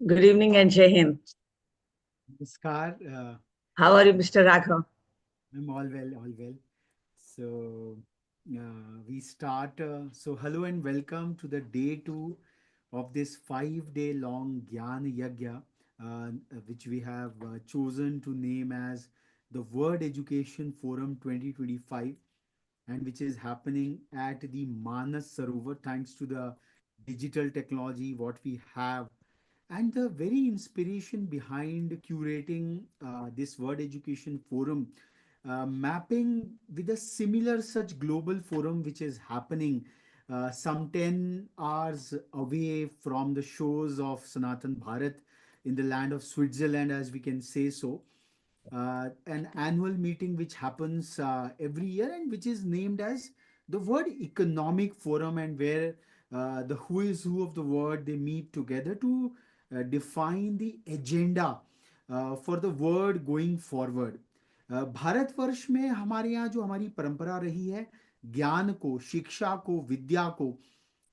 Good evening and Jai Hind. Namaskar. How are you, Mr. Raghav? I'm all well, all well. So we start. Hello and welcome to the day two of this 5 day long Gyan Yagya, which we have chosen to name as the World Education Forum 2025, and which is happening at the Manas Sarovar thanks to the digital technology what we have, and the very inspiration behind curating this World Education Forum, mapping with a similar such global forum which is happening some 10 hours away from the shores of Sanatan Bharat in the land of Switzerland, as we can say so. An annual meeting which happens every year and which is named as the World Economic Forum, and where the who is who of the world they meet together to define the agenda for the world going forward. Bharatvarsh में हमारे यहाँ जो हमारी परंपरा रही है, ज्ञान को, शिक्षा को, विद्या को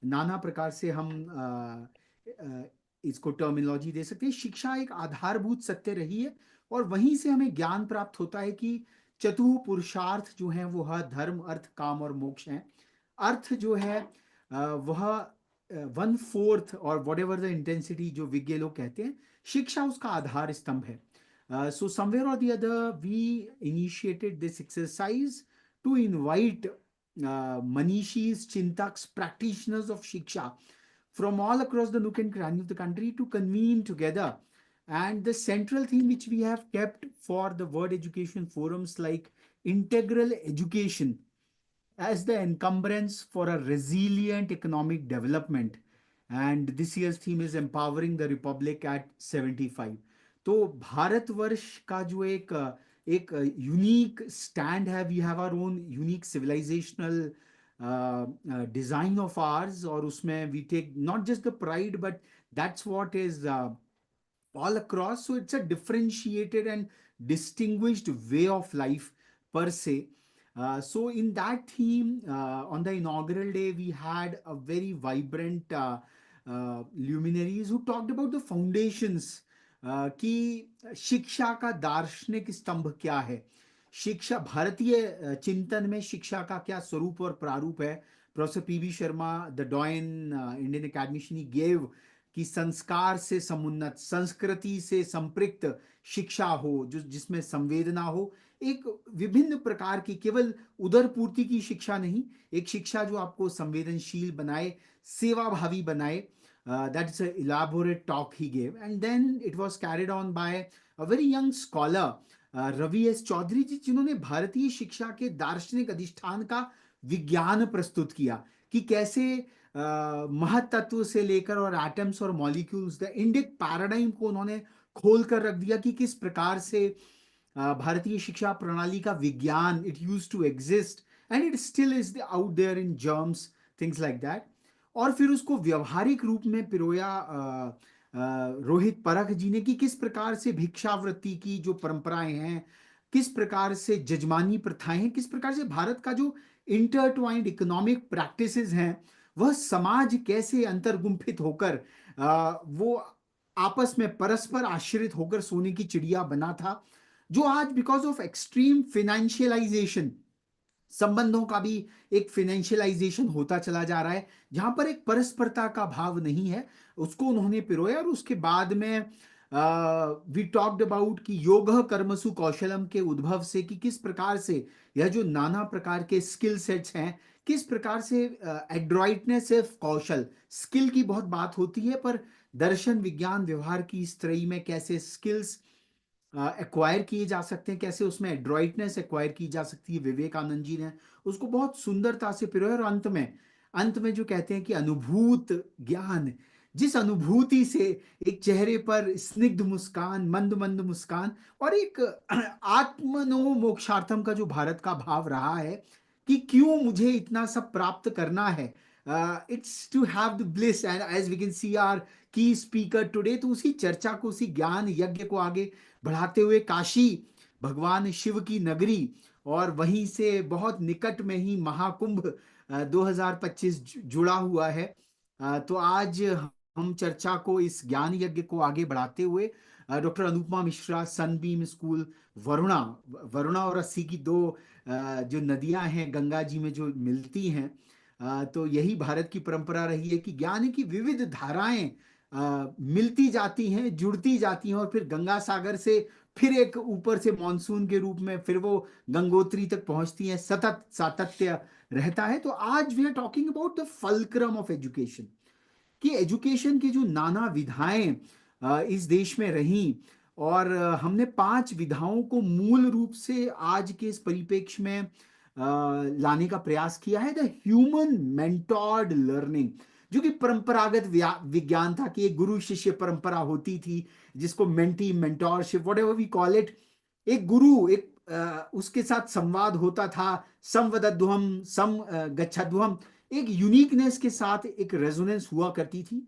नाना प्रकार से हम इसको टर्मिनोलॉजी दे सकते हैं। शिक्षा एक आधारभूत सत्य रही है और वहीं से हमें ज्ञान प्राप्त होता है कि चतुः पुरुषार्थ जो है वो है धर्म, अर्थ, काम और मोक्ष हैं। अर्थ जो है वह 1/4 और वट एवर द इंटेंसिटी जो विज्ञ लोग कहते हैं, शिक्षा उसका आधार स्तंभ है। So somewhere or the other, we initiated this exercise to invite Manishis, Chintaks, practitioners of Shiksha from all across the nook and cranny of the country to convene together. And the central theme which we have kept for the World Education Forums, like integral education as the encumbrance for a resilient economic development. And this year's theme is empowering the republic at 75. तो भारतवर्ष का जो एक unique stand है, we have our own unique civilisational design of ours, और उसमें we take not just the pride but that's what is all across. So it's a differentiated and distinguished way of life per se. So in that theme, on the inaugural day, we had a very vibrant luminaries who talked about the foundations, कि शिक्षा का दार्शनिक स्तंभ क्या है, शिक्षा भारतीय चिंतन में शिक्षा का क्या स्वरूप और प्रारूप है। Professor PV Sharma, the डॉयन Indian academician, gave कि संस्कार से समुन्नत, संस्कृति से संपृक्त शिक्षा हो, जो जिसमें संवेदना हो, एक विभिन्न प्रकार की, केवल उदर पूर्ति की शिक्षा नहीं, एक शिक्षा जो आपको संवेदनशील बनाए, सेवा भावी बनाए। That is an elaborate talk he gave, and then it was carried on by a very young scholar, Ravi S Chaudhary ji, जिन्होंने भारतीय शिक्षा के दार्शनिक अधिष्ठान का विज्ञान प्रस्तुत किया कि कैसे महतत्व से लेकर और एटम्स और मॉलिक्यूल्स, द इंडिक पैराडाइम को उन्होंने खोल कर रख दिया कि किस प्रकार से भारतीय शिक्षा प्रणाली का विज्ञान, it use to exist and it still is out there in germs, things like that. और फिर उसको व्यवहारिक रूप में पिरोया रोहित परख जी ने कि किस प्रकार से भिक्षावृत्ति की जो परंपराएं हैं, किस प्रकार से जजमानी प्रथाएं हैं, किस प्रकार से भारत का जो इंटरट्वाइंड इकोनॉमिक प्रैक्टिसेस हैं, वह समाज कैसे अंतर्गुम्फित होकर वो आपस में परस्पर आश्रित होकर सोने की चिड़िया बना था, जो आज बिकॉज ऑफ एक्सट्रीम फिनेंशियलाइजेशन संबंधों का भी एक फिनेंशियलाइजेशन होता चला जा रहा है, जहां पर एक परस्परता का भाव नहीं है, उसको उन्होंने पिरोया। और उसके बाद में वी टॉक्ड अबाउट कि योग कर्मसु कौशलम के उद्भव से कि किस प्रकार से यह जो नाना प्रकार के स्किल सेट्स हैं, किस प्रकार से एड्रॉइटनेस ऑफ कौशल, स्किल की बहुत बात होती है, पर दर्शन, विज्ञान, व्यवहार की इस त्रयी में कैसे स्किल्स एक्वायर किए जा सकते हैं, कैसे उसमें एड्रॉइटनेस एक्वायर की जा सकती है। विवेकानंद जी ने उसको बहुत सुंदरता से पिरोया। और अंत में जो कहते हैं कि अनुभूत ज्ञान, जिस अनुभूति से एक चेहरे पर स्निग्ध मुस्कान, मंद मंद मुस्कान, और एक आत्मनो मोक्षार्थम का जो भारत का भाव रहा है कि क्यों मुझे इतना सब प्राप्त करना है, it's to have the bliss, and as we can see our key speaker today, तो उसी चर्चा को, उसी ज्ञान यज्ञ को आगे बढ़ाते हुए काशी भगवान शिव की नगरी, और वहीं से बहुत निकट में ही महाकुंभ 2025 जुड़ा हुआ है। तो आज हम चर्चा को, इस ज्ञान यज्ञ को आगे बढ़ाते हुए doctor Anupama Mishra, Sunbeam school Varuna, Varuna और अस्सी की दो जो नदियां हैं गंगा जी में जो मिलती हैं, तो यही भारत की परंपरा रही है कि ज्ञान की विविध धाराएं मिलती जाती हैं, जुड़ती जाती हैं, और फिर गंगा सागर से फिर एक ऊपर से मॉनसून के रूप में फिर वो गंगोत्री तक पहुंचती हैं, सतत सातत्य रहता है। तो आज we are talking about the fulcrum of education, कि एजुकेशन की जो नाना विधाएं इस देश में रहीं, और हमने 5 विधाओं को मूल रूप से आज के इस परिप्रेक्ष्य में लाने का प्रयास किया है। द ह्यूमन मेंटोर्ड लर्निंग, जो कि परंपरागत विज्ञान था कि एक गुरु शिष्य परंपरा होती थी, जिसको mentee mentorship whatever we call it, एक गुरु, एक उसके साथ संवाद होता था, संवदध्वम सम गच्छध्वम, एक यूनिकनेस के साथ एक रेजोनेंस हुआ करती थी।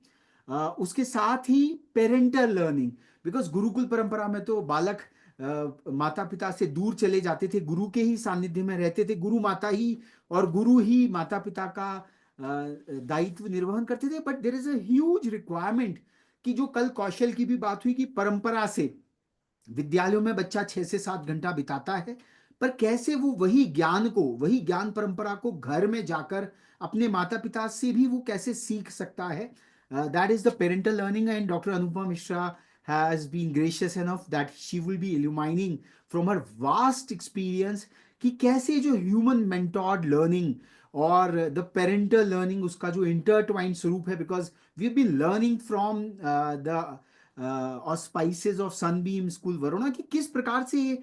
उसके साथ ही पेरेंटल लर्निंग, बिकॉज गुरुकुल परंपरा में तो बालक माता पिता से दूर चले जाते थे, गुरु के ही सानिध्य में रहते थे, गुरु माता ही और गुरु ही माता पिता का दायित्व निर्वहन करते थे। But there is a huge requirement, कि जो कल कौशल की भी बात हुई कि परंपरा से विद्यालयों में बच्चा 6 से 7 घंटा बिताता है, पर कैसे वो वही ज्ञान को, वही ज्ञान परंपरा को घर में जाकर अपने माता पिता से भी वो कैसे सीख सकता है। That is the parental learning, and doctor Anupama Mishra has been gracious enough that she will be illumining from her vast experience कि कैसे जो ह्यूमन मेंटोर्ड लर्निंग और द पेरेंटल लर्निंग, उसका जो इंटरट्वाइंड स्वरूप है, because we been learning from the auspices of Sunbeam School Varuna, कि किस प्रकार से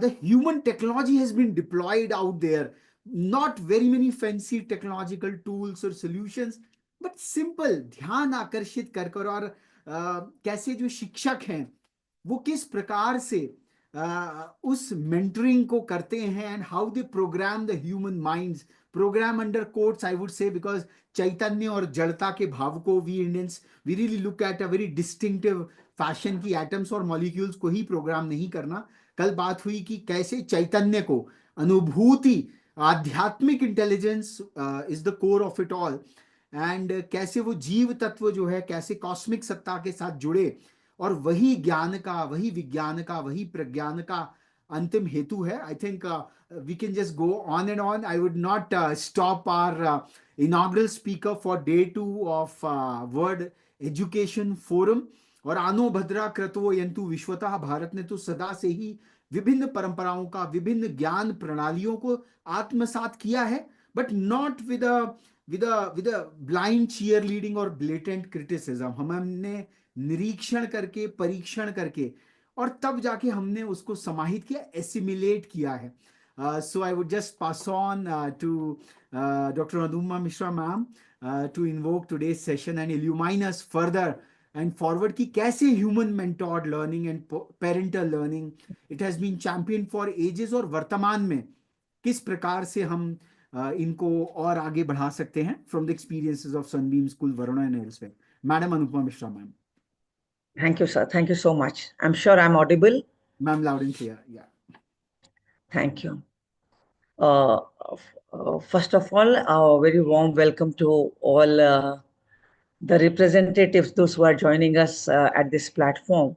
the human technology has been deployed out there. Not very many fancy technological tools or solutions, but simple, ध्यान आकर्षित कर कर, और कैसे जो शिक्षक हैं वो किस प्रकार से उस मेंटरिंग को करते हैं, and how they program the human minds, program under quotes I would say, because चैतन्य और जड़ता के भाव को we Indians we really look at a very distinctive fashion, की एटम्स और मॉलिक्यूल्स को ही प्रोग्राम नहीं करना। कल बात हुई कि कैसे चैतन्य को, अनुभूति, आध्यात्मिक intelligence is the core of it all, and कैसे वो जीव तत्व जो है कैसे कॉस्मिक सत्ता के साथ जुड़े, और वही ज्ञान का, वही विज्ञान का, वही प्रज्ञान का अंतिम हेतु है। I think we can just go on and on. I would not stop our inaugural speaker for day 2 of World Education Forum। और आनो भद्रा क्रतो यंतु विश्वतः, भारत ने तो सदा से ही विभिन्न परंपराओं का, विभिन्न ज्ञान प्रणालियों को आत्मसात किया है, but not with a blind cheerleading और ब्लेटेंट क्रिटिसिज्म। हमने निरीक्षण करके, परीक्षण करके, और तब जाके हमने उसको समाहित किया, एसिमिलेट किया है। So I would just pass on to Dr. Aduma Mishra ma'am to invoke today's session and illumine us further and forward कि कैसे human mentored learning and parental learning it has been championed for ages, और वर्तमान में किस प्रकार से हम इनको और आगे बढ़ा सकते हैं from the experiences of Sunbeam School Varuna and elsewhere. Madam Anupama Mishra ma'am. Thank you, sir. Thank you so much. I'm sure I'm audible. Ma'am, loud and clear. Yeah. Thank you. First of all, a very warm welcome to all the representatives, those who are joining us at this platform.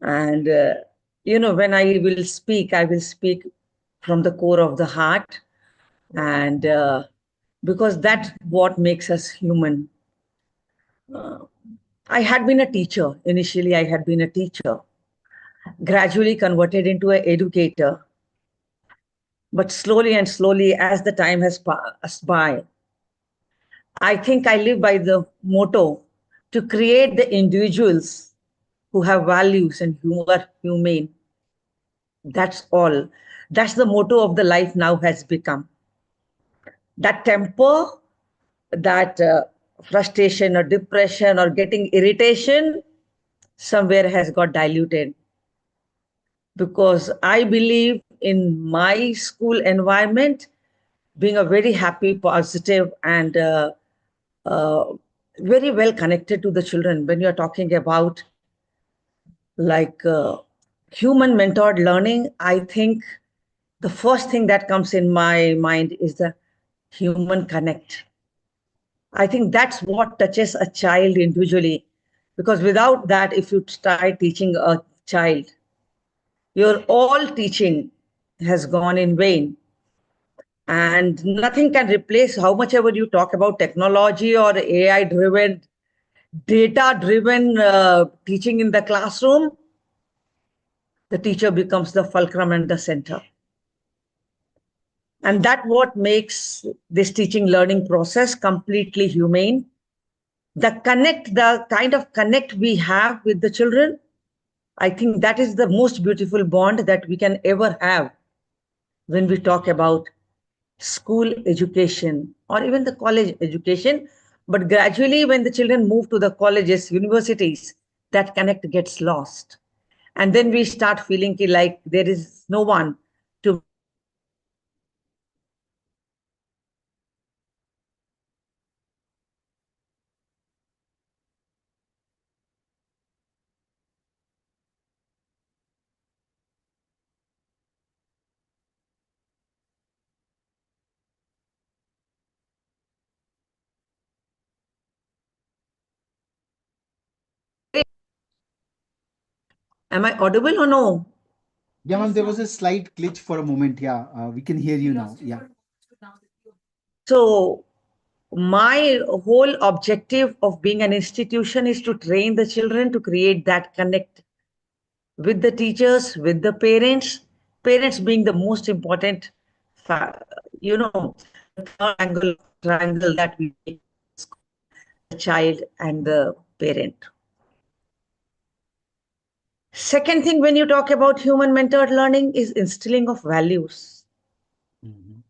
And, when I will speak from the core of the heart. And because that's what makes us human. I had been a teacher. Initially, I had been a teacher, gradually converted into an educator. But slowly and slowly, as the time has passed by, I think I live by the motto to create the individuals who have values and who are humane. That's all. That's the motto of the life now has become. That temper, that frustration or depression or getting irritation somewhere has got diluted, because I believe in my school environment being a very happy, positive, and very well connected to the children. When you're talking about like human mentored learning, I think the first thing that comes in my mind is the human connect. I think that's what touches a child individually. Because without that, if you try teaching a child, your all teaching has gone in vain. And nothing can replace how much ever you talk about technology or AI driven, data driven teaching in the classroom, the teacher becomes the fulcrum and the center. And that what makes this teaching learning process completely humane. The kind of connect we have with the children, I think that is the most beautiful bond that we can ever have when we talk about school education or even the college education. But gradually, when the children move to the colleges, universities, that connect gets lost. And then we start feeling like there is no one to make them afraid of talking to the teachers. Am I audible or no? Yeah, ma'am, there was a slight glitch for a moment. Yeah, we can hear you now. Yeah. So, my whole objective of being an institution is to train the children to create that connect with the teachers, with the parents being the most important, you know, the third angle of triangle that we make in the school, the child and the parent. Second thing, when you talk about human mentored learning, is instilling of values. Mhm.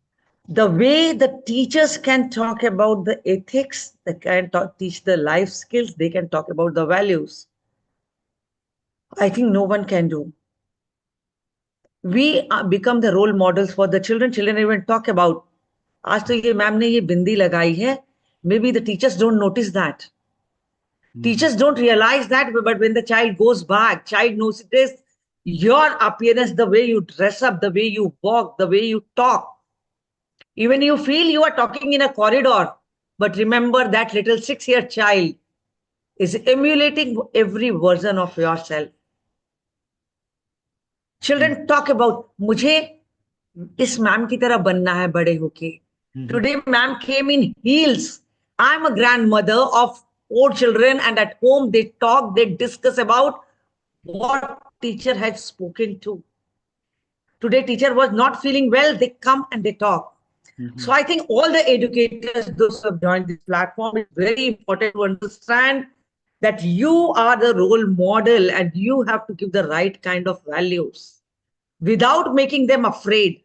The way the teachers can talk about the ethics, they can teach the life skills, they can talk about the values. I think no one can do. We become the role models for the children. Children even talk about, आज तो ये ma'am ने ये बिंदी लगाई है. Maybe the teachers don't notice that. Mhm. Teachers don't realize that, but when the child goes back, child notices your appearance, the way you dress up, the way you walk, the way you talk. Even you feel you are talking in a corridor, but remember that little 6 year child is emulating every version of yourself. Mhm. Children talk about, मुझे इस ma'am की तरह बनना है बड़े होके. Mhm. Today, ma'am came in heels. I'm a grandmother of 4 children, and at home they talk, they discuss about what teacher had spoken to. Today, teacher was not feeling well, they come and they talk. So Mhm. I think all the educators, those who have joined this platform, it's very important to understand that you are the role model and you have to give the right kind of values without making them afraid.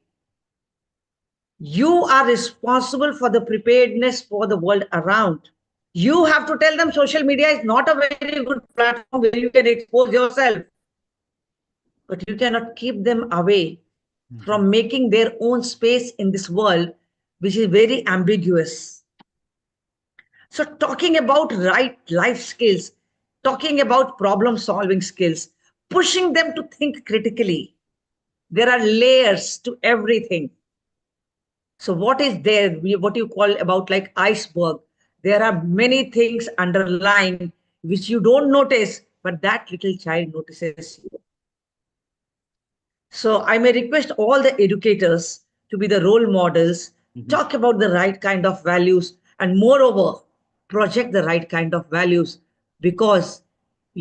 You are responsible for the preparedness for the world around. You have to tell them social media is not a very good platform where you can expose yourself, but you cannot keep them away Mhm. from making their own space in this world, which is very ambiguous. So, talking about right life skills, talking about problem solving skills, pushing them to think critically. There are layers to everything. So, what is there? What you call about like iceberg? There are many things underlying which you don't notice, but that little child notices you. So I may request all the educators to be the role models, Mhm. talk about the right kind of values, and moreover, project the right kind of values because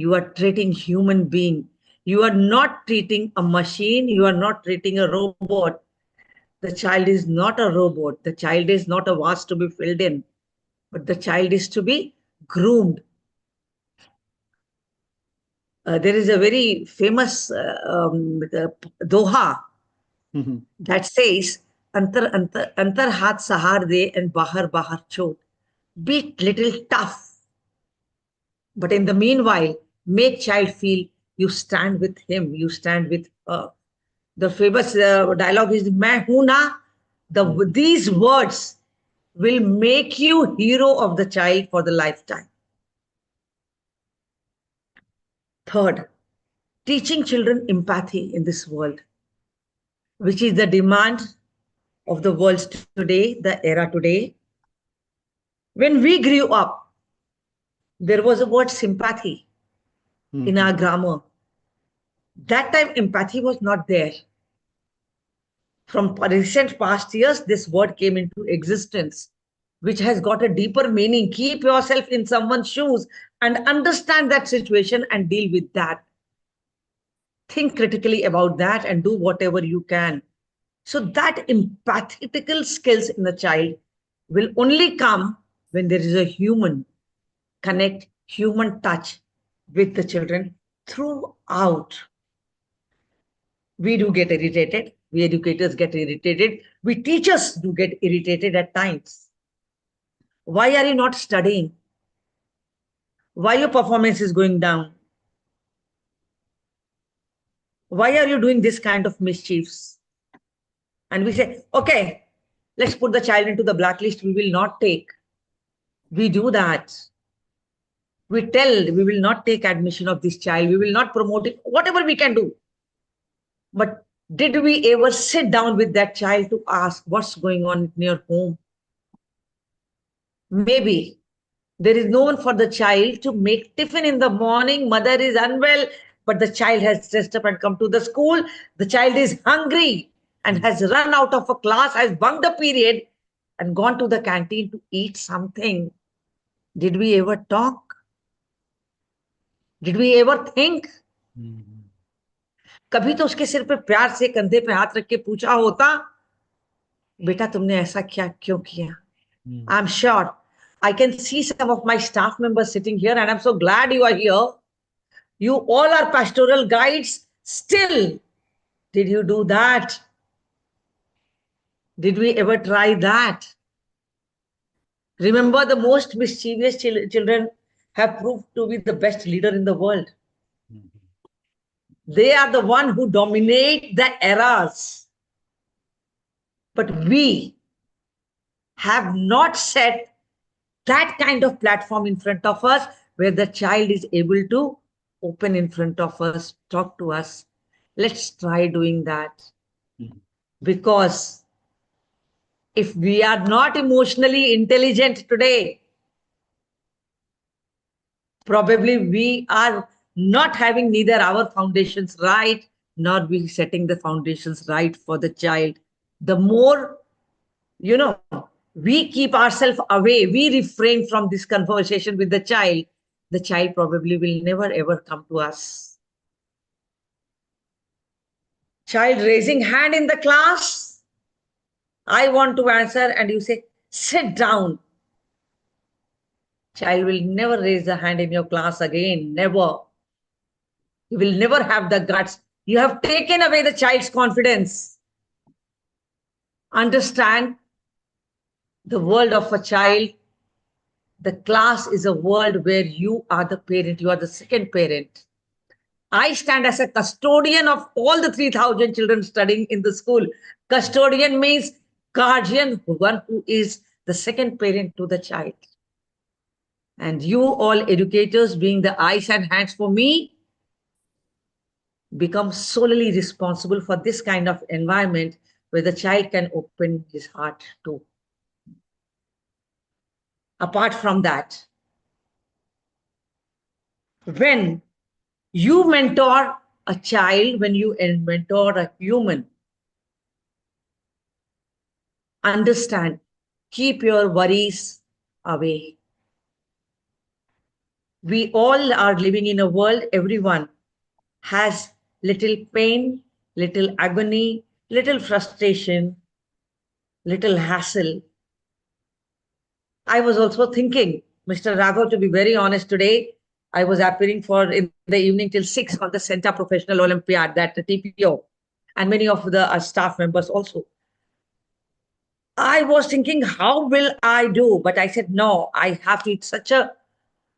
you are treating human being. You are not treating a machine. You are not treating a robot. The child is not a robot. The child is not a vase to be filled in, but the child is to be groomed. There is a very famous doha Mhm. that says, antar haath sahar de and bahar bahar chot. Be little tough, but in the meanwhile, make child feel you stand with him, you stand with her. The famous dialogue is, "Main hu na." Mhm. These words will make you hero of the child for the lifetime. Third, teaching children empathy in this world, which is the demand of the world today, the era today. When we grew up, there was a word sympathy in our grammar. That time, empathy was not there. From recent past years, this word came into existence, which has got a deeper meaning. Keep yourself in someone's shoes and understand that situation and deal with that. Think critically about that and do whatever you can. So that empathetical skills in the child will only come when there is a human connect, human touch with the children throughout. We do get irritated. We educators get irritated. We teachers do get irritated at times. Why are you not studying? Why your performance is going down? Why are you doing this kind of mischiefs? And we say, okay, let's put the child into the blacklist. We will not take. We do that. We tell we will not take admission of this child. We will not promote it, whatever we can do. But did we ever sit down with that child to ask what's going on in your home? Maybe there is no one for the child to make tiffin in the morning. Mother is unwell, but the child has dressed up and come to the school. The child is hungry and has run out of a class, has bunked the period and gone to the canteen to eat something. Did we ever talk? Did we ever think? कभी तो उसके सिर पे प्यार से कंधे पे हाथ रख के पूछा होता, बेटा तुमने ऐसा क्या क्यों किया? I'm sure I can see some of my staff members sitting here, and I'm so glad you are here. You all are pastoral guides. Still, did you do that? Did we ever try that? Remember, the most mischievous children have proved to be the best leader in the world. They are the one who dominate the eras. But we have not set that kind of platform in front of us where the child is able to open in front of us, talk to us. Let's try doing that. Because if we are not emotionally intelligent today, probably we are not having neither our foundations right, nor we setting the foundations right for the child. The more, we keep ourselves away, we refrain from this conversation with the child probably will never ever come to us. Child raising hand in the class, I want to answer, and you say, sit down. Child will never raise a hand in your class again, never. You will never have the guts. You have taken away the child's confidence. Understand the world of a child. The class is a world where you are the parent, you are the second parent. I stand as a custodian of all the 3,000 children studying in the school. Custodian means guardian, one who is the second parent to the child. And you all educators, being the eyes and hands for me, become solely responsible for this kind of environment where the child can open his heart to. Apart from that, when you mentor a child, when you mentor a human, understand, keep your worries away. We all are living in a world, everyone has little pain, little agony, little frustration, little hassle. I was also thinking, Mr. Raghav, to be very honest, today, I was appearing for in the evening till 6 on the Center Professional Olympiad, that the TPO, and many of the staff members also. I was thinking, how will I do? But I said, no, I have to. It's such a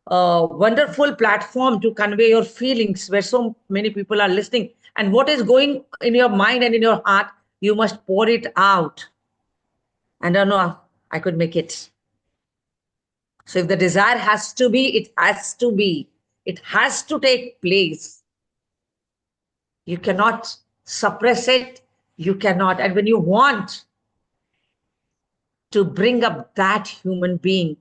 wonderful platform to convey your feelings where so many people are listening. And what is going in your mind and in your heart, you must pour it out. And I know I could make it. So if the desire has to be, it has to be. It has to take place. You cannot suppress it. You cannot. And when you want to bring up that human being,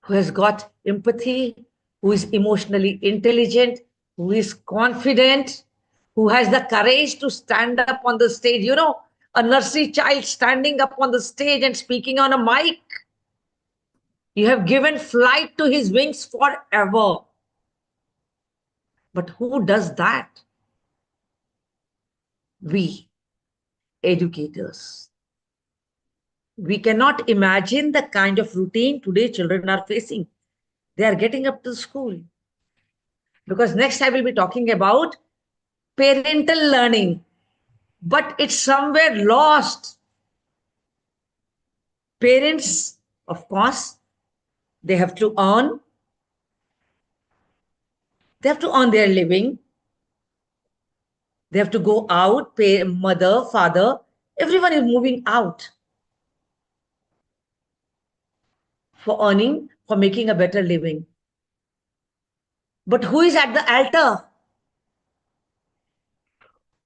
who has got empathy, who is emotionally intelligent, who is confident, who has the courage to stand up on the stage. You know, a nursery child standing up on the stage and speaking on a mic. You have given flight to his wings forever. But who does that? We, educators. We cannot imagine the kind of routine today children are facing. They are getting up to school. Because next I will be talking about parental learning, but it's somewhere lost. Parents, of course, they have to earn. They have to earn their living. They have to go out, pay mother, father. Everyone is moving out for earning, for making a better living. But who is at the altar?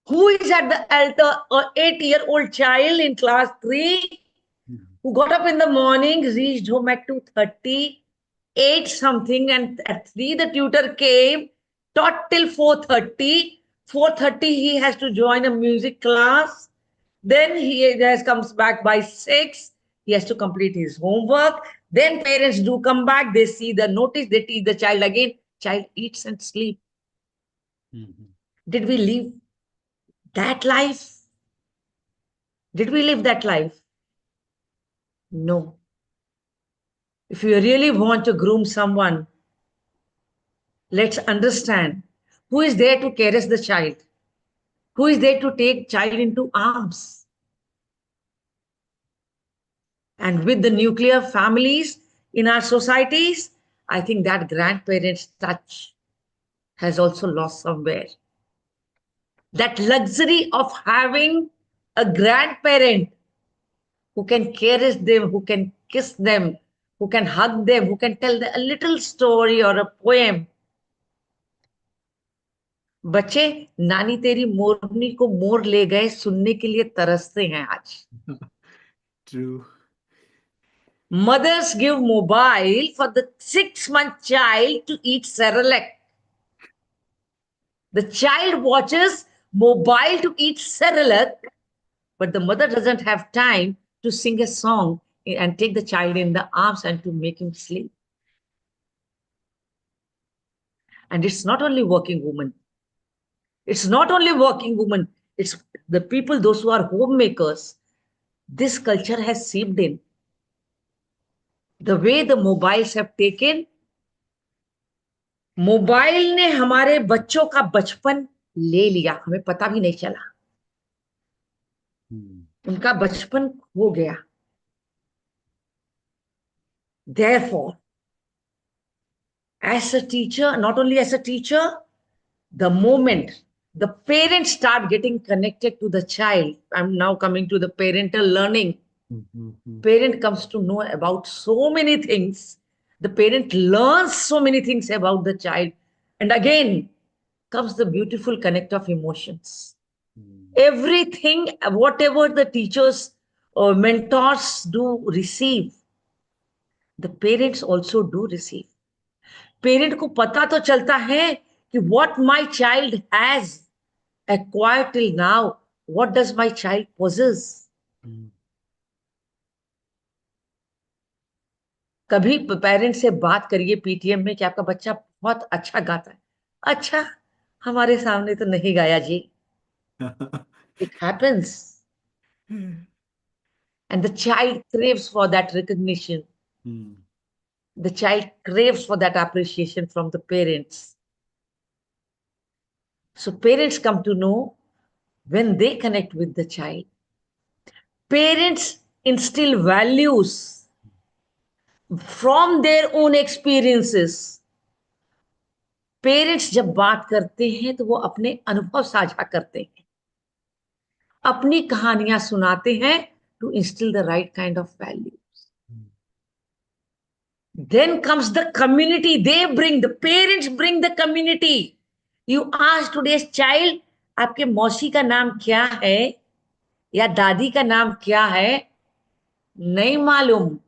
Who is at the altar? An 8-year-old child in class 3 who got up in the morning, reached home at 2:30, ate something, and at 3 the tutor came, taught till 4:30. 4:30 he has to join a music class. Then he has comes back by 6. He has to complete his homework. Then parents do come back. They see the notice. They teach the child again. Child eats and sleep. Did we live that life? Did we live that life? No. If you really want to groom someone, let's understand who is there to caress the child, who is there to take child into arms. And with the nuclear families in our societies, I think that grandparents' touch has also lost somewhere. That luxury of having a grandparent who can caress them, who can kiss them, who can hug them, who can tell them a little story or a poem. बच्चे, नानी तेरी मोरनी को मोर ले गए सुनने के लिए तरसते हैं आज. True. Mothers give mobile for the 6-month child to eat Cerelac. The child watches mobile to eat Cerelac, but the mother doesn't have time to sing a song and take the child in the arms and to make him sleep. And it's not only working women. It's not only working women. It's the people, those who are homemakers. This culture has seeped in. The way the mobiles have taken, mobile ने हमारे बच्चों का बचपन ले लिया, हमें पता भी नहीं चला. उनका बचपन खो गया. Therefore, as a teacher, not only as a teacher, the moment the parents start getting connected to the child, I'm now coming to the parental learning. Parent comes to know about so many things. The parent learns so many things about the child. And again comes the beautiful connect of emotions. Everything, whatever the teachers or mentors do receive, the parents also do receive. Parent को पता तो चलता है कि what my child has acquired till now, what does my child possess. कभी parents से बात करिए पीटीएम में कि आपका बच्चा बहुत अच्छा गाता है. अच्छा, हमारे सामने तो नहीं गाया जी. It happens. And the child craves for that recognition. The child craves for that appreciation from the parents. So parents come to know when they connect with the child. Parents instill values from their own experiences. Parents जब बात करते हैं तो वो अपने अनुभव साझा करते हैं, अपनी कहानियां सुनाते हैं to instill the right kind of values. Then comes the community. They bring, the parents bring the community. You ask today's child, आपके मौसी का नाम क्या है या दादी का नाम क्या है, नहीं मालूम.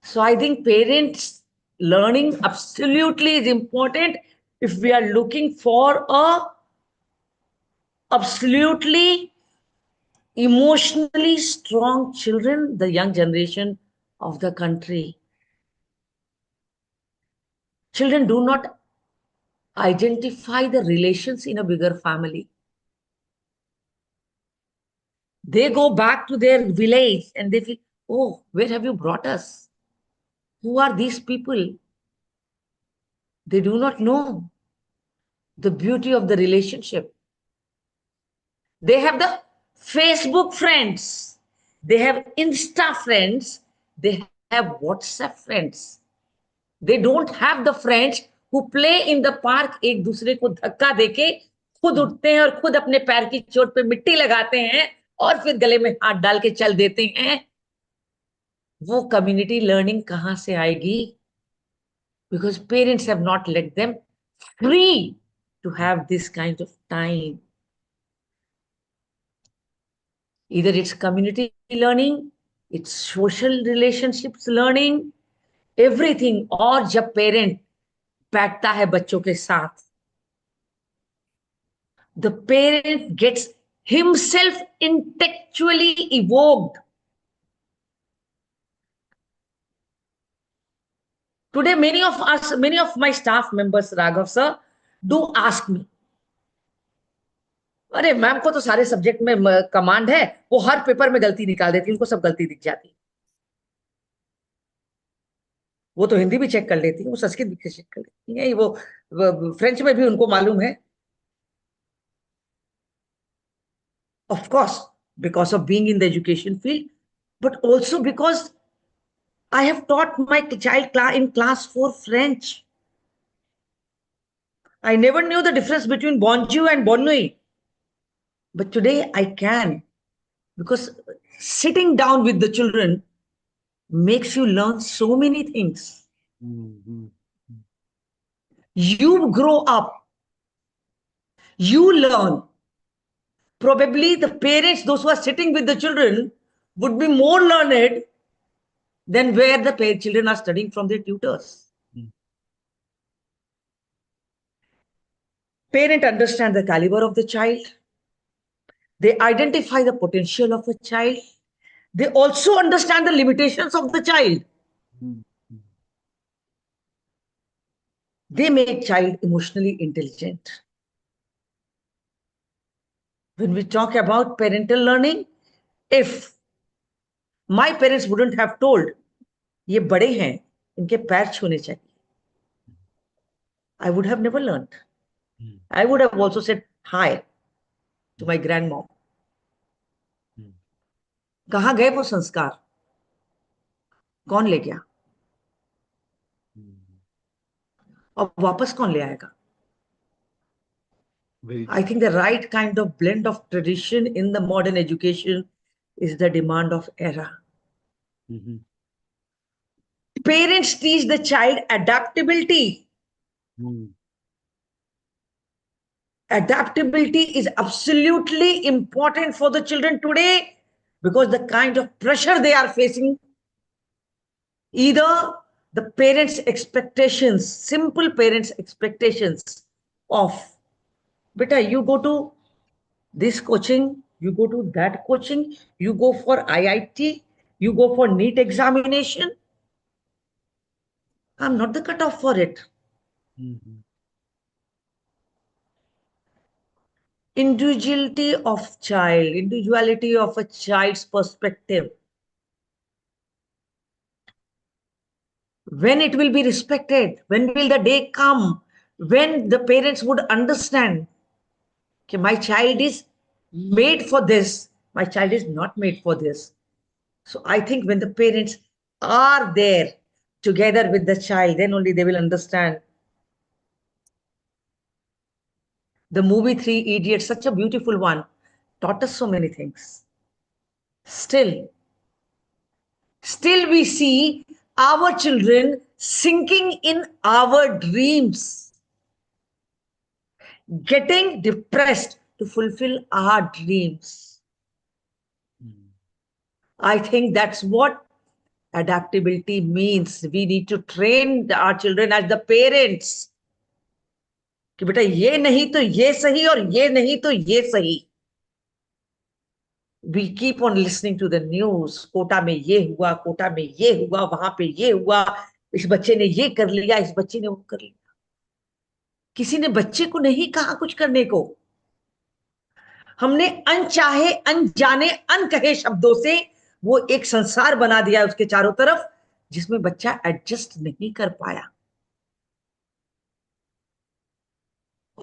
So I think parents learning absolutely is important if we are looking for a absolutely emotionally strong children, the young generation of the country. Children do not identify the relations in a bigger family. They go back to their village and they feel, oh, where have you brought us? Who are these people? They do not know the beauty of the relationship. They have the Facebook friends, they have Insta friends, they have WhatsApp friends. They don't have the friends who play in the park, एक दूसरे को धक्का देके खुद उठते हैं और खुद अपने पैर की चोट पे मिट्टी लगाते हैं और फिर गले में हाथ डाल के चल देते हैं. वो कम्युनिटी लर्निंग कहां से आएगी? Because parents have not let them free to have this kind of time. Either it's community learning, it's social relationships learning, everything. और जब पेरेंट बैठता है बच्चों के साथ, the parent gets himself intellectually evoked. Today, many of us, many of my staff members, Raghav sir, do ask me, अरे ma'am को तो सारे सब्जेक्ट में कमांड है, वो हर पेपर में गलती निकाल देती है, उनको सब गलती दिख जाती है. वो तो हिंदी भी चेक कर लेती है, वो संस्कृत भी चेक कर लेती है, वो फ्रेंच में भी उनको मालूम है. Of course, because of being in the education field, but also because I have taught my child in class 4 French. I never knew the difference between bonjour and bonne nuit. But today I can, because sitting down with the children makes you learn so many things. Mm-hmm. You grow up, you learn. Probably the parents, those who are sitting with the children, would be more learned than where the children are studying from their tutors. Parent understand the caliber of the child. They identify the potential of a child. They also understand the limitations of the child. They make child emotionally intelligent. When we talk about parental learning, if my parents wouldn't have told, ये बड़े हैं, इनके पैर छूने चाहिए, I would have never learned. I would have also said hi to my grandmom. कहाँ गए वो संस्कार? कौन ले गया? और वापस कौन ले आएगा? I think the right kind of blend of tradition in the modern education is the demand of era. Mm-hmm. Parents teach the child adaptability. Adaptability is absolutely important for the children today because the kind of pressure they are facing, either the parents' expectations, simple parents' expectations of, beta, you go to this coaching, you go to that coaching, you go for IIT, you go for NEET examination. I'm not the cutoff for it. Mm-hmm. Individuality of a child's perspective. When it will be respected? When will the day come when the parents would understand that my child is made for this, my child is not made for this. So I think when the parents are there together with the child, then only they will understand. The movie Three Idiots, such a beautiful one, taught us so many things. Still we see our children sinking in our dreams, getting depressed to fulfill our dreams. I think that's what Adaptability means we need to train our children as the parents कि बेटा ये नहीं तो ये सही और ये नहीं तो ये सही. We keep on listening to the news. Kota में ये हुआ, कोटा में ये हुआ, वहां पे ये हुआ, इस बच्चे ने ये कर लिया, इस बच्चे ने वो कर लिया. किसी ने बच्चे को नहीं कहा कुछ करने को. हमने अनचाहे, अनजाने, अनकहे शब्दों से वो एक संसार बना दिया उसके चारों तरफ, जिसमें बच्चा एडजस्ट नहीं कर पाया.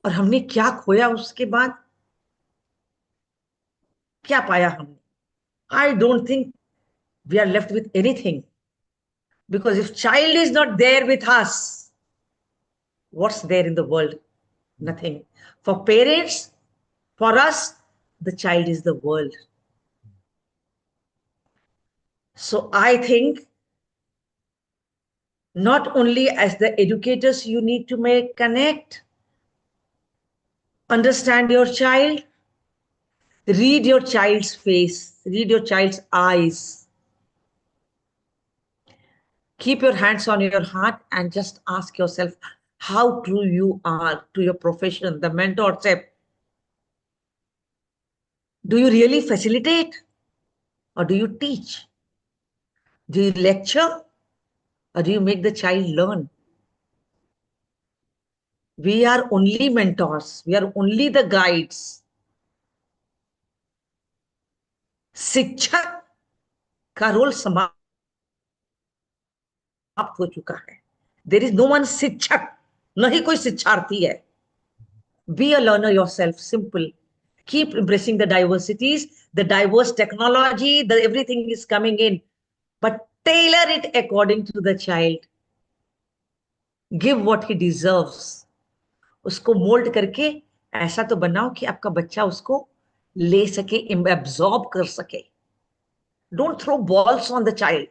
और हमने क्या खोया उसके बाद, क्या पाया हमने? I don't think we are left with anything, because if child is not there with us, what's there in the world? Nothing. For parents, for us, the child is the world. So I think not only as the educators you need to make connect, understand your child, read your child's face, read your child's eyes, keep your hands on your heart and just ask yourself how true you are to your profession, the mentorship. Do you really facilitate or do you teach? Do you lecture or do you make the child learn? We are only mentors. We are only the guides. शिक्षक का role समाप्त हो चुका है. There is no one शिक्षक, न ही कोई शिक्षार्थी है. Be a learner yourself, simple. Keep embracing the diversities, the diverse technology, the everything is coming in, but tailor it according to the child. Give what he deserves. उसको mould करके ऐसा तो बनाओ कि आपका बच्चा उसको ले सके, एब्जॉर्ब कर सके. Don't throw balls on the child.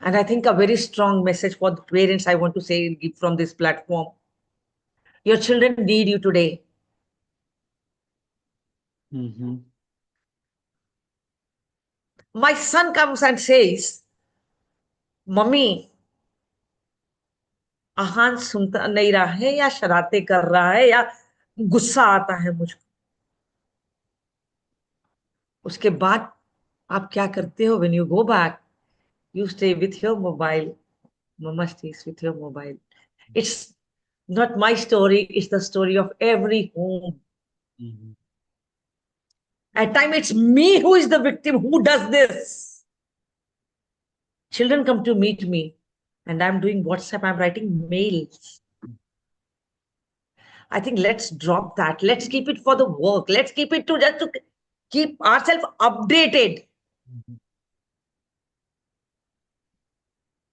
And I think a very strong message for the parents I want to say and give from this platform. Your children need you today. My son comes and says, Mummy, आहान सुनता नहीं रहा है या शरारतें कर रहा है या गुस्सा आता है मुझको. उसके बाद आप क्या करते हो? When you go back, you stay with your mobile. Mama stays with your mobile. It's not my story, it's the story of every home. At times, it's me who is the victim who does this. Children come to meet me, and I'm doing WhatsApp, I'm writing mails. I think let's drop that. Let's keep it for the work. Let's keep it to just to keep ourselves updated.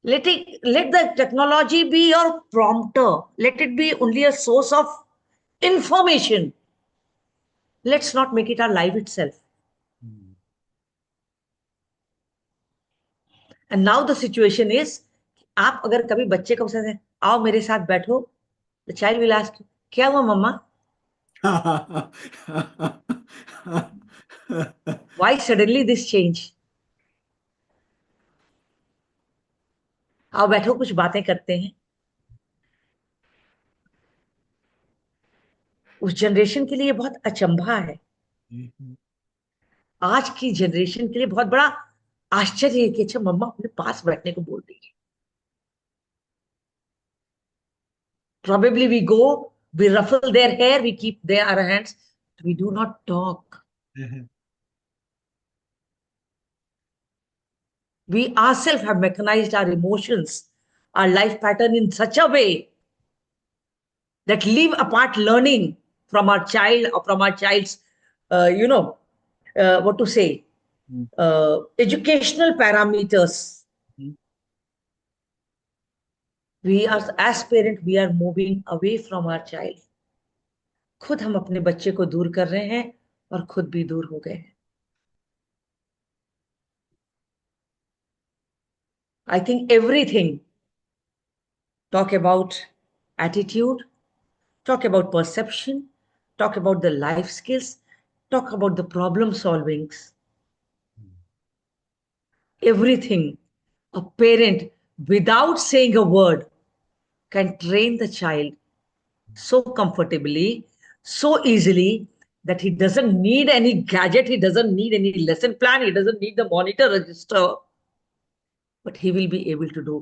Let the technology be your prompter. Let it be only a source of information. Let's not make it our life itself. And now the situation is, आप अगर कभी बच्चे को पूछते आओ मेरे साथ बैठो, the child will ask, क्या हुआ मम्मा? Why suddenly this change? आओ बैठो कुछ बातें करते हैं. उस जनरेशन के लिए बहुत अचंभा है. आज की जनरेशन के लिए बहुत बड़ा आश्चर्य है कि अच्छा मम्मा अपने पास बैठने को बोल रही है. Probably we go, we ruffle their hair, we keep their hands, we do not talk. We ourselves have mechanized our emotions, our life pattern in such a way that leave apart learning from our child or from our child's, what to say, educational parameters. We are, as parents, we are moving away from our child. खुद हम अपने बच्चे को दूर कर रहे हैं और खुद भी दूर हो गए हैं. I think everything, talk about attitude, talk about perception, talk about the life skills, talk about the problem solvings. everything. A parent, without saying a word, can train the child so comfortably, so easily, that he doesn't need any gadget, he doesn't need any lesson plan, he doesn't need the monitor register, but he will be able to do.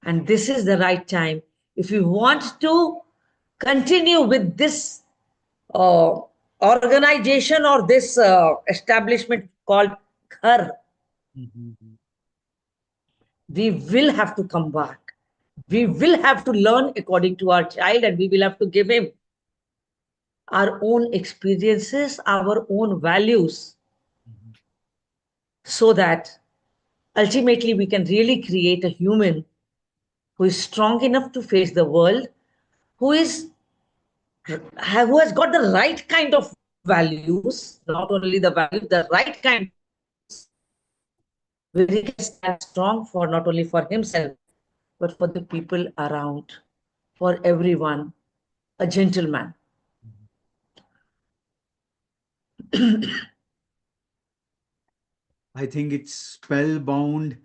And this is the right time. If you want to continue with this uh, organization or this establishment called Ghar, Mhm. we will have to come back. We will have to learn according to our child, and we will have to give him our own experiences, our own values, Mhm. so that ultimately we can really create a human who is strong enough to face the world, who is who has got the right kind of values, not only the values, the right kind of values, where he can stand strong for not only for himself, but for the people around, for everyone, a gentleman. I think it's spellbound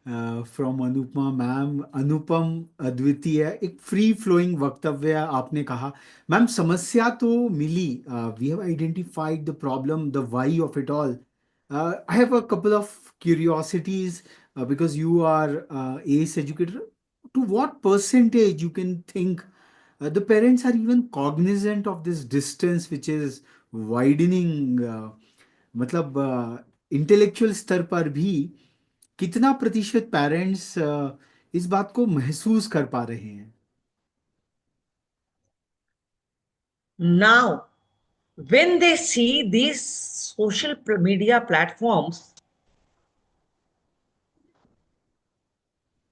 from Anupama ma'am. अनुपम, अद्वितीय, एक free flowing वक्तव्य आपने कहा. Ma'am, समस्या तो मिली. We have identified the problem, the why of it all. I have a couple of curiosities because you are ACE educator. To what percentage you can think the parents are even cognizant of this distance which is widening? मतलब intellectual स्तर पर भी कितना प्रतिशत parents इस बात को महसूस कर पा रहे हैं? Now, when they see these social media platforms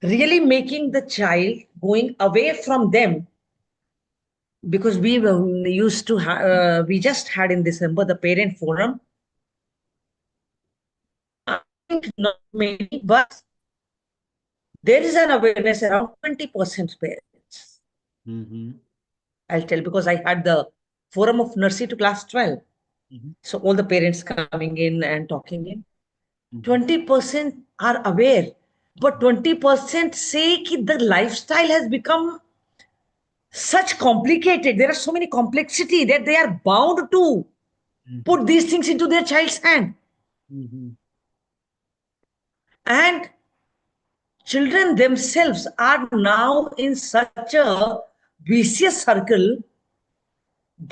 really making the child going away from them, because we used to we just had in December the parent forum. I think not many, but there is an awareness around 20% parents. Mhm. I'll tell, because I had the forum of nursery to class 12. Mhm. So all the parents coming in and talking in. Mhm. 20% are aware, but 20% say that the lifestyle has become such complicated. There are so many complexity that they are bound to Mhm. put these things into their child's hand. Mhm. And children themselves are now in such a vicious circle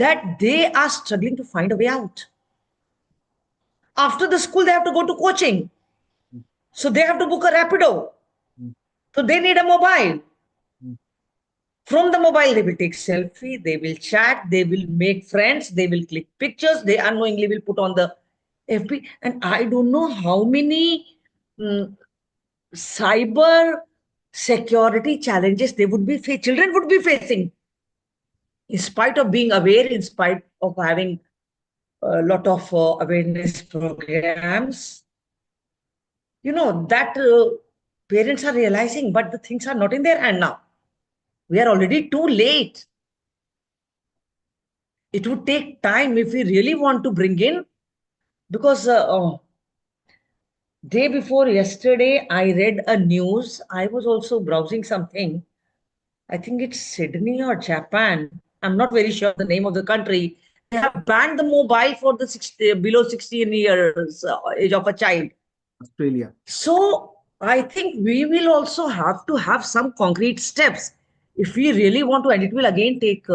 that they are struggling to find a way out. After the school, they have to go to coaching. So they have to book a Rapido. Mhm. So they need a mobile. Mhm. From the mobile, they will take selfie, they will chat, they will make friends, they will click pictures, they unknowingly will put on the FB. And I don't know how many mm, cyber security challenges they would be children would be facing, in spite of being aware, in spite of having a lot of awareness programs. That parents are realizing, but the things are not in their hand now. We are already too late. It would take time if we really want to bring in, because day before yesterday I read a news. I was also browsing something. I think it's Sydney or Japan. I'm not very sure the name of the country. They have banned the mobile for the 60, below 16 years age of a child. Australia. So I think we will also have to have some concrete steps if we really want to, and it will again take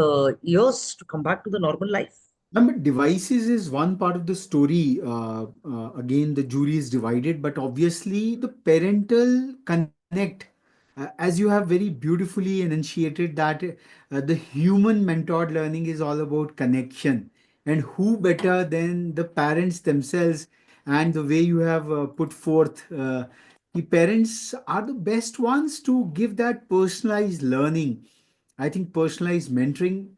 years to come back to the normal life. But devices is one part of the story. Again, the jury is divided, but obviously the parental connect, as you have very beautifully enunciated, that the human mentored learning is all about connection. And who better than the parents themselves? And the way you have put forth, the parents are the best ones to give that personalized learning. I think personalized mentoring,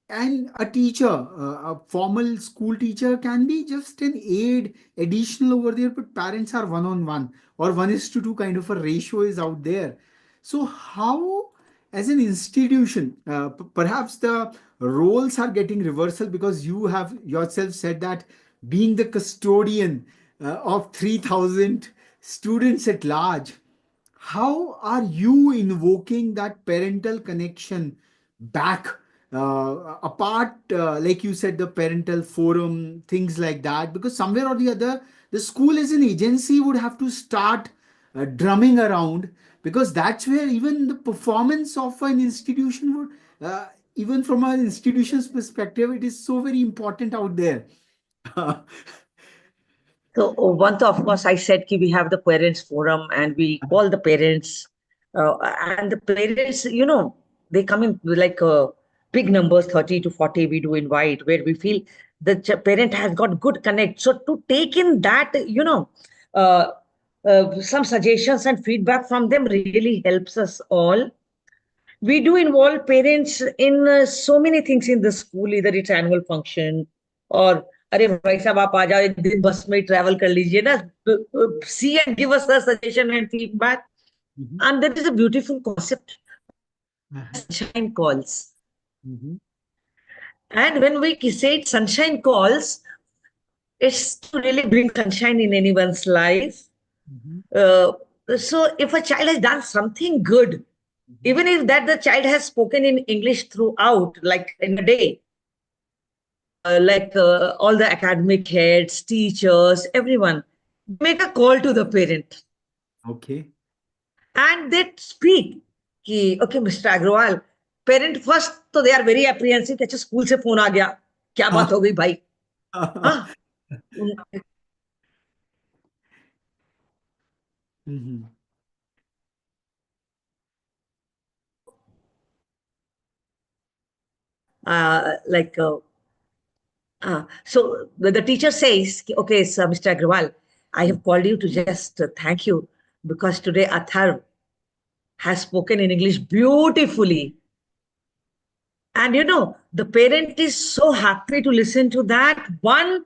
and a teacher, a formal school teacher can be just an aid additional over there, but parents are one on one, or 1:2 kind of a ratio is out there. So how, as an institution, perhaps the roles are getting reversal, because you have yourself said that being the custodian of 3,000 students at large, how are you invoking that parental connection back, apart, like you said, the parental forum, things like that? Because somewhere or the other, the school as an agency would have to start drumming around, because that's where even the performance of an institution would, even from an institution's perspective, it is so very important out there. So one, of course, I said ki we have the parents forum and we call the parents, and the parents, they come in with like big numbers, 30 to 40. We do invite where we feel the parent has got good connect. So to take in that, uh, some suggestions and feedback from them really helps us all. We do involve parents in so many things in the school, either it's annual function or अरे भाई साहब आप आ जाओ एक दिन बस में travel कर लीजिए ना, see and give us a suggestion and feedback. Mhm. And that is a beautiful concept, Uh-huh. sunshine calls. Mhm. And when we say sunshine calls, it's to really bring sunshine in anyone's life. Mhm. uh, so if a child has done something good, Mhm. even if that the child has spoken in English throughout, like in a day, like all the academic heads, teachers, everyone, make a call to the parent Okay. and they speak. कि, okay, Mr. Agrawal, parent first, तो they are very apprehensive कि अच्छा school से phone आ गया, क्या बात हो गई भाई. हाँ, Mhm. like so the teacher says, okay, sir, Mr. Agrawal, I have called you to just thank you because today Athar has spoken in English beautifully. And the parent is so happy to listen to that. One,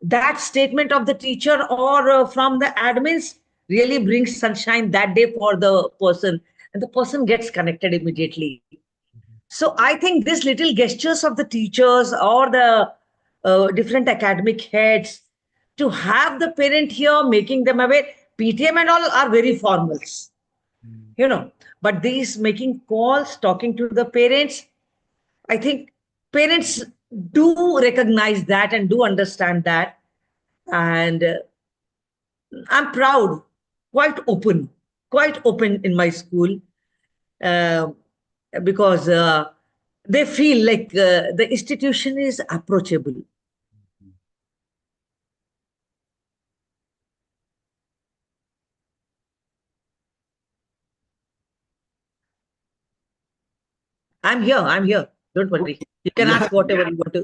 that statement of the teacher or from the admins really brings sunshine that day for the person, and the person gets connected immediately. So I think these little gestures of the teachers or the different academic heads to have the parent here, making them aware. PTM and all are very formals, Mhm. but these making calls, talking to the parents, I think parents do recognize that and do understand that. And I'm proud, quite open, quite open in my school, uh, because they feel like the institution is approachable. I'm here. I'm here. Don't worry. Okay. You can Yeah. ask whatever you want to.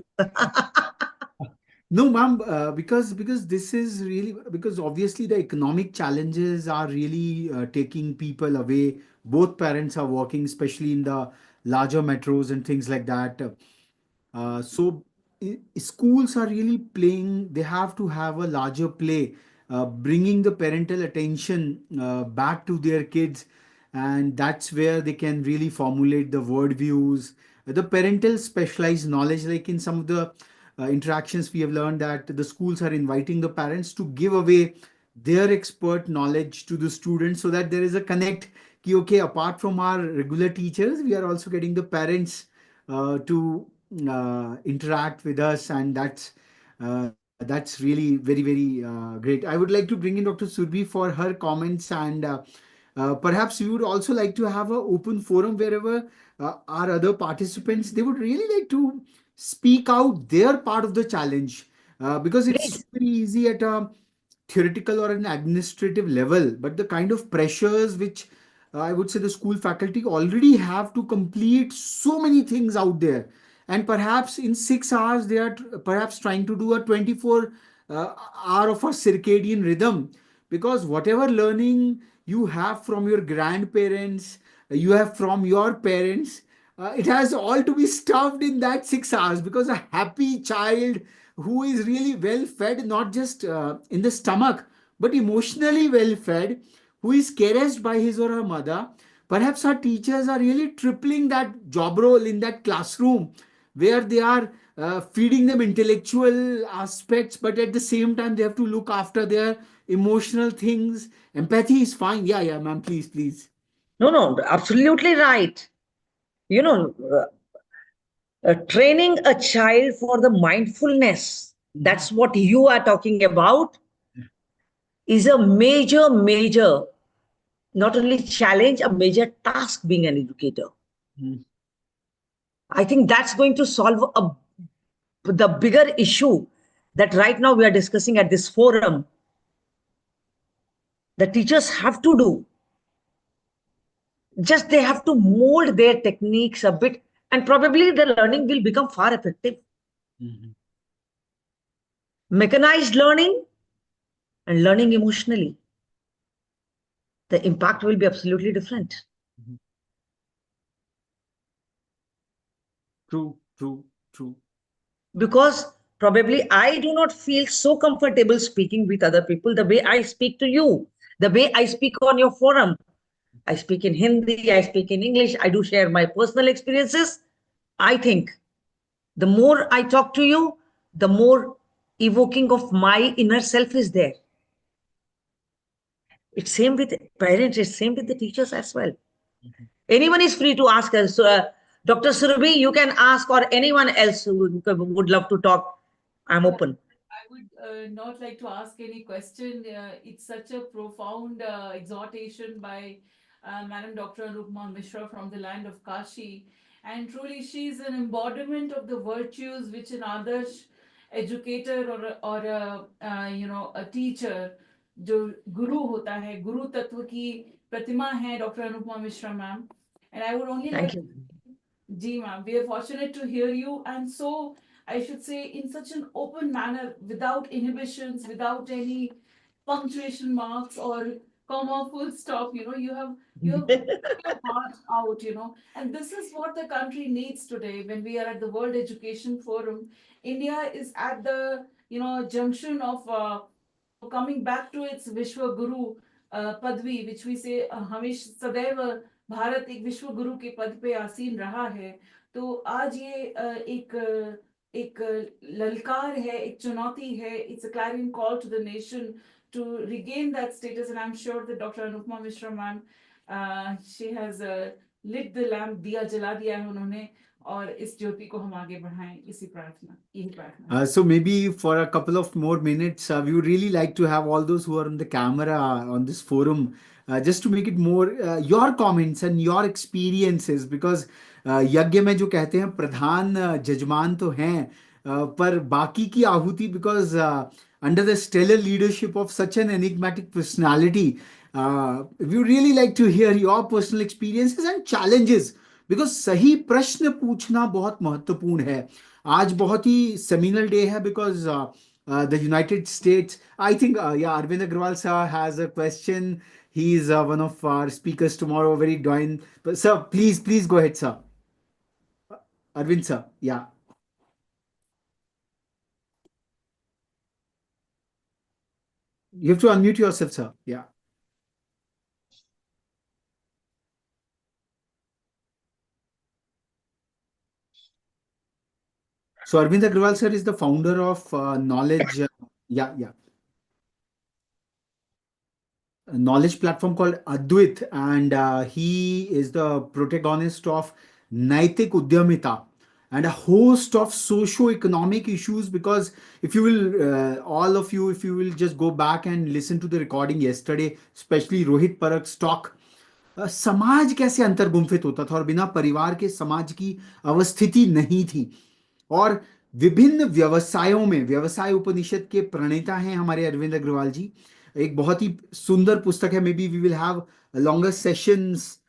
No, ma'am, because this is really, because obviously the economic challenges are really taking people away. Both parents are working, especially in the larger metros and things like that. So schools are really playing. They have to have a larger play, bringing the parental attention back to their kids, and that's where they can really formulate the word views, the parental specialized knowledge. Like in some of the interactions, we have learned that the schools are inviting the parents to give away their expert knowledge to the students, so that there is a connect. Ki, okay, apart from our regular teachers, we are also getting the parents to interact with us, and that's really very great. I would like to bring in Dr. Surbi for her comments, and perhaps we would also like to have an open forum wherever our other participants, they would really like to speak out their part of the challenge, because it's Please. super easy at a theoretical or an administrative level, but the kind of pressures which I would say the school faculty already have to complete so many things out there, and perhaps in 6 hours they are perhaps trying to do a 24 hour of a circadian rhythm, because whatever learning you have from your grandparents, you have from your parents, it has all to be stuffed in that 6 hours, because a happy child who is really well fed, not just in the stomach, but emotionally well fed, who is caressed by his or her mother. Perhaps our teachers are really tripling that job role in that classroom, where they are feeding them intellectual aspects, but at the same time, they have to look after their emotional things. Empathy is fine. Yeah, yeah, ma'am, please, please. No, no, absolutely right. You know, training a child for the mindfulness, Mhm. that's what you are talking about, is a major, major, not only challenge, a major task being an educator. Mhm. I think that's going to solve the bigger issue that right now we are discussing at this forum. The teachers have to do, just they have to mold their techniques a bit, and probably the learning will become far effective. Mhm. Mechanized learning and learning emotionally, the impact will be absolutely different. Mhm. True, true, true. Because probably I do not feel so comfortable speaking with other people the way I speak to you, the way I speak on your forum. I speak in Hindi, I speak in English, I do share my personal experiences. I think the more I talk to you, the more evoking of my inner self is there. It's same with parents, it's same with the teachers as well. Mhm. Anyone is free to ask us. So, Dr. Surabhi, you can ask, or anyone else who would love to talk. I'm open. I would not like to ask any question. It's such a profound exhortation by Madam Dr. Anupma Mishra from the land of Kashi. And truly, she's an embodiment of the virtues which an Adarsh educator or a teacher जो गुरु होता है गुरु तत्व की प्रतिमा है doctor Anupama Mishra ma'am and I would only Thank like you. Ji, ma'am, we are fortunate to hear you, and so I should say, in such an open manner, without inhibitions, without any punctuation marks or comma, full stop. You have your heart out. And this is what the country needs today. When we are at the World Education Forum, India is at the junction of coming back to its Vishwa Guru Padvi, which we say हमेश सदैव भारत एक विश्व गुरु के पद पे आसीन रहा है तो आज ये एक ललकार है एक चुनौती है it's a clarion call to the nation to regain that status and I'm sure that Dr. Anupma Mishra ma'am she has lit the lamp दिया जला दिया है उन्होंने और इस ज्योति को हम आगे बढ़ाएं इसी प्रार्थना यही प्रार्थना So maybe for a couple of more minutes, we would really like to have all those who are on the camera on this forum, just to make it more your comments and your experiences, because यज्ञ में जो कहते हैं प्रधान जजमान तो हैं, पर बाकी की आहुति, because under the stellar leadership of such an enigmatic personality, we would really like to hear your personal experiences and challenges, because सही प्रश्न पूछना बहुत महत्वपूर्ण है. आज बहुत ही सेमिनल डे है because the United States, I think, या Arvind Agrawal sir has a question. He is one of our speakers tomorrow, very join. But sir, please go ahead, sir. Arvind sir, yeah. You have to unmute yourself, sir. Yeah. So Arvind Agrawal sir is the founder of Knowledge. Yeah, yeah. A knowledge platform called Advait, and he is the protagonist of Naitik Udyamita and a host of socio-economic issues. Because if you will, all of you, if you will just go back and listen to the recording yesterday, especially Rohit Parak's talk, समाज कैसे अंतर्गुम्फित होता था और बिना परिवार के समाज की अवस्थिति नहीं थी. और विभिन्न व्यवसायों में व्यवसाय उपनिषद के प्रणेता हैं हमारे अरविंद अग्रवाल जी. एक बहुत ही सुंदर पुस्तक है. Maybe we will have longer sessions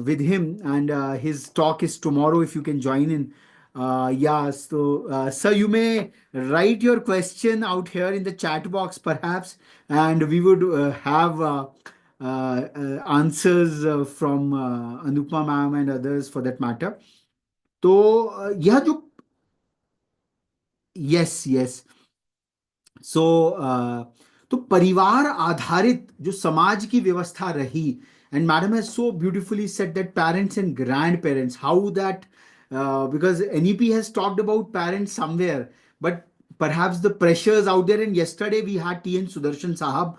with him, and his talk is tomorrow if you can join in. Yeah, so sir, you may write your question out here in the chat box perhaps, and we would have answers from Anupma ma'am and others for that matter. तो यह जो, yes yes, सो तो परिवार आधारित जो समाज की व्यवस्था रही, and madam has so beautifully said that parents and grand parents, how that because NEP has talked about parents somewhere, but perhaps the pressures out there. And yesterday we had TN Sudarshan Sahab,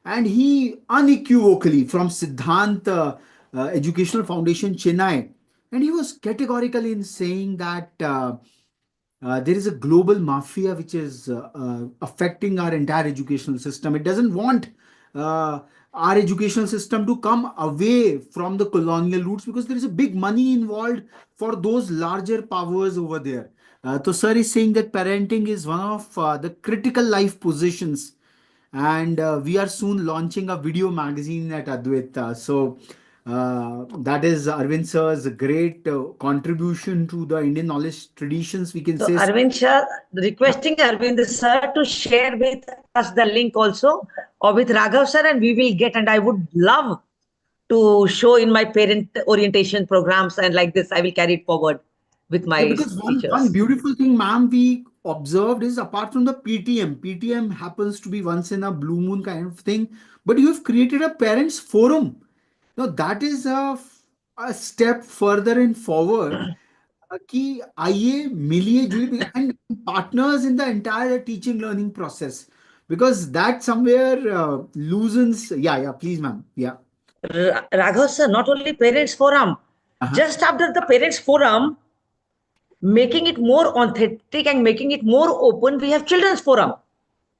and he unequivocally from Siddhant Educational Foundation, Chennai, and he was categorical in saying that there is a global mafia which is affecting our entire educational system. It doesn't want uh, our educational system to come away from the colonial roots, because there is a big money involved for those larger powers over there. So sir is saying that parenting is one of the critical life positions, and we are soon launching a video magazine at Advait. That is Arvind sir's great contribution to the Indian knowledge traditions, we can So say. Arvind sir, requesting Arvind sir to share with us the link also, or with Raghav sir, and we will get. And I would love to show in my parent orientation programs, and like this, I will carry it forward with Yeah, my because one teachers. beautiful thing, ma'am, we observed is, apart from the PTM happens to be once in a blue moon kind of thing, but you have created a parents forum. Now that is a step further and forward. कि आइए मिलिए जुलिए and partners in the entire teaching learning process, because that somewhere loosens. Yeah, please, ma'am. Yeah. Raghav sir, not only parents forum, Uh-huh. just after the parents forum, making it more authentic and making it more open, we have children's forum.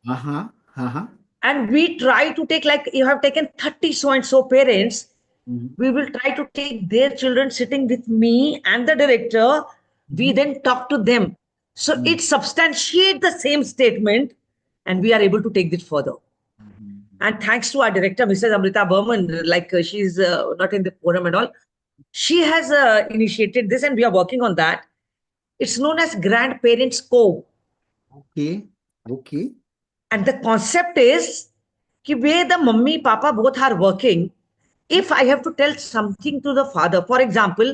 Uh-huh. Uh-huh. And we try to take, like you have taken 30 so and so parents, Mhm. we will try to take their children sitting with me and the director. We Mhm. then talk to them. So it substantiates the same statement, and we are able to take this further. Mhm. And thanks to our director, Mrs. Amrita Burman, like she's not in the forum and all, she has initiated this, and we are working on that. It's known as Grandparents Co. Okay. Okay. And the concept is कि where the mummy, papa both are working, if I have to tell something to the father, for example,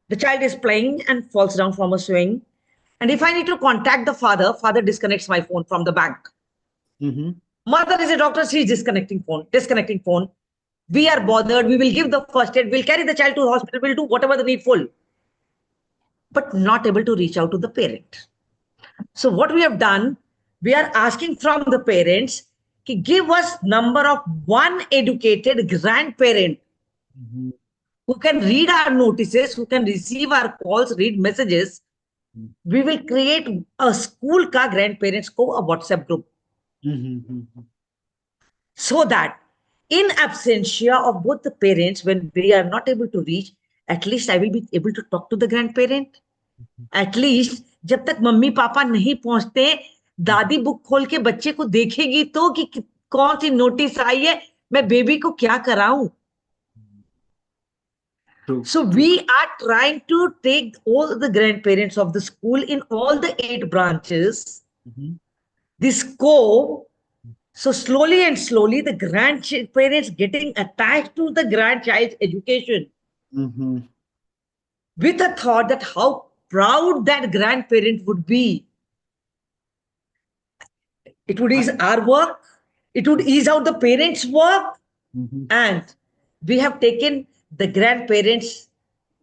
the child is playing and falls down from a swing, and if I need to contact the father, father disconnects my phone from the bank. Mhm. Mother is a doctor, she is disconnecting phone. We are bothered, we will give the first aid, we'll carry the child to the hospital, we'll do whatever the needful, but not able to reach out to the parent. So what we have done, we are asking from the parents, ki give us number of one educated grandparent Mhm. who can read our notices, who can receive our calls, read messages. We will create a school ka grandparents ko a WhatsApp group, Mhm. Mhm. so that in absentia of both the parents, when they are not able to reach, at least I will be able to talk to the grandparent. At least जब तक mummy papa नहीं पहुंचते, दादी book खोल के बच्चे को देखेगी तो कि कौन सी नोटिस आई है, मैं बेबी को क्या कराऊं. True. So we are trying to take all the grandparents of the school in all the 8 branches, Mhm. this co. So slowly and slowly, the grandparents getting attached to the grandchild's education, Mhm. with a thought that how proud that grandparent would be. It would ease our work, it would ease out the parents' work, Mhm. and we have taken the grandparents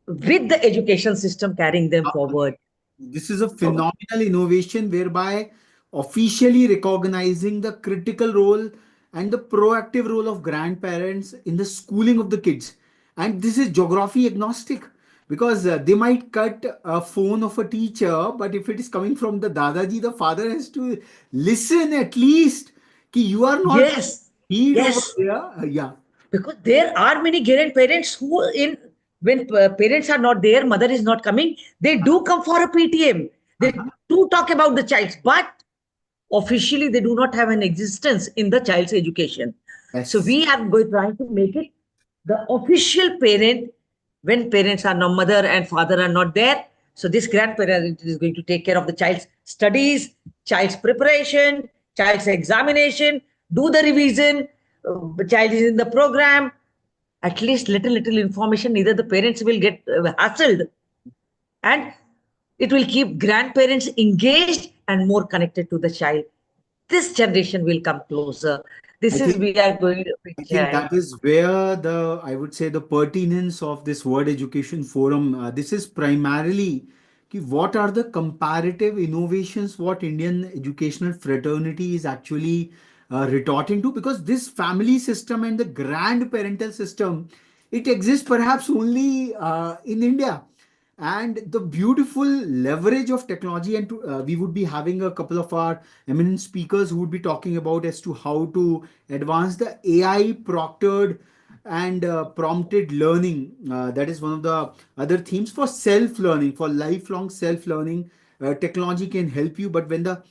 with the education system carrying them forward. This is a phenomenal innovation whereby officially recognizing the critical role and the proactive role of grandparents in the schooling of the kids. And this is geography agnostic, because they might cut a phone of a teacher, but if it is coming from the Dadaji, the father has to listen at least. Ki you are not Yes, need over yes, there. Yeah. because there are many grandparents who, in when parents are not there, mother is not coming, they do come for a PTM. They Uh-huh. do talk about the child, but officially they do not have an existence in the child's education. So Yes. we are trying to make it the official parent when parents are no mother and father are not there. So this grandparent is going to take care of the child's studies, child's preparation, child's examination, do the revision. The child is in the program. At least little information. Neither the parents will get hassled, and it will keep grandparents engaged and more connected to the child. this generation will come closer. I This is, think we are going to, I think yeah, that is where I would say the pertinence of this World Education Forum. This is primarily what are the comparative innovations what Indian educational fraternity is actually retorting to, because this family system and the grandparental system, it exists perhaps only in India. And the beautiful leverage of technology, and we would be having a couple of our eminent speakers who would be talking about as to how to advance the AI proctored and prompted learning. That is one of the other themes for self learning, for lifelong self learning. Technology can help you, but when the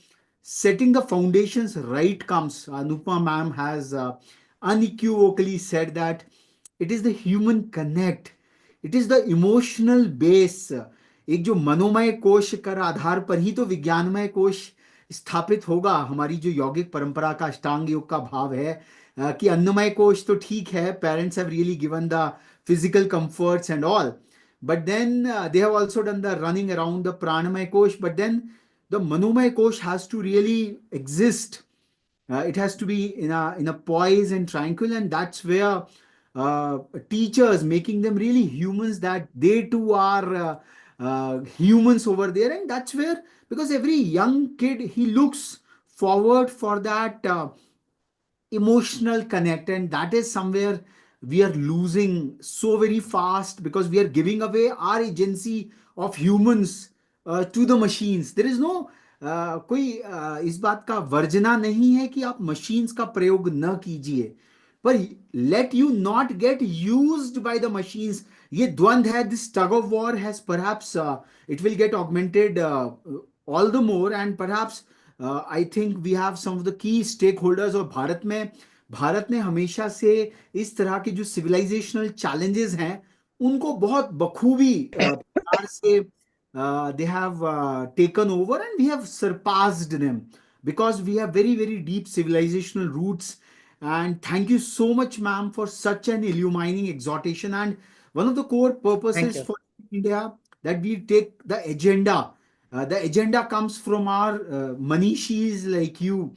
setting the foundations right comes, Nupma ma'am has unequivocally said that it is the human connect, it is the emotional base. एक जो मनोमय कोश कर आधार पर ही तो विज्ञानमय कोश स्थापित होगा। हमारी जो यौगिक परंपरा का अष्टांग योग का भाव है कि अन्नमय कोश तो ठीक है, parents have really given the physical comforts and all, but then they have also done the running around the pranamaya kosha, but then the manomaya kosha has to really exist. It has to be in a poise and tranquil, and that's where teachers making them really humans, that they too are humans over there. And that's where, because every young kid, he looks forward for that emotional connect, and that is somewhere we are losing so very fast, because we are giving away our agency of humans to the machines. There is no कोई इस बात का वर्जना नहीं है कि आप machines का प्रयोग न कीजिए, पर let you not get used by the machines. ये द्वंद्व है, this tug of war has perhaps it will get augmented all the more, and perhaps I think we have some of the key stakeholders. और भारत ने हमेशा से इस तरह के जो सिविलाइजेशनल चैलेंजेस हैं उनको बहुत बखूबी प्यार से they have taken over, and we have surpassed them because we have very very deep civilizational roots. And thank you so much, ma'am, for such an illumining exhortation. And one of the core thank purposes you. for India, that we take the agenda. The agenda comes from our manishis like you,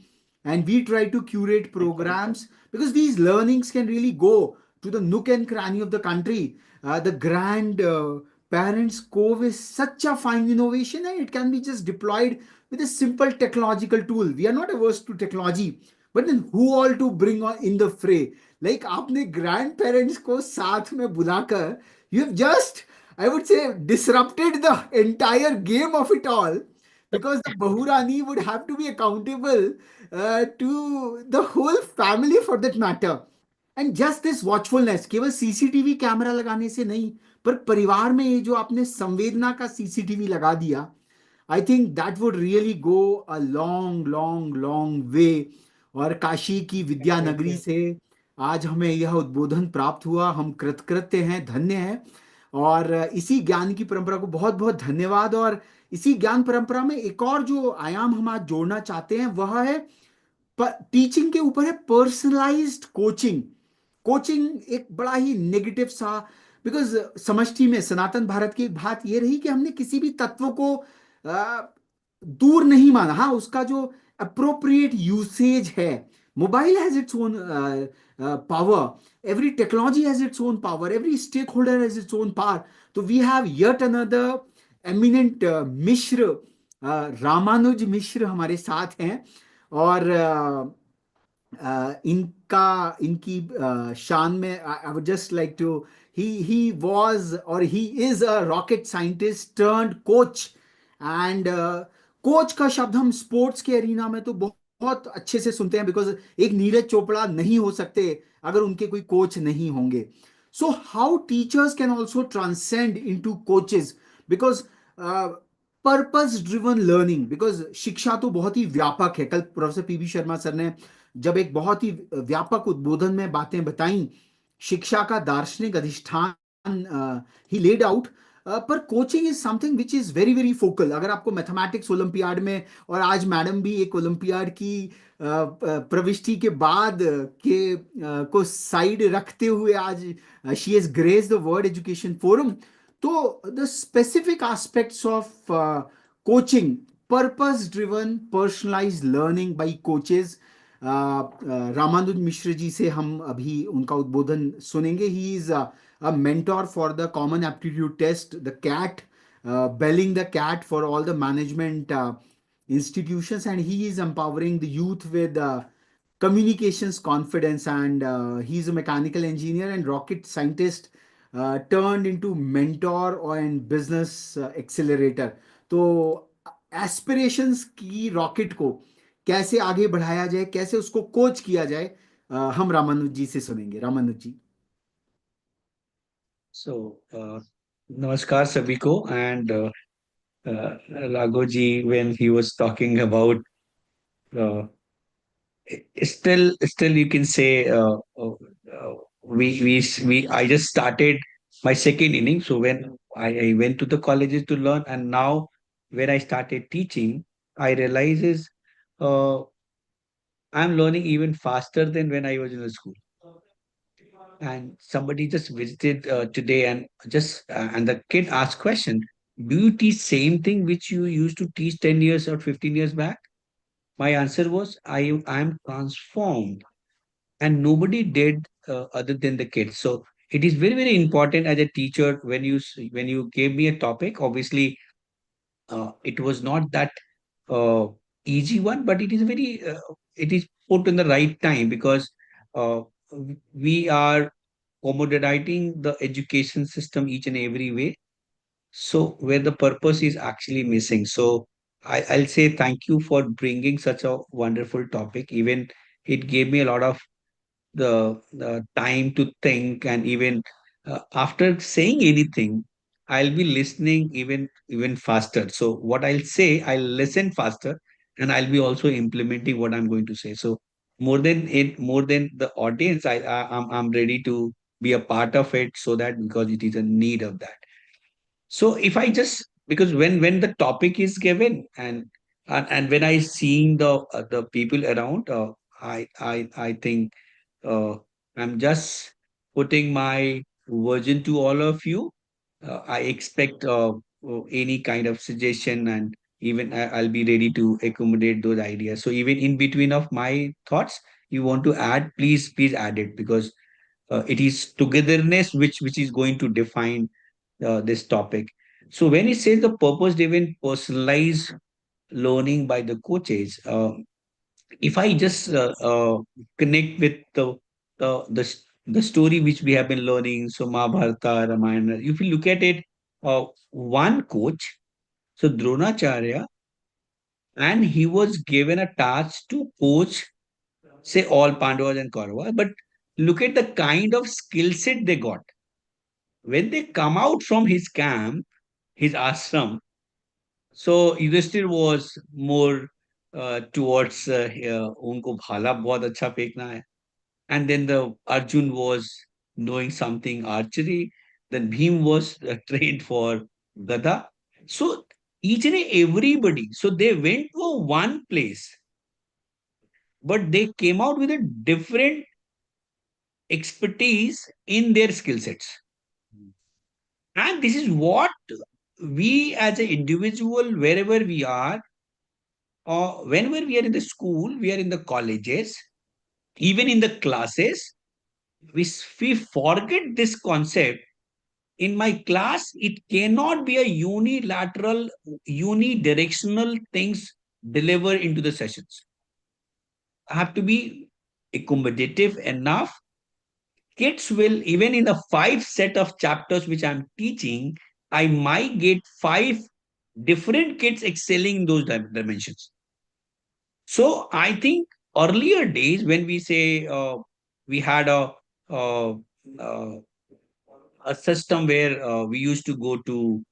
and we try to curate programs because these learnings can really go to the nook and cranny of the country. The grand parents cove is such a fine innovation, and it can be just deployed with a simple technological tool. We are not averse to technology, but then who all to bring on in the fray? Like आपने grandparents को साथ में बुलाकर, you have just, I would say, disrupted the entire game of it all, because the Bahurani would have to be accountable to the whole family for that matter. And just this watchfulness, केवल CCTV camera लगाने से नहीं, पर परिवार में ये जो आपने संवेदना का सीसीटीवी लगा दिया, आई think that would really go a long long long way. और काशी की विद्या नगरी से आज हमें यह उद्बोधन प्राप्त हुआ, हम कृतकृत्य हैं, धन्य हैं। और इसी ज्ञान की परंपरा को बहुत बहुत धन्यवाद। और इसी ज्ञान परंपरा में एक और जो आयाम हम आज जोड़ना चाहते हैं वह है टीचिंग के ऊपर है पर्सनलाइज्ड कोचिंग। कोचिंग एक बड़ा ही नेगेटिव सा, बिकॉज समष्टि में सनातन भारत की एक बात यह रही कि हमने किसी भी तत्व को दूर नहीं माना। हाँ, उसका जो अप्रोप्रिएट यूसेज है, mobile has its own power, every technology has its own power, every stakeholder has its own power. तो we have yet another eminent Mishra, Ramanuj Mishra हमारे साथ हैं। और इनकी शान में I would just like to, he was और he is a rocket scientist turned coach. And coach का शब्द हम स्पोर्ट्स के एरिना में तो बहुत अच्छे से सुनते हैं, बिकॉज एक नीरज चोपड़ा नहीं हो सकते अगर उनके कोई कोच नहीं होंगे। So how teachers can also transcend into coaches, because purpose driven learning, because शिक्षा तो बहुत ही व्यापक है। कल प्रोफेसर पीबी शर्मा सर ने जब एक बहुत ही व्यापक उद्बोधन में बातें बताई, शिक्षा का दार्शनिक अधिष्ठान ही लेड आउट, पर coaching is something which is very very focal. अगर आपको मैथमेटिक्स ओलंपियाड में, और आज मैडम भी एक ओलंपियाड की प्रविष्टि के बाद के को साइड रखते हुए आज she has graced the world education forum. तो the specific aspects of coaching, purpose driven personalised learning by coaches. Ramanuj Mishra ji से हम अभी उनका उद्बोधन सुनेंगे। He is a mentor for the common aptitude test, the CAT, belling the cat for all the management institutions, and he is empowering the youth with communications confidence. And he's a mechanical engineer and rocket scientist turned into mentor and business accelerator. तो aspirations की rocket को कैसे आगे बढ़ाया जाए, कैसे उसको coach किया जाए, हम रामानुज जी से सुनेंगे। रामानुज जी। So, namaskar sabhi ko. And Raghoji, when he was talking about uh, still you can say I just started my second inning. So when I went to the colleges to learn, and now when I started teaching, I realize is uh, I'm learning even faster than when I was in the school. And somebody just visited today, and just and the kid asked question, do you teach same thing which you used to teach 10 years or 15 years back? My answer was, I am transformed, and nobody did other than the kids. So it is very very important as a teacher, when when you gave me a topic, obviously it was not that uh, easy one, but it is put in the right time, because uh, we are commoditizing the education system each and every way. So where the purpose is actually missing. So I'll say thank you for bringing such a wonderful topic. Even it gave me a lot of the time to think, and even after saying anything, I'll be listening even faster. So what I'll say, I'll listen faster, and I'll be also implementing what I'm going to say. So more than the audience, I'm ready to be a part of it, so that because it is a need of that. So if I just, because when the topic is given, and when I seeing the people around, I think uh, I'm just putting my version to all of you. I expect any kind of suggestion, and even I'll be ready to accommodate those ideas. So even in between of my thoughts, you want to add, please add it, because it is togetherness which is going to define this topic. So when it says the purpose-driven personalized learning by the coaches, if I just connect with the story which we have been learning, so Mahabharata, Ramayana, if you look at it, one coach, so Dronacharya, and he was given a task to coach, say, all Pandavas and Kauravas, but look at the kind of skill set they got. When they come out from his camp, his ashram, so Yudhishthir was more towards उनको भाला बहुत अच्छा फेंकना है, and then the Arjun was knowing something archery, then Bhim was trained for Gada. So each and everybody, so they went to one place, but they came out with a different expertise in their skill sets. And this is what we as an individual, wherever we are, or whenever we are in the school, we are in the colleges, even in the classes, we forget this concept. In my class, it cannot be a unilateral, unidirectional things deliver into the sessions. I have to be accommodative enough. Kids will, even in the five set of chapters which I'm teaching, I might get five different kids excelling in those dimensions. So I think earlier days, when we say we had uh, uh, a system where we used to go to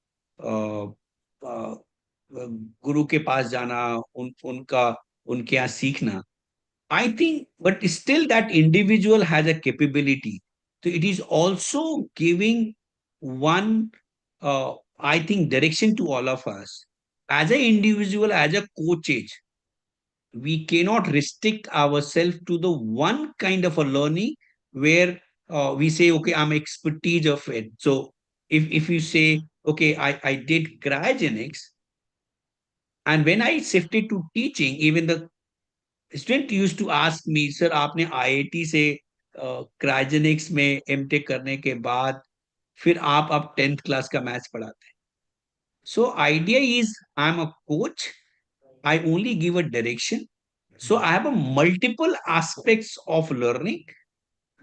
uh, uh, गुरु के पास जाना, उनका उनके यहाँ सीखना. I think, but still that individual has a capability. So it is also giving one, I think, direction to all of us. As an individual, as a coach, we cannot restrict ourselves to the one kind of a learning where we say, okay, I'm expertise of it. So if you say, okay, I did cryogenics, And when I shifted to teaching, even the student used to ask me, sir, आपने IIT से cryogenics में MTech करने के बाद फिर आप अब 10th class का मैथ्स पढ़ाते हैं. So idea is I'm a coach. I only give a direction. So I have a multiple aspects of learning.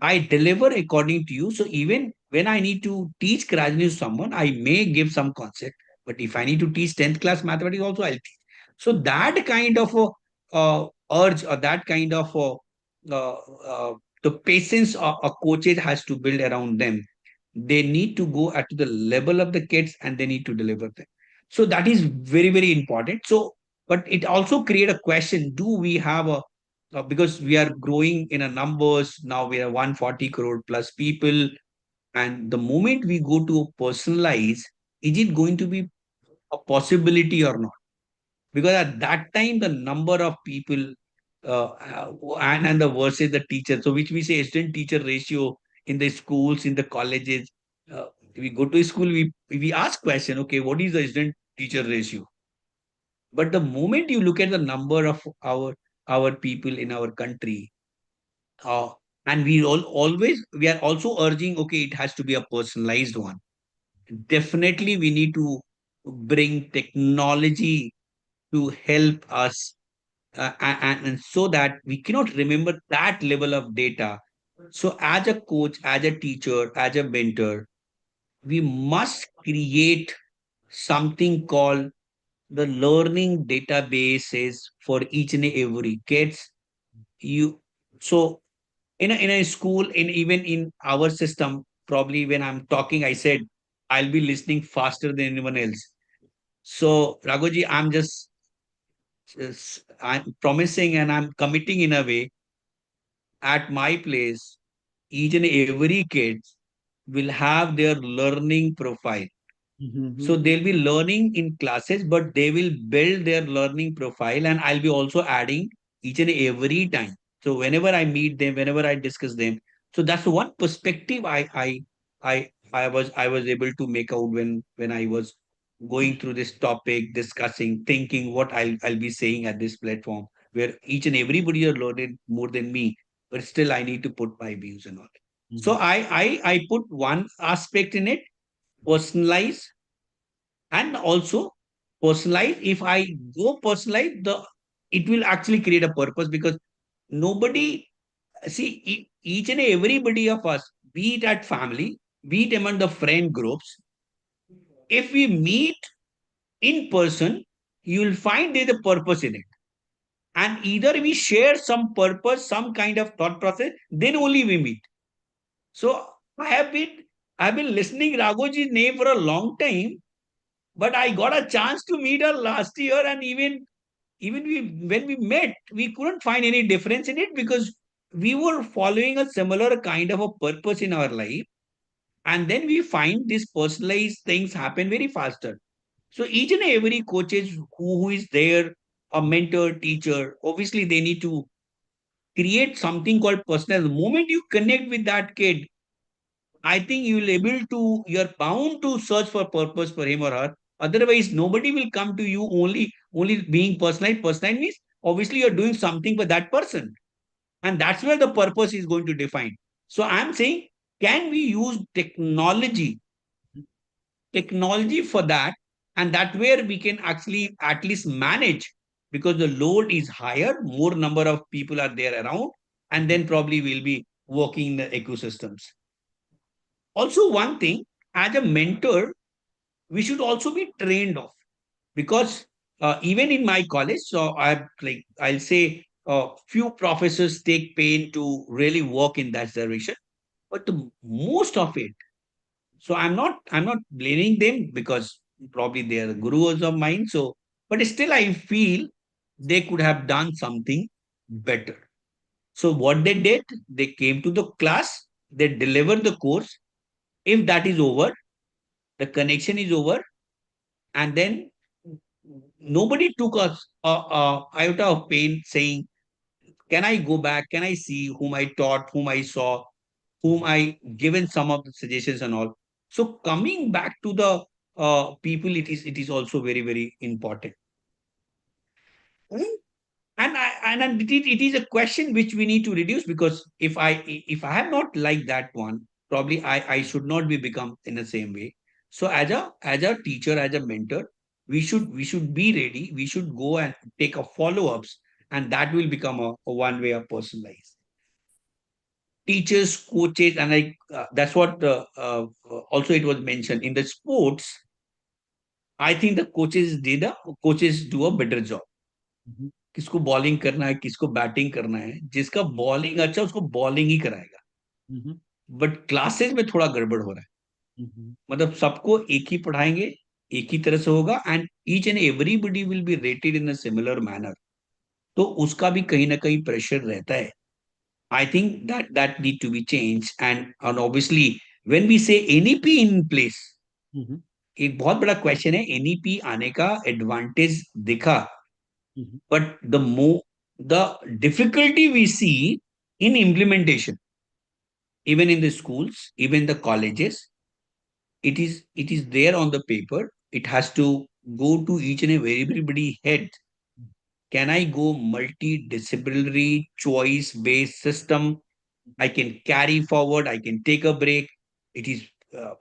I deliver according to you. So even when I need to teach cryogeny to someone, I may give some concept. But if I need to teach 10th class mathematics also, I'll teach. So that kind of urge or that kind of uh, the patience a coaches has to build around them. They need to go at the level of the kids and they need to deliver them. So that is very, very important. So, but it also create a question, do we have a because we are growing in a numbers now, we are 140 crore plus people, and the moment we go to personalize, is it going to be a possibility or not? Because at that time the number of people and the versus the teacher, so which we say student teacher ratio in the schools, in the colleges, we go to school, we ask question, okay, what is the student teacher ratio? But the moment you look at the number of our people in our country, uh, and we are also urging, okay, it has to be a personalized one. Definitely we need to bring technology to help us, and so that we cannot remember that level of data. So as a coach, as a teacher, as a mentor, we must create something called the learning databases for each and every kids. You so in a school, in even in our system, probably when I'm talking, I said I'll be listening faster than anyone else. So Raghuji, I'm promising and I'm committing in a way, at my place, each and every kid will have their learning profile. So they'll be learning in classes, but they will build their learning profile, and I'll be also adding each and every time. So whenever I meet them, whenever I discuss them, so that's one perspective I was able to make out when I was going through this topic, discussing, thinking what I'll be saying at this platform, where each and everybody are learning more than me, but still I need to put my views and all. So I put one aspect in it, personalize, and also personalize. If I go personalize, the it will actually create a purpose, because nobody see each and everybody of us, be it at family, be it among the friend groups, if we meet in person, you will find there's a purpose in it, and either we share some purpose, some kind of thought process, then only we meet. So i have been I've been listening Raghuji's name for a long time, but I got a chance to meet her last year, and even we when we met, we couldn't find any difference in it, because we were following a similar kind of a purpose in our life, and then we find these personalized things happen very faster. So each and every coaches who is there, a mentor, teacher, obviously they need to create something called personal. The moment you connect with that kid, I think you're bound to search for purpose for him or her. Otherwise, nobody will come to you only being personalized. Personalized means obviously you're doing something for that person. And that's where the purpose is going to define. So I'm saying, can we use technology for that? And that where we can actually at least manage, because the load is higher, more number of people are there around, and then probably we'll be working in the ecosystems. Also, one thing, as a mentor, we should also be trained off, because even in my college, so I'll say few professors take pain to really work in that direction, but the most of it. So I'm not blaming them, because probably they are gurus of mine. So, but still I feel they could have done something better. So what they did, they came to the class, they delivered the course. If that is over, the connection is over, and then nobody took us iota of pain saying, can I go back? Can I see whom I taught, whom I saw, whom I given some of the suggestions and all? So coming back to the people, it is also very, very important. And it is a question which we need to reduce, because if I have not liked that one, probably I should not be become in the same way. So as a teacher, as a mentor, we should be ready. We should go and take a follow-ups, and that will become a one way of personalized. Teachers, coaches, and that's what also it was mentioned in the sports. I think the coaches do a better job. Mhm. किसको bowling करना है, किसको batting करना है, जिसका bowling अच्छा उसको bowling ही कराएगा. Mhm. बट क्लासेस में थोड़ा गड़बड़ हो रहा है. Mhm. मतलब सबको एक ही पढ़ाएंगे, एक ही तरह से होगा, and each and everybody will be rated in a similar manner. तो उसका भी कहीं ना कहीं प्रेशर रहता है. I think that need to be change. And obviously when we say NEP in place, Mhm. एक बहुत बड़ा क्वेश्चन है. एनईपी आने का एडवांटेज दिखा, Mhm. but the difficulty we see in implementation, even in the schools, even the colleges, it is there on the paper. It has to go to each and everybody head. Can I go multidisciplinary choice based system? I can carry forward, I can take a break. It is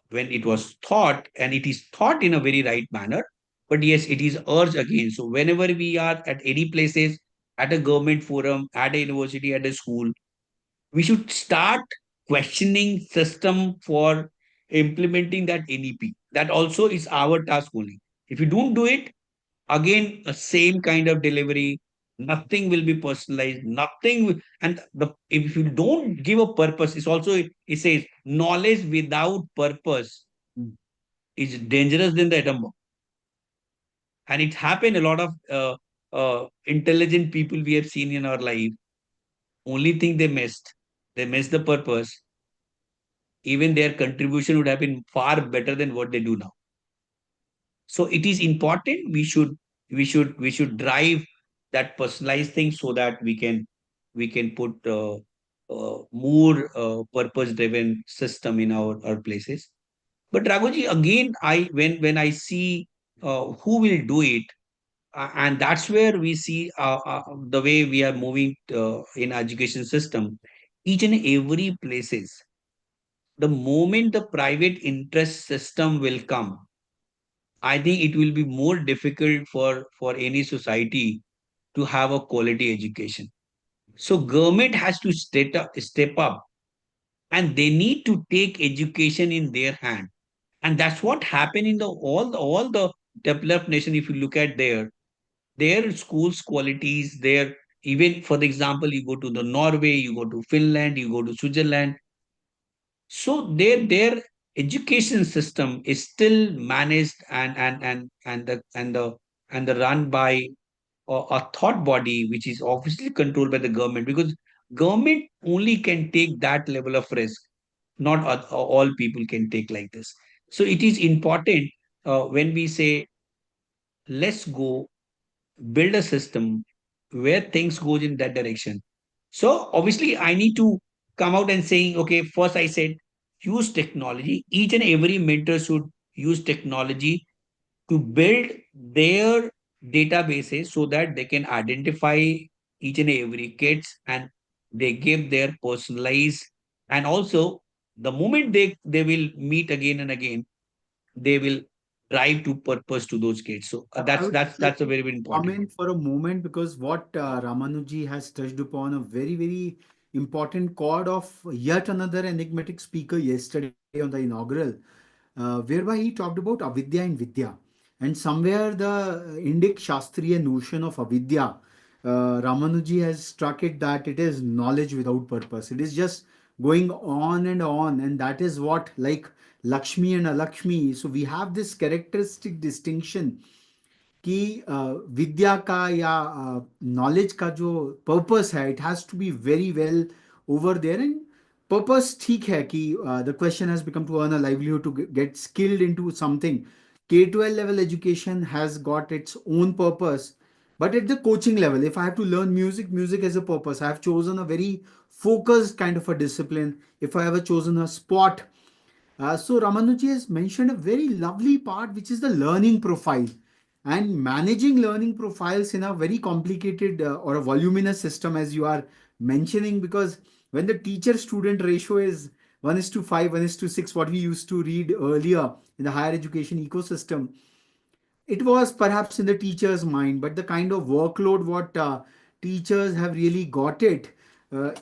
when it was thought, and it is thought in a very right manner. But yes, it is urged again. So whenever we are at any places, at a government forum, at a university, at a school, we should start questioning system for implementing that NEP. That also is our task only. If you don't do it, again a same kind of delivery, nothing will be personalized, and if you don't give a purpose, it's also, it says knowledge without purpose Mm. is dangerous than the atom bomb. And it happened a lot of intelligent people we have seen in our life. Only thing they missed the purpose. Even their contribution would have been far better than what they do now. So it is important. We should drive that personalized thing, so that we can put more purpose driven system in our places. But Raghuji, again, when I see who will do it, and that's where we see the way we are moving in education system. Each and every places, the moment the private interest system will come, I think it will be more difficult for any society to have a quality education. So government has to step up, and they need to take education in their hand. And that's what happened in all the developed nation. If you look at their schools qualities, their, even for the example, you go to the Norway, you go to Finland, you go to Switzerland. So their education system is still managed and the run by a thought body, which is obviously controlled by the government, because government only can take that level of risk. Not all people can take like this. So it is important when we say, let's go build a system where things goes in that direction. So obviously I need to come out and saying, okay, first I said use technology. Each and every mentor should use technology to build their databases, so that they can identify each and every kids, and they give their personalized. And also, the moment they will meet again and again, they will drive to purpose to those kids. So I that's would that's like that's a to very, very come important. in for a moment, because what Ramanuji has touched upon a very, very important chord of yet another enigmatic speaker yesterday on the inaugural, whereby he talked about avidya and vidya. And somewhere the Indic Shastriya notion of avidya, Ramanuji has struck it that it is knowledge without purpose. It is just going on, and that is what, like Lakshmi and Alakshmi. So we have this characteristic distinction कि विद्या का या knowledge का जो purpose है, it has to be very well over there. And purpose ठीक है कि the question has become to earn a livelihood to get skilled into something. K-12 level education has got its own purpose, but at the coaching level, if I have to learn music has a purpose. I have chosen a very focused kind of a discipline. If I ever chosen a sport, so Ramanuji has mentioned a very lovely part, which is the learning profile. and managing learning profiles in a very complicated or a voluminous system, as you are mentioning, because when the teacher student ratio is 1 is to 5, 1 is to 6, what we used to read earlier in the higher education ecosystem, it was perhaps in the teacher's mind, but the kind of workload what teachers have really got it,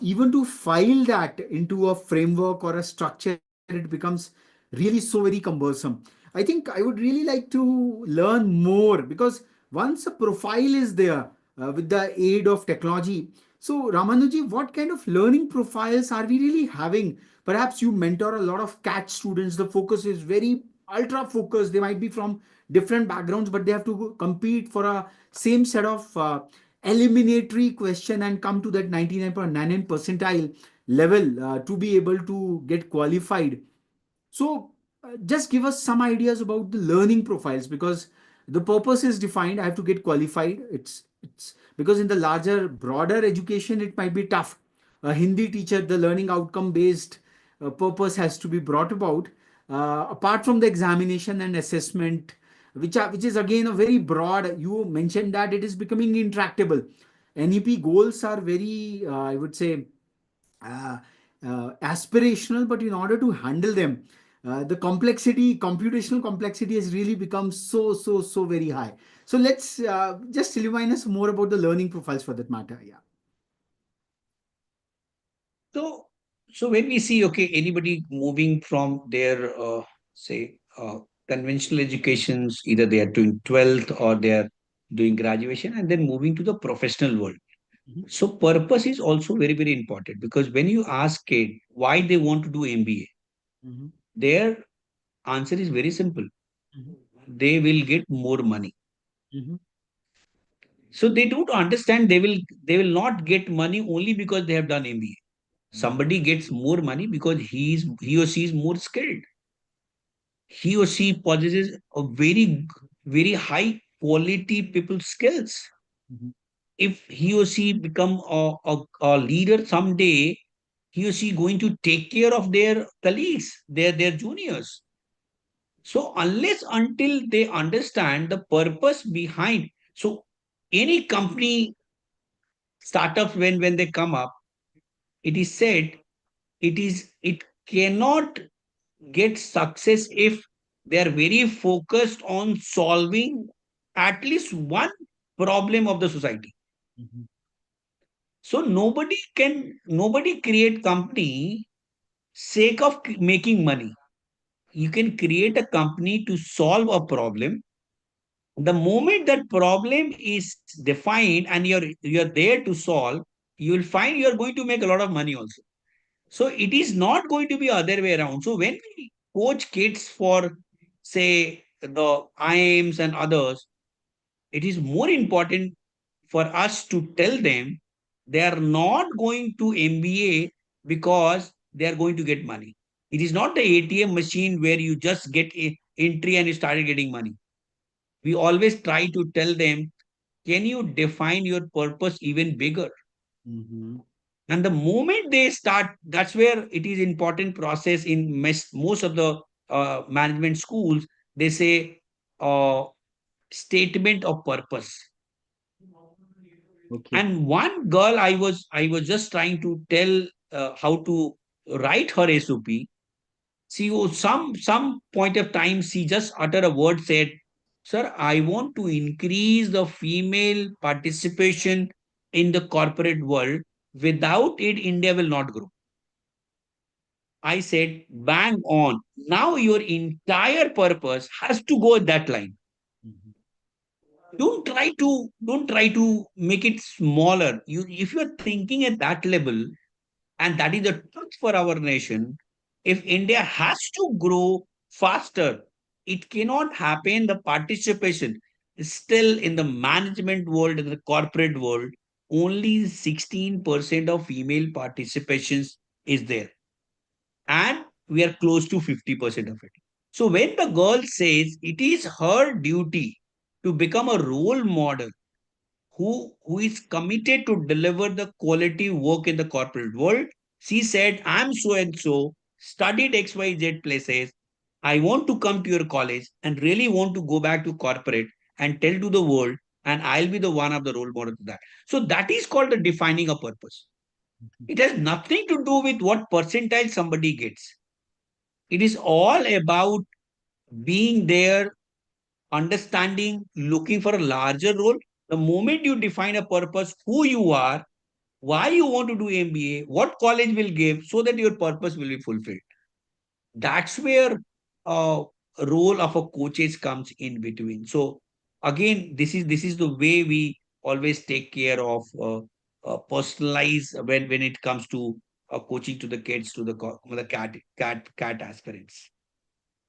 even to file that into a framework or a structure, it becomes really so very cumbersome. I think I would really like to learn more, because once a profile is there with the aid of technology, so Ramanuji, what kind of learning profiles are we really having? Perhaps you mentor a lot of catch students, the focus is very ultra focused, they might be from different backgrounds, but they have to compete for a same set of eliminatory question and come to that 99.99 percentile level to be able to get qualified. So just give us some ideas about the learning profiles, because the purpose is defined. I have to get qualified. It's because in the larger, broader education, it might be tough. A Hindi teacher, the learning outcome based purpose has to be brought about. Apart from the examination and assessment, which is again a very broad. You mentioned that it is becoming intractable. NEP goals are very, I would say, uh, aspirational, but in order to handle them, the complexity, computational complexity has really become so very high. So let's just remind us more about the learning profiles for that matter. Yeah. So, so when we see, okay, anybody moving from their, say, conventional educations, either they are doing 12th or they are doing graduation and then moving to the professional world. Mhm. So purpose is also very, very important, because when you ask kid why they want to do MBA, Mhm. their answer is very simple. Mhm. They will get more money. Mhm. So they don't understand they will not get money only because they have done MBA. Somebody gets more money because he or she is more skilled. He or she possesses a very high quality people skills. Mhm. If he or she become a leader someday, he or she going to take care of their colleagues, their juniors. So unless until they understand the purpose behind, so any company startups when they come up, it is said it cannot get success if they are very focused on solving at least one problem of the society. Mhm. So nobody create company sake of making money. You can create a company to solve a problem. The moment that problem is defined and you're there to solve, you will find you're going to make a lot of money also. So it is not going to be other way around. So when we coach kids for, say, the IIMs and others, it is more important for us to tell them they are not going to MBA because they are going to get money. It is not the ATM machine where you just get a entry and you started getting money. We always try to tell them, can you define your purpose even bigger? Mhm. And the moment they start, that's where it is important process in most of the management schools. They say statement of purpose. Okay. And one girl, I was just trying to tell how to write her SOP. She was some point of time she just uttered a word, said, "Sir, I want to increase the female participation in the corporate world. Without it, India will not grow." I said, bang on. Now your entire purpose has to go at that line. Mhm. Don't try to make it smaller. If you're thinking at that level, and that is the truth for our nation, if India has to grow faster, it cannot happen. The participation is still in the management world, in the corporate world, only 16% of female participations is there, and we are close to 50% of it. So when the girl says it is her duty to become a role model who is committed to deliver the quality work in the corporate world, she said, I'm so and so, studied XYZ places. I want to come to your college and really want to go back to corporate. and tell to the world, and I'll be the one of the role model to that. So that is called the defining a purpose. It has nothing to do with what percentile somebody gets. It is all about being there, understanding, looking for a larger role. The moment you define a purpose, who you are, why you want to do MBA, what college will give, so that your purpose will be fulfilled. That's where role of a coaches comes in between. So again, this is the way we always take care of personalize when it comes to coaching to the kids, to the cat aspirants.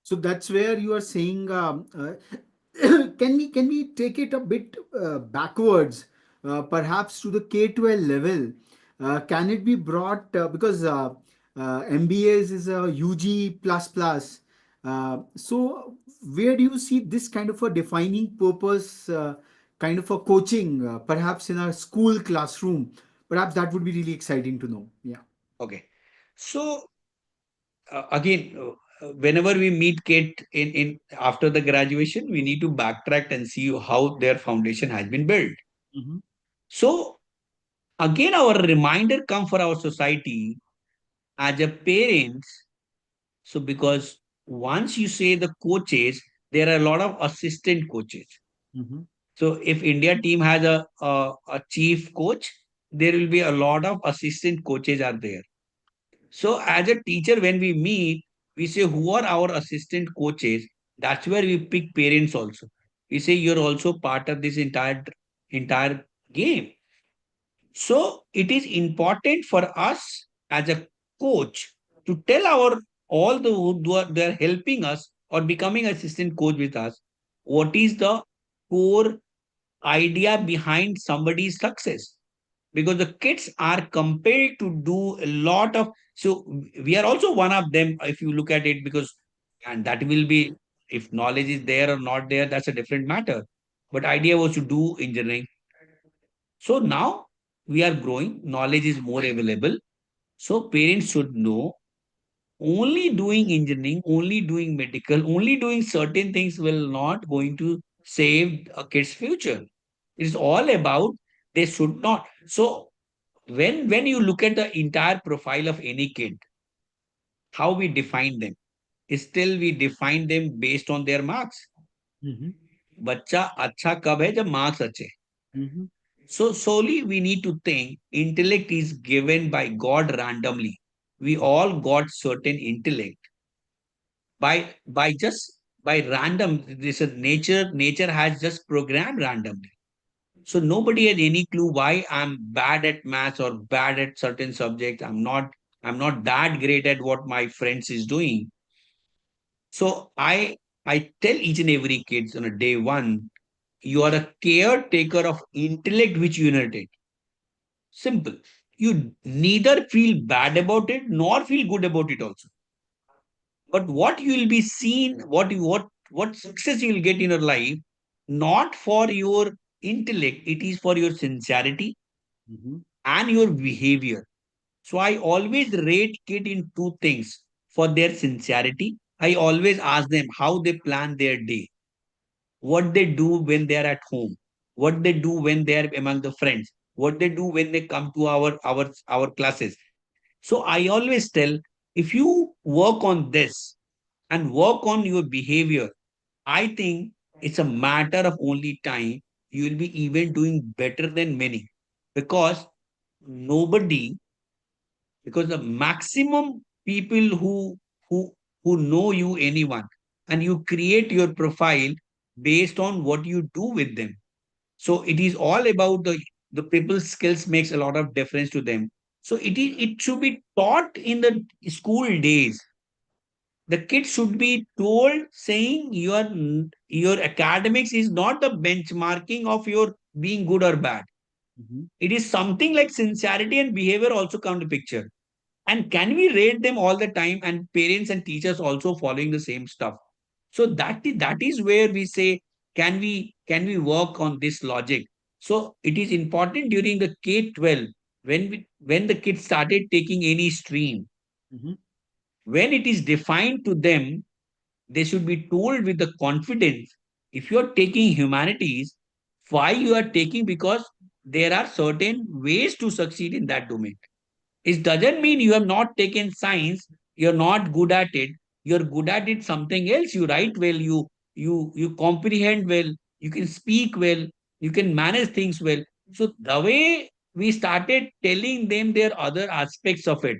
So that's where you are saying, can we take it a bit backwards, perhaps to the K-12 level? Can it be brought, because MBAs is a UG plus plus. So where do you see this kind of a defining purpose, kind of a coaching, perhaps in a school classroom? Perhaps that would be really exciting to know. Yeah. Okay. So again, whenever we meet kid in after the graduation, we need to backtrack and see how their foundation has been built. Mm-hmm. So again, our reminder come for our society as a parents. So because once you say the coaches, there are a lot of assistant coaches. Mm-hmm. So if India team has a chief coach, there will be a lot of assistant coaches are there. So as a teacher, when we meet, we say who are our assistant coaches. That's where we pick parents also. We say you're also part of this entire game. So it is important for us as a coach to tell our all the who are they are helping us or becoming assistant coach with us, what is the core idea behind somebody's success. Because the kids are compelled to do a lot of, so we are also one of them if you look at it, because and that will be, if knowledge is there or not there, that's a different matter. But idea was to do engineering. So now we are growing, knowledge is more available. So parents should know only doing engineering, only doing medical, only doing certain things will not going to save a kid's future. It's all about they should not. So when you look at the entire profile of any kid, how we define them, still we define them based on their marks. Mm-hmm. बच्चा अच्छा कब है जब marks अच्छे. Mm-hmm. So solely we need to think intellect is given by God randomly. We all got certain intellect by just by random. This is nature has just programmed randomly. So nobody has any clue why I'm bad at maths or bad at certain subjects. I'm not that great at what my friends is doing. So I tell each and every kids on a day one, you are a caretaker of intellect which you inherited. Simple. You neither feel bad about it nor feel good about it also. But what you will be seen, what success you will get in your life, not for your intellect, it is for your sincerity Mm-hmm. and your behavior. So I always rate kid in two things: for their sincerity. I always ask them how they plan their day, what they do when they are at home, what they do when they are among the friends, what they do when they come to our classes. So I always tell, if you work on this and work on your behavior, I think it's a matter of only time. You will be even doing better than many, because nobody, because the maximum people who who know you, anyone, and you create your profile based on what you do with them. So it is all about the people's skills makes a lot of difference to them. So it should be taught in the school days. The kids should be told saying your academics is not the benchmarking of your being good or bad. Mm-hmm. It is something like sincerity and behavior also come to picture. And can we rate them all the time, and parents and teachers also following the same stuff? So that is where we say, can we work on this logic? So it is important during the K-12, when the kids started taking any stream, Mm-hmm. when it is defined to them, they should be told with the confidence, If you're taking humanities, why you are taking? Because there are certain ways to succeed in that domain. It doesn't mean you have not taken science, you're not good at it. You're good at it something else. You write well, you comprehend well, you can speak well, you can manage things well. So the way we started telling them their other aspects of it,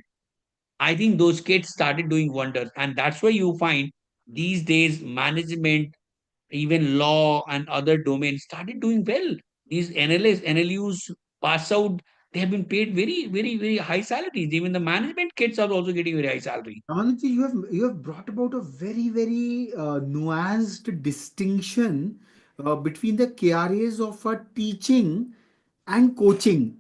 I think those kids started doing wonders. And that's why you find these days management, even law and other domains started doing well. These NLS, NLUs pass out, they have been paid very, very, very high salaries. Even the management kids are also getting very high salary. Ramanuji, you have brought about a very nuanced distinction between the careers of teaching and coaching.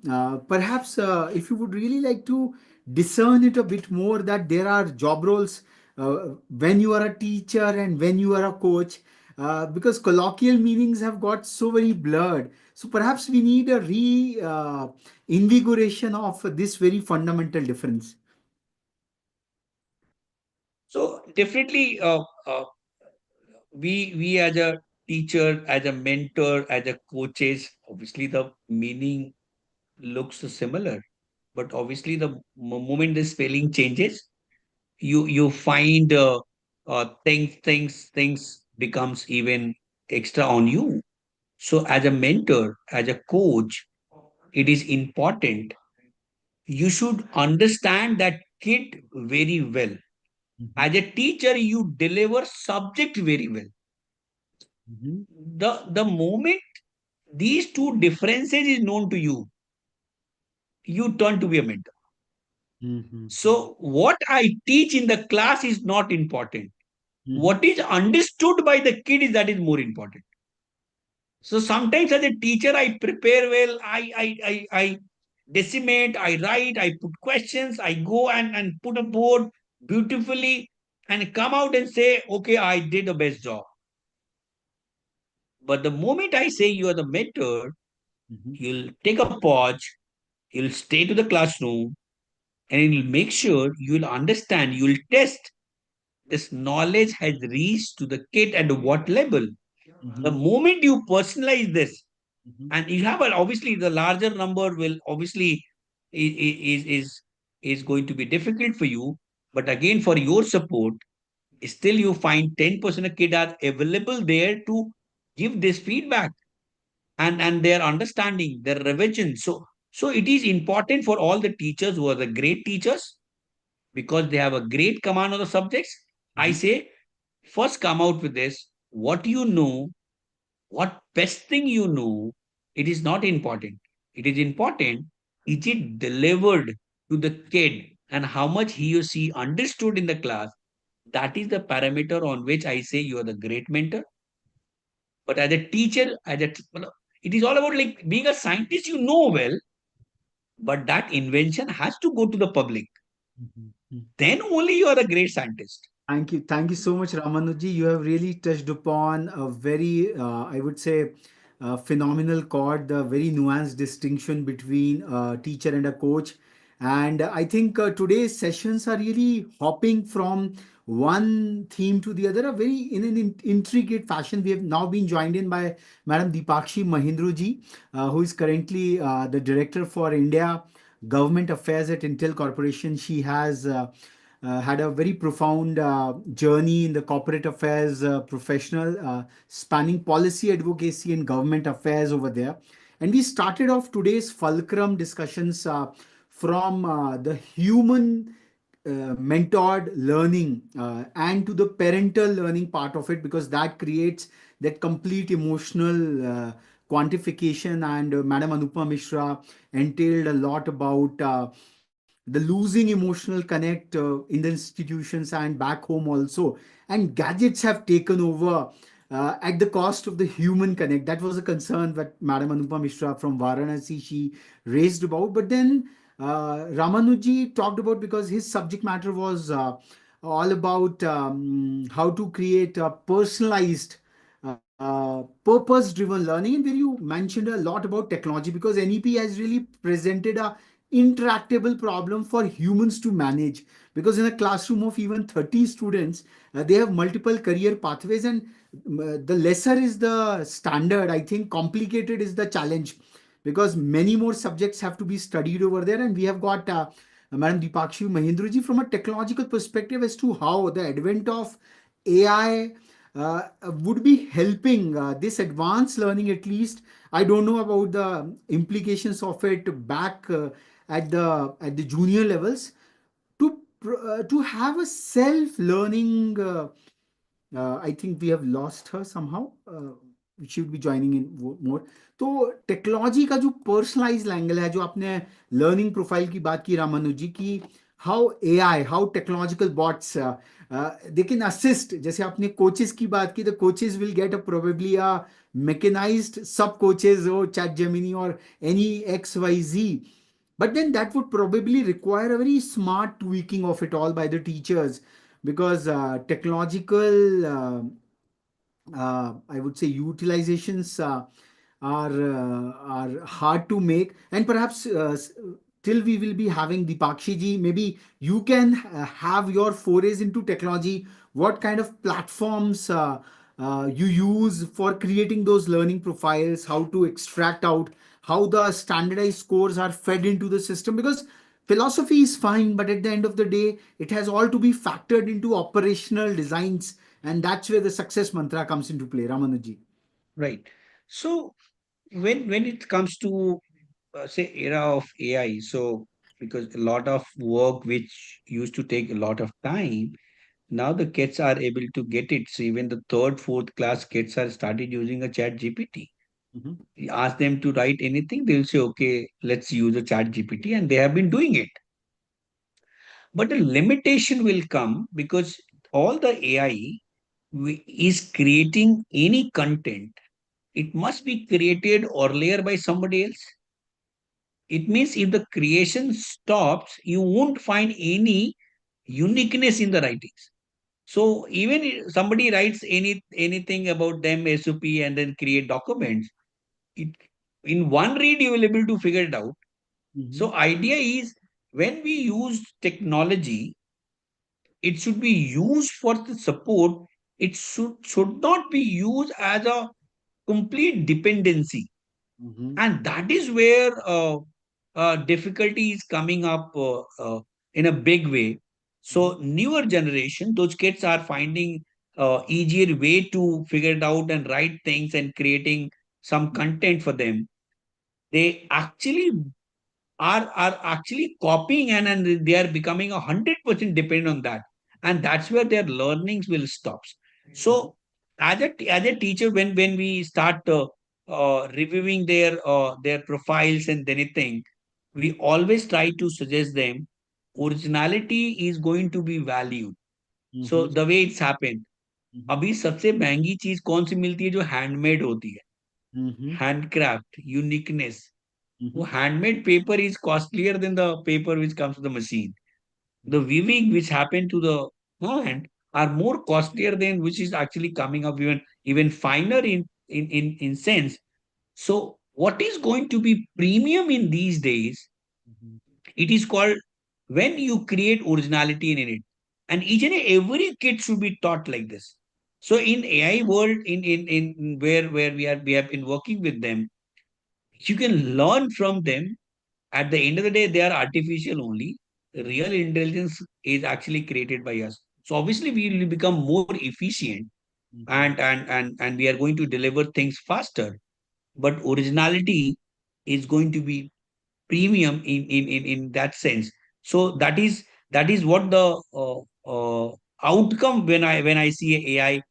Perhaps if you would really like to discern it a bit more, that there are job roles when you are a teacher and when you are a coach, because colloquial meanings have got so very blurred. So perhaps we need a invigoration of this very fundamental difference. So definitely, we as a teacher, as a mentor, as a coaches, obviously the meaning looks similar. But obviously, the moment the spelling changes, you find things becomes even extra on you. So as a mentor, as a coach, it is important you should understand that kid very well. Mhm, As a teacher, you deliver subject very well. mhm, The moment these two differences is known to you, you turn to be a mentor. mhm, So what I teach in the class is not important. mhm, What is understood by the kid is that is more important. So sometimes as a teacher, I prepare well, I decimate, I write, I put questions, I go and put a board beautifully and come out and say, okay, I did the best job. But the moment I say you are the mentor, mhm, you'll take a pause, you'll stay to the classroom, and you'll make sure you'll understand, you'll test this knowledge has reached to the kid at what level. The mhm, moment you personalize this, mhm, and you have obviously the larger number will obviously is going to be difficult for you, but again for your support, still you find 10% of kids are available there to give this feedback and their understanding, their revision. So it is important for all the teachers who are the great teachers, because they have a great command of the subjects. I mhm, say first come out with this, what you know, what best thing you know. It is not important. It is important, is it delivered to the kid and how much he or she understood in the class. That is the parameter on which I say you are the great mentor. But as a teacher, it is all about like being a scientist, you know well, but that invention has to go to the public. mhm, mhm. Then only you are a great scientist. Thank you. Thank you so much, Ramanuji. You have really touched upon a very, I would say, phenomenal chord, the very nuanced distinction between a teacher and a coach. And I think today's sessions are really hopping from one theme to the other, a very in an intricate fashion. We have now been joined in by Madam Dipakshi Mahindra who is currently the Director for India Government Affairs at Intel Corporation. She has had a very profound journey in the corporate affairs professional, spanning policy advocacy and government affairs over there. And we started off today's Fulcrum discussions from the human mentored learning and to the parental learning part of it, because that creates that complete emotional quantification. And Madam Anupama Mishra entailed a lot about the losing emotional connect in the institutions and back home also. And gadgets have taken over at the cost of the human connect. That was a concern that Madam Anupama Mishra from Varanasi, she raised about. But then Ramanuji talked about, because his subject matter was all about how to create a personalized purpose driven learning, and where you mentioned a lot about technology, because NEP has really presented a intractable problem for humans to manage. Because in a classroom of even 30 students, they have multiple career pathways, and the lesser is the standard, I think complicated is the challenge, because many more subjects have to be studied over there. And we have got Madam Dipakshi Mahendraji from a technological perspective as to how the advent of AI would be helping this advanced learning, at least. I don't know about the implications of it back at the junior levels, to have a self learning. I think we have lost her somehow. She would be joining in more. तो technology का जो personalise angle है, जो आपने learning profile की बात की रामानुज जी की, how AI, how technological bots they can assist. जैसे आपने कोचेस की बात की, the coaches will get a probably a mechanised sub coaches, or chat gemini or any xyz. But then that would probably require a very smart tweaking of it all by the teachers, because technological I would say utilizations are hard to make. And perhaps till we will be having Dipakshi ji, maybe you can have your forays into technology. What kind of platforms you use for creating those learning profiles, how to extract out, how the standardized scores are fed into the system? Because philosophy is fine, but at the end of the day, it has all to be factored into operational designs, and that's where the success mantra comes into play, Ramanuji. Right. So when it comes to say era of AI, so because a lot of work which used to take a lot of time, now the kids are able to get it. So even the third, fourth class kids are started using a chat GPT. Mhm. You ask them to write anything, they'll say, okay, let's use a chat GPT, and they have been doing it. But a limitation will come because all the AI is creating any content. It must be created earlier by somebody else. It means if the creation stops, you won't find any uniqueness in the writings. So even if somebody writes anything about them SOP and then create documents, it in one read you will be able to figure it out. Mhm. So idea is when we use technology, it should be used for the support. It should not be used as a complete dependency, Mhm. and that is where difficulty is coming up in a big way. So newer generation, those kids are finding easier way to figure it out and write things and creating some content for them. They actually are actually copying, and they are becoming 100% dependent on that, and that's where their learnings will stop. So as a teacher, when we start reviewing their profiles and anything, we always try to suggest them originality is going to be valued. So Mhm. the way it's happened, Mhm. अभी सबसे महंगी चीज कौन सी मिलती है? जो handmade होती है, Mhm. Handcraft, uniqueness. Mhm. Handmade paper is costlier than the paper which comes to the machine. The weaving which happened to the hand are more costlier than which is actually coming up even finer in sense. So what is going to be premium in these days? Mhm. It is called when you create originality in it, and each and every kid should be taught like this. So in AI world, in where we have been working with them, you can learn from them. At the end of the day, they are artificial only. Real intelligence is actually created by us. So obviously we will become more efficient, Mhm. and we are going to deliver things faster. But originality is going to be premium in that sense. So that is what the outcome when I see AI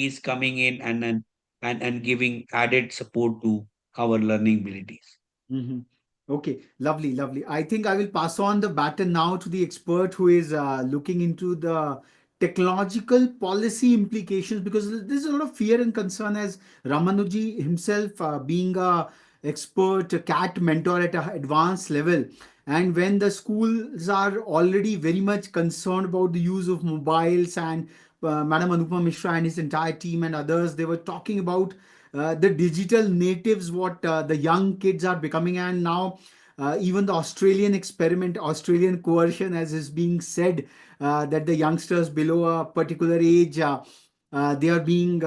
is coming in and giving added support to our learning abilities. Mhm. Okay, lovely, lovely. I think I will pass on the baton now to the expert who is looking into the technological policy implications, because there's a lot of fear and concern, as Ramanuji himself being a expert, a cat mentor at an advanced level. And when the schools are already very much concerned about the use of mobiles, and Madam Anupama Mishra and his entire team and others, they were talking about the digital natives, what the young kids are becoming. And now even the Australian experiment, Australian coercion, as is being said, that the youngsters below a particular age they are being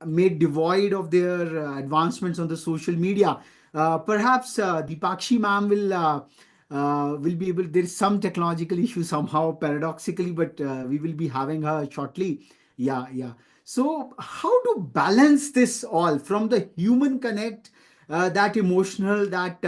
made devoid of their advancements on the social media. Perhaps Dipakshi ma'am will be able. There is some technological issue somehow, paradoxically, but we will be having her shortly. Yeah, yeah. So, how to balance this all from the human connect, that emotional, that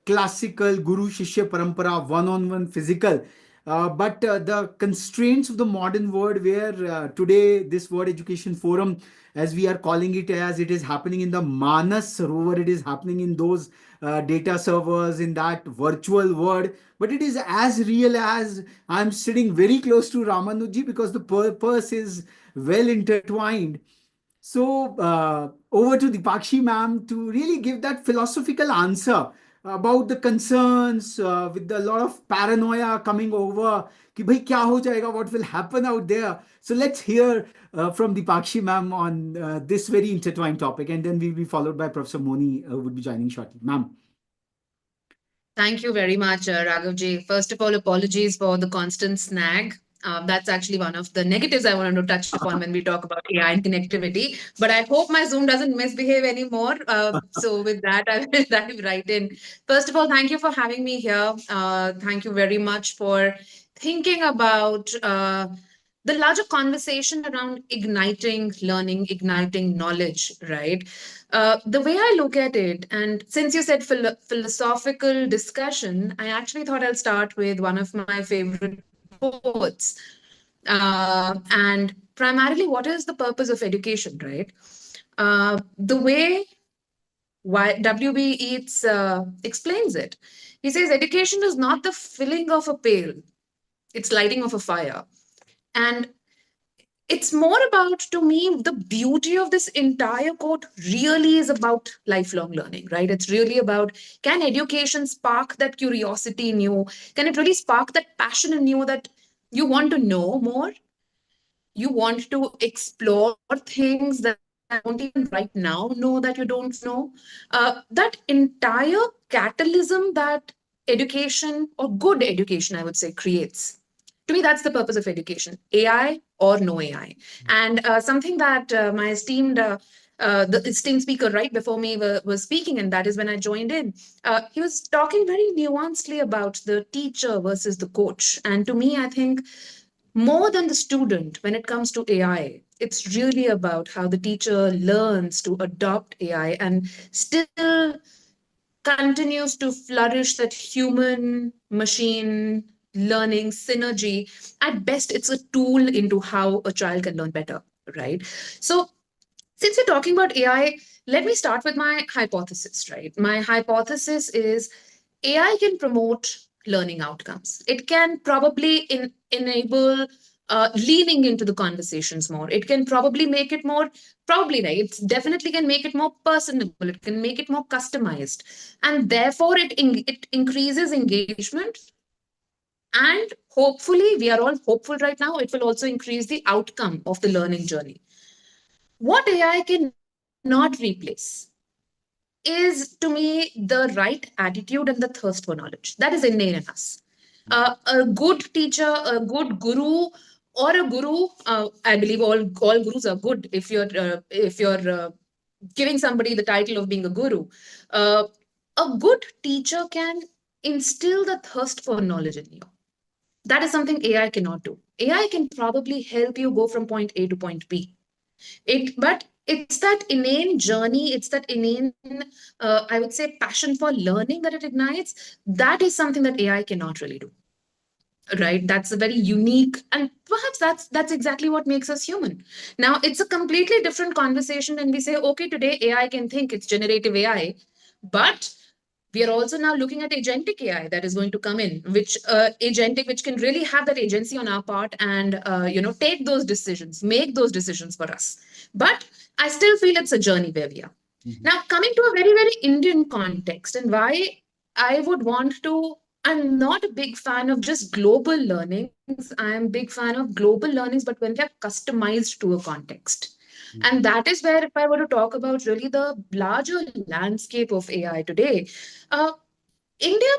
classical Guru Shishya Parampara, one-on-one physical, but the constraints of the modern world, where today this World Education Forum, as we are calling it, as it is happening in the Manas Sarovar, it is happening in those data servers in that virtual world, but it is as real as I'm sitting very close to Ramanuji, because the purpose is well intertwined. So, over to Dipakshi ma'am to really give that philosophical answer about the concerns, with a lot of paranoia coming over. Ki bhai kya ho jayega, what will happen out there? So, let's hear from Dipakshi ma'am on this very intertwined topic, and then we'll be followed by Professor Moni, who would be joining shortly. Ma'am. Thank you very much, Raghavji. First of all, apologies for the constant snag. That's actually one of the negatives I wanted to touch upon when we talk about AI and connectivity. But I hope my Zoom doesn't misbehave anymore. So with that, I will dive right in. First of all, thank you for having me here. Thank you very much for thinking about the larger conversation around igniting learning, igniting knowledge, right? The way I look at it, and since you said philosophical discussion, I actually thought I'll start with one of my favorite poets. And primarily, what is the purpose of education, right? The way W.B. Yeats explains it, he says, education is not the filling of a pail, it's lighting of a fire. And it's more about, to me, the beauty of this entire quote really is about lifelong learning, right? It's really about, can education spark that curiosity in you? Can it really spark that passion in you, that you want to know more? You want to explore things that you don't even right now know that you don't know? That entire catalysm that education, or good education, I would say, creates. To me, that's the purpose of education, AI or no AI. And something that my the esteemed speaker right before me was speaking, and that is when I joined in. He was talking very nuancedly about the teacher versus the coach. And to me, I think more than the student, when it comes to AI, it's really about how the teacher learns to adopt AI and still continues to flourish that human machine learning synergy. At best, it's a tool into how a child can learn better, right? So, since we're talking about AI, let me start with my hypothesis, right? My hypothesis is AI can promote learning outcomes. It can probably enable leaning into the conversations more. It can probably make it more, probably, right? It definitely can make it more personable. It can make it more customized. And therefore, it increases engagement. And hopefully, we are all hopeful right now, it will also increase the outcome of the learning journey. What AI cannot replace is, to me, the right attitude and the thirst for knowledge. That is innate in us. A good teacher, a good guru, or a guru. I believe all gurus are good. If you're giving somebody the title of being a guru, uh, a good teacher can instill the thirst for knowledge in you. That is something AI cannot do. AI can probably help you go from point A to point B. But it's that inane journey, it's that inane, I would say, passion for learning that it ignites. That is something that AI cannot really do, right? That's a very unique, and perhaps that's exactly what makes us human. Now, it's a completely different conversation when we say, okay, today AI can think, it's generative AI, but we are also now looking at agentic AI that is going to come in, which can really have that agency on our part, and take those decisions, make those decisions for us. But I still feel it's a journey where we are. Now, coming to a very, very Indian context, and why I would want to, I'm not a big fan of just global learnings. I am a big fan of global learnings, but when they're customized to a context. And that is where, if I were to talk about really the larger landscape of AI today, uh, India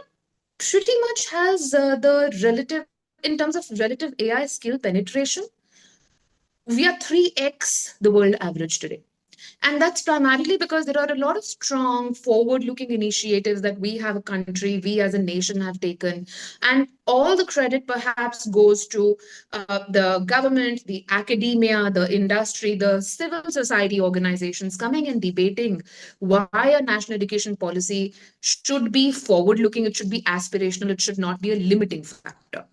pretty much has the relative, in terms of relative AI skill penetration, we are 3x the world average today. And that's primarily because there are a lot of strong, forward looking initiatives that we have a country, we as a nation have taken. And all the credit perhaps goes to the government, the academia, the industry, the civil society organizations coming and debating why a national education policy should be forward looking, it should be aspirational, it should not be a limiting factor.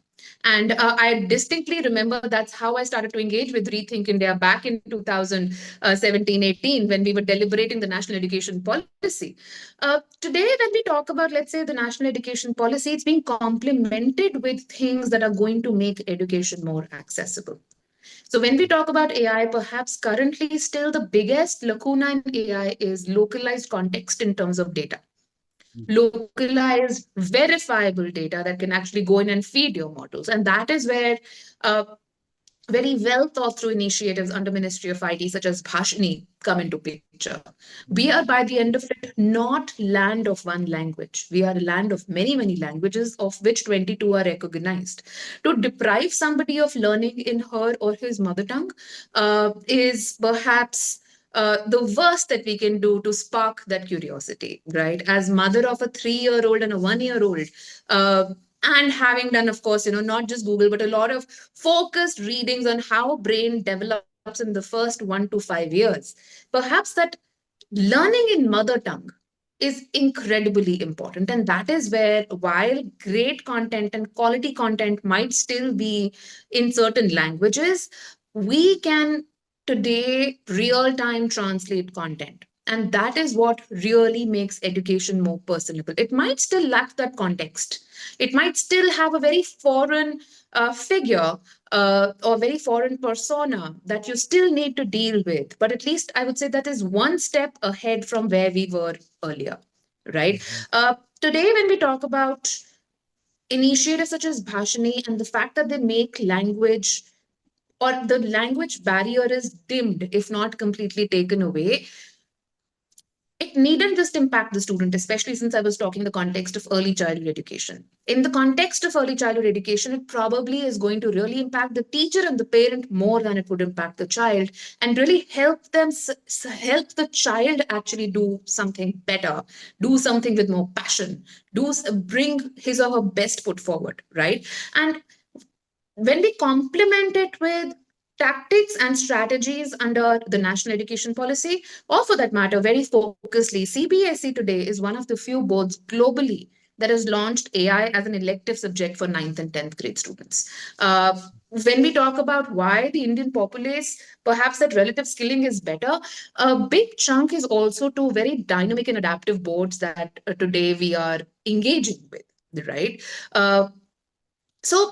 And I distinctly remember that's how I started to engage with Rethink India back in 2017-18 when we were deliberating the national education policy. Today, when we talk about, let's say, the national education policy, it's being complemented with things that are going to make education more accessible. So when we talk about AI, perhaps currently still the biggest lacuna in AI is localized context in terms of data, localized, verifiable data that can actually go in and feed your models. And that is where very well thought through initiatives under Ministry of IT, such as Bhashini, come into picture. We are, by the end of it, not land of one language. We are a land of many, many languages, of which 22 are recognized. To deprive somebody of learning in her or his mother tongue is perhaps the worst that we can do to spark that curiosity, right? As mother of a 3-year-old and a 1-year-old, and having done, of course, not just Google, but a lot of focused readings on how brain develops in the first 1 to 5 years, perhaps that learning in mother tongue is incredibly important. And that is where, while great content and quality content might still be in certain languages, we can today real time translate content. And that is what really makes education more personable. It might still lack that context. It might still have a very foreign figure or very foreign persona that you still need to deal with. But at least I would say that is one step ahead from where we were earlier, right? Today, when we talk about initiatives such as Bhashini and the fact that they make language or the language barrier is dimmed, if not completely taken away, it needn't just impact the student, especially since I was talking the context of early childhood education. In the context of early childhood education, it probably is going to really impact the teacher and the parent more than it would impact the child, and really help them help the child actually do something better, do something with more passion, bring his or her best foot forward, right? And when we complement it with tactics and strategies under the national education policy, or for that matter, very focusedly, CBSE today is one of the few boards globally that has launched AI as an elective subject for 9th and 10th grade students. When we talk about why the Indian populace, perhaps that relative skilling is better, a big chunk is also to very dynamic and adaptive boards that today we are engaging with, right? So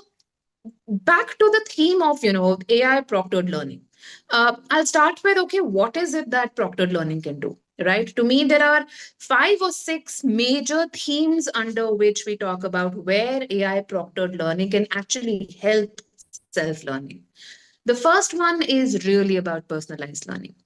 back to the theme of AI proctored learning. I'll start with, okay, what is it that proctored learning can do, right? To me, there are 5 or 6 major themes under which we talk about where AI proctored learning can actually help self-learning. The first one is really about personalized learning.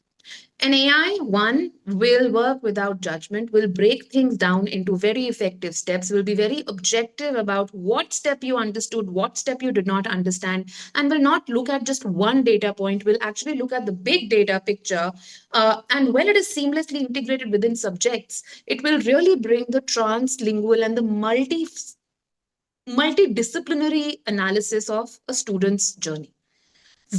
An AI, one, will work without judgment, will break things down into very effective steps, will be very objective about what step you understood, what step you did not understand, and will not look at just one data point, will actually look at the big data picture. And when it is seamlessly integrated within subjects, it will really bring the translingual and the multidisciplinary analysis of a student's journey.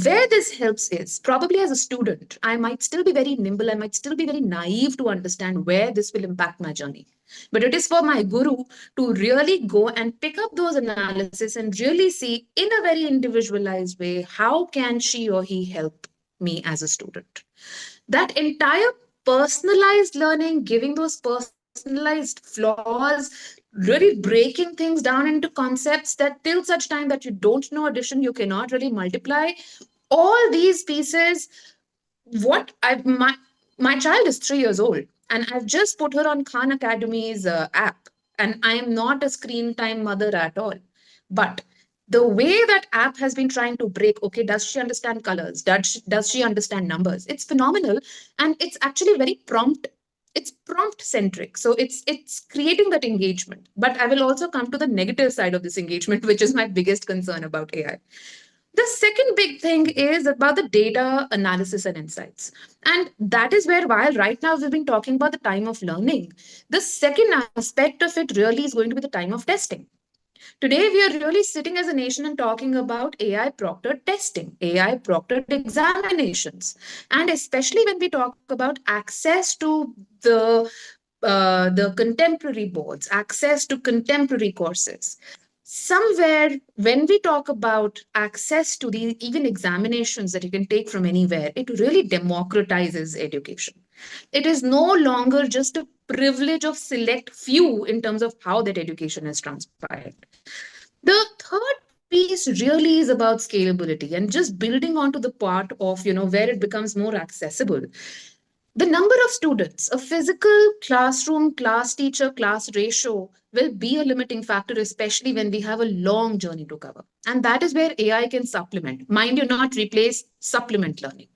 Where this helps is probably as a student, I might still be very nimble, I might still be very naive to understand where this will impact my journey. But it is for my guru to really go and pick up those analysis and really see in a very individualized way, how can she or he help me as a student? That entire personalized learning, giving those personalized flaws, really breaking things down into concepts that till such time that you don't know addition, you cannot really multiply. All these pieces, what I my child is 3 years old, and I've just put her on Khan Academy's app, and I am not a screen time mother at all. But the way that app has been trying to break, okay, does she understand colors? Does she understand numbers? It's phenomenal, and it's actually very prompt. It's prompt centric, so it's creating that engagement. But I will also come to the negative side of this engagement, which is my biggest concern about AI. The second big thing is about the data analysis and insights. And that is where, while right now we've been talking about the time of learning, the second aspect of it really is going to be the time of testing. Today, we are really sitting as a nation and talking about AI proctored testing, AI proctored examinations, and especially when we talk about access to the the contemporary boards, access to contemporary courses. Somewhere, when we talk about access to the even examinations that you can take from anywhere, it really democratizes education. It is no longer just a privilege of select few in terms of how that education is transpired. The third piece really is about scalability and just building onto the part of, where it becomes more accessible. The number of students, a physical classroom, class teacher, class ratio will be a limiting factor, especially when we have a long journey to cover. And that is where AI can supplement. Mind you, not replace, supplement learning.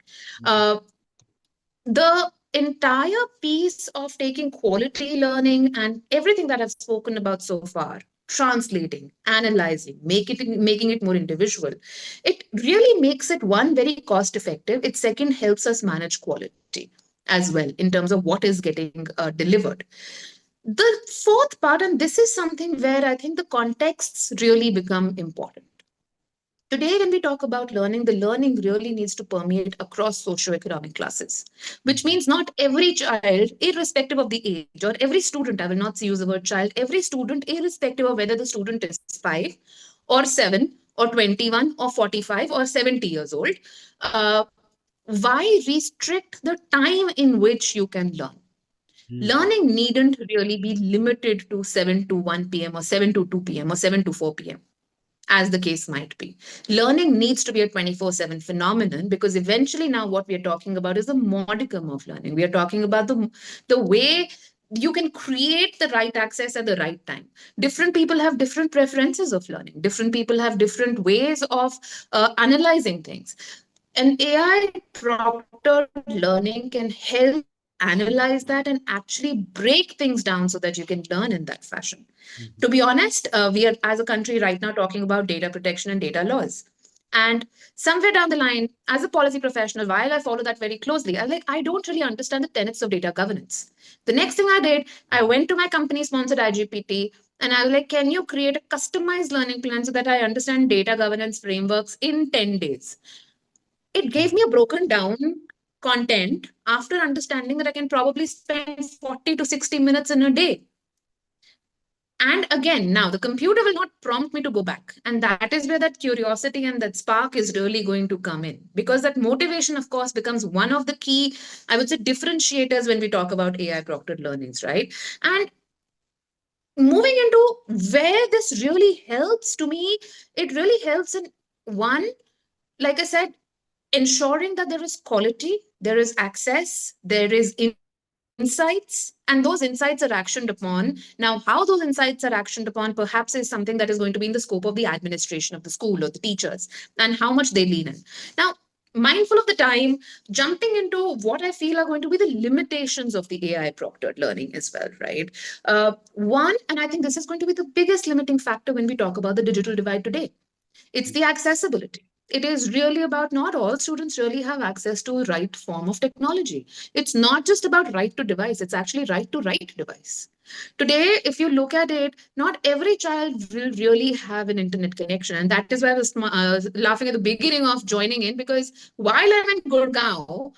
Uh, the entire piece of taking quality learning and everything that I've spoken about so far, translating, analyzing, making it more individual, it really makes it one very cost effective. It second helps us manage quality as well in terms of what is getting delivered. The fourth part, and this is something where I think the contexts really become important. Today, when we talk about learning, the learning really needs to permeate across socioeconomic classes, which means not every child, irrespective of the age, or every student, I will not use the word child, every student, irrespective of whether the student is 5 or 7 or 21 or 45 or 70 years old, uh, why restrict the time in which you can learn? Learning needn't really be limited to 7 to 1 p.m. or 7 to 2 p.m. or 7 to 4 p.m., as the case might be. Learning needs to be a 24/7 phenomenon, because eventually now what we are talking about is the modicum of learning. We are talking about the way you can create the right access at the right time. Different people have different preferences of learning. Different people have different ways of analyzing things. An AI proctored learning can help analyze that and actually break things down so that you can learn in that fashion. To be honest, we are, as a country right now, talking about data protection and data laws. And somewhere down the line, as a policy professional, while I follow that very closely, I don't really understand the tenets of data governance. The next thing I did, I went to my company sponsored IGPT and I was like, can you create a customized learning plan so that I understand data governance frameworks in 10 days? It gave me a broken down content after understanding that I can probably spend 40 to 60 minutes in a day. And again, now the computer will not prompt me to go back. And that is where that curiosity and that spark is really going to come in. Because that motivation, of course, becomes one of the key, I would say, differentiators when we talk about AI proctored learnings, right? And moving into where this really helps to me, it really helps in one, like I said, ensuring that there is quality, there is access, there is insights, and those insights are actioned upon. Now, how those insights are actioned upon perhaps is something that is going to be in the scope of the administration of the school or the teachers and how much they lean in. Now, mindful of the time, jumping into what I feel are going to be the limitations of the AI proctored learning as well, right? One, and I think this is going to be the biggest limiting factor when we talk about the digital divide today, it's the accessibility. It is really about not all students really have access to the right form of technology. It's not just about right to device, it's actually right to right device. Today, if you look at it, not every child will really have an internet connection. And that is why I was laughing at the beginning of joining in, because while I'm in Gurgaon,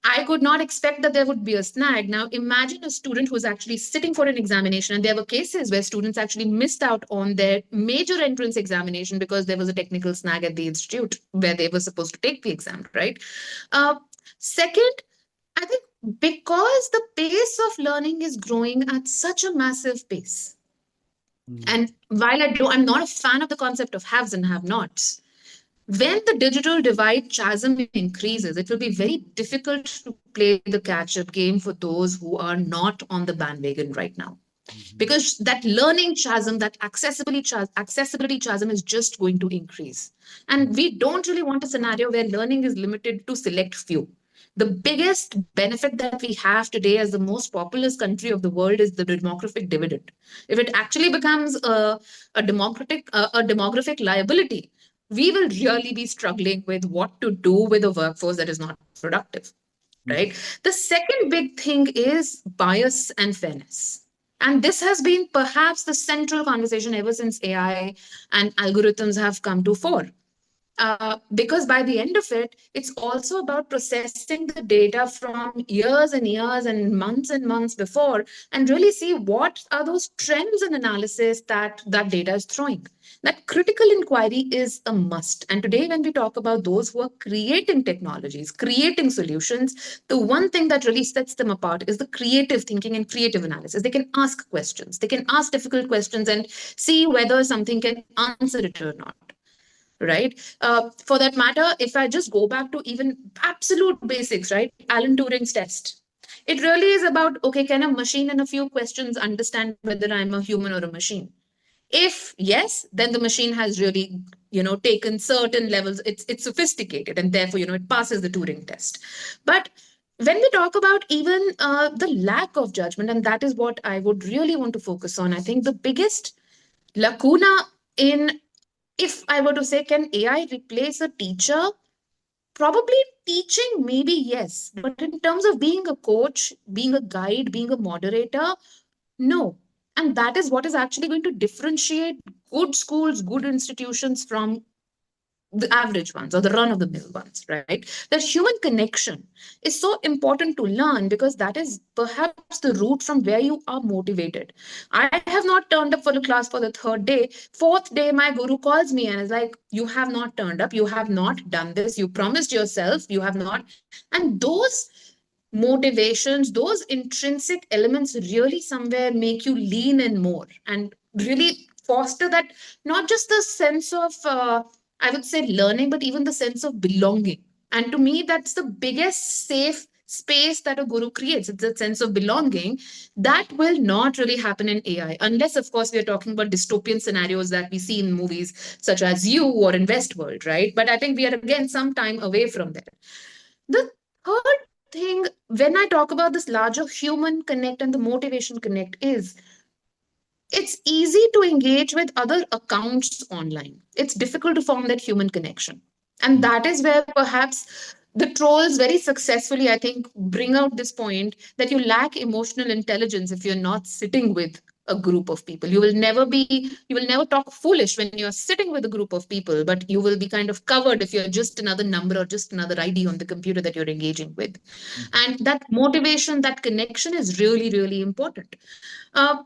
I could not expect that there would be a snag. Now, imagine a student who was actually sitting for an examination, and there were cases where students actually missed out on their major entrance examination because there was a technical snag at the institute where they were supposed to take the exam, right? Uh, Second, I think because the pace of learning is growing at such a massive pace, and while I'm not a fan of the concept of haves and have nots, when the digital divide chasm increases, it will be very difficult to play the catch up game for those who are not on the bandwagon right now. Because that learning chasm, that accessibility chasm is just going to increase. And we don't really want a scenario where learning is limited to select few. The biggest benefit that we have today as the most populous country of the world is the demographic dividend. If it actually becomes a demographic liability, we will really be struggling with what to do with a workforce that is not productive, right? The second big thing is bias and fairness. And this has been perhaps the central conversation ever since AI and algorithms have come to fore. Because by the end of it, it's also about processing the data from years and months before, and really see what are those trends and analysis that that data is throwing. That critical inquiry is a must. And today, when we talk about those who are creating technologies, creating solutions, the one thing that really sets them apart is the creative thinking and creative analysis. They can ask questions, they can ask difficult questions and see whether something can answer it or not, right? For that matter, if I just go back to even absolute basics, right? Alan Turing's test. It really is about, okay, can a machine in a few questions understand whether I'm a human or a machine? If yes, then the machine has really, taken certain levels. It's sophisticated, and therefore, it passes the Turing test. But when we talk about even the lack of judgment, and that is what I would really want to focus on, I think the biggest lacuna in, if I were to say, can AI replace a teacher? Probably teaching, maybe yes. But in terms of being a coach, being a guide, being a moderator, no. And that is what is actually going to differentiate good schools, good institutions from the average ones or the run of the mill ones, right? That human connection is so important to learn, because that is perhaps the route from where you are motivated. I have not turned up for the class for the third day. Fourth day, my guru calls me and is like, you have not turned up, you have not done this, you promised yourself, you have not. And those motivations, those intrinsic elements really somewhere make you lean in more and really foster that, not just the sense of, I would say, learning, but even the sense of belonging. And to me, that's the biggest safe space that a guru creates. It's a sense of belonging that will not really happen in AI, unless, of course, we are talking about dystopian scenarios that we see in movies such as You or in Westworld, right? But I think we are again some time away from there. The third thing, when I talk about this larger human connect and the motivation connect, is it's easy to engage with other accounts online. It's difficult to form that human connection. And that is where perhaps the trolls very successfully, I think, bring out this point that you lack emotional intelligence if you're not sitting with a group of people. You will never talk foolish when you're sitting with a group of people, but you will be kind of covered if you're just another number or just another ID on the computer that you're engaging with. And that motivation, that connection is really, really important. Uh,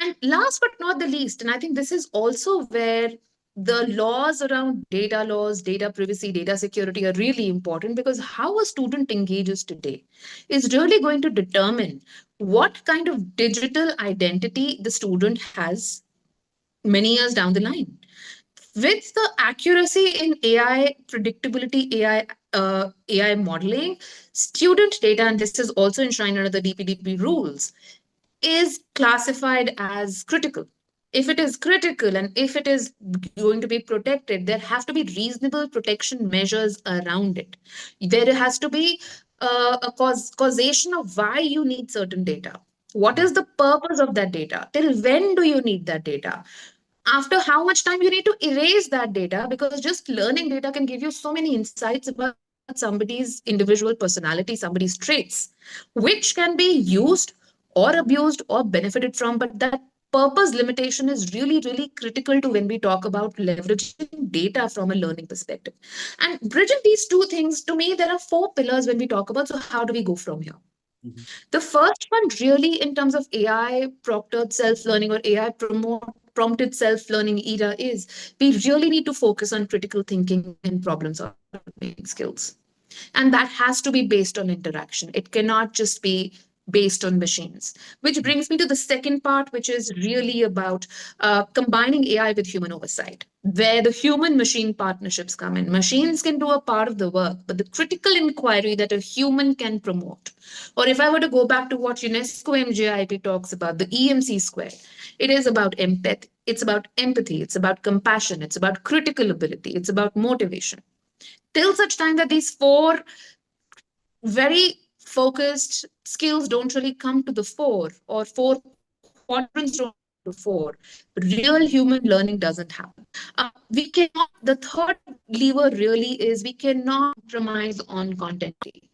and last but not the least, and I think this is also where the laws around data laws, data privacy, data security are really important, because how a student engages today is really going to determine what kind of digital identity the student has many years down the line. With the accuracy in AI, predictability, AI modeling, student data, and this is also enshrined under the DPDP rules, is classified as critical. If it is critical and if it is going to be protected, there have to be reasonable protection measures around it. There has to be causation of why you need certain data. What is the purpose of that data? Till when do you need that data? After how much time you need to erase that data, because just learning data can give you so many insights about somebody's individual personality, somebody's traits, which can be used or abused or benefited from. But that purpose limitation is really, really critical to when we talk about leveraging data from a learning perspective. And bridging these two things, to me, there are four pillars when we talk about, so how do we go from here? The first one, really, in terms of AI proctored self learning or AI prompted self learning era, is we really need to focus on critical thinking and problem solving skills. And that has to be based on interaction. It cannot just be based on machines. Which brings me to the second part, which is really about combining AI with human oversight, where the human machine partnerships come in. Machines can do a part of the work, but the critical inquiry that a human can promote. Or if I were to go back to what UNESCO MJIP talks about, the EMC square, it is about empathy. It's about empathy. It's about compassion. It's about critical ability. It's about motivation. Till such time that these four very focused skills don't really come to the fore, or four quadrants don't come to the fore, real human learning doesn't happen. We cannot The third lever really is we cannot compromise on content quality,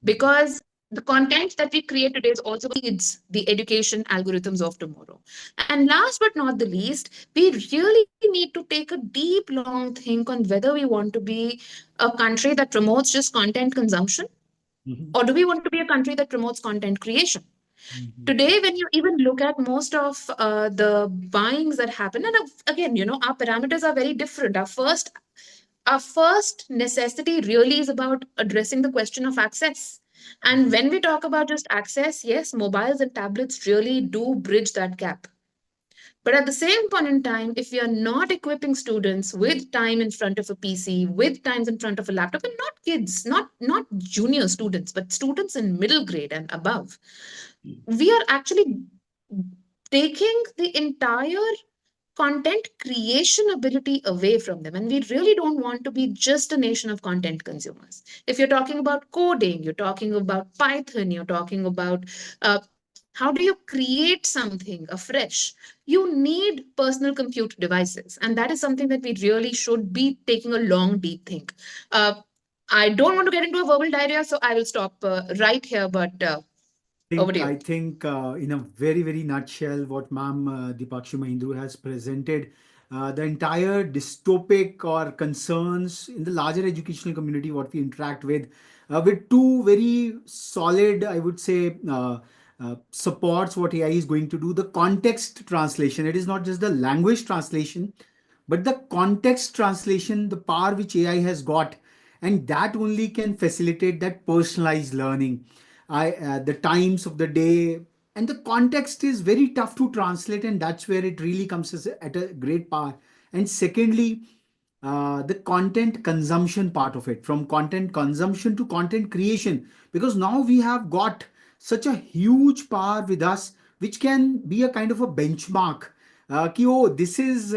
because the content that we create today is also feeds the education algorithms of tomorrow. And last but not the least, we really need to take a deep, long think on whether we want to be a country that promotes just content consumption, Mhm. or do we want to be a country that promotes content creation. Mhm. Today, when you even look at most of the buyings that happen, and again, our parameters are very different. Our first necessity really is about addressing the question of access. And when we talk about just access, yes, mobiles and tablets really do bridge that gap. But at the same point in time, if we are not equipping students with time in front of a PC, with times in front of a laptop, and not kids, not junior students, but students in middle grade and above, we are actually taking the entire content creation ability away from them. And we really don't want to be just a nation of content consumers. If you're talking about coding, you're talking about Python, you're talking about how do you create something afresh, you need personal compute devices. And that is something that we really should be taking a long, deep think. Uh, I don't want to get into a verbal diarrhea, so I will stop right here, but over to you. I think in a very, very nutshell, what Ma'am Dipakshi Mahindru has presented, the entire dystopic or concerns in the larger educational community, what we interact with two very solid, I would say, supports what AI is going to do. The context translation, it is not just the language translation, but the context translation, the power which AI has got, and that only can facilitate that personalized learning. The times of the day and the context is very tough to translate, and that's where it really comes at a great power. And secondly, the content consumption part of it, from content consumption to content creation, because now we have got such a huge power with us, which can be a kind of a benchmark. Ki, oh, this is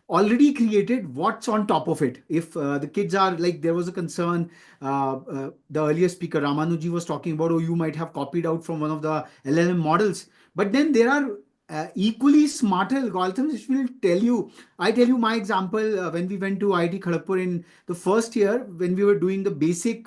already created, what's on top of it. If the kids are like, there was a concern, the earlier speaker Ramanuji was talking about, oh, you might have copied out from one of the LLM models, but then there are equally smarter algorithms which will tell you. I tell you my example, when we went to IIT Kharagpur in the first year, when we were doing the basic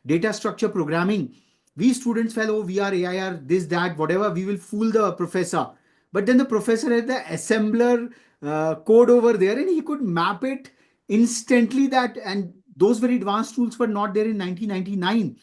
data structure programming, we students felt, oh, we are AIR, this, that, whatever, we will fool the professor. But then the professor had the assembler code over there, and he could map it instantly. That, and those very advanced tools were not there in 1999.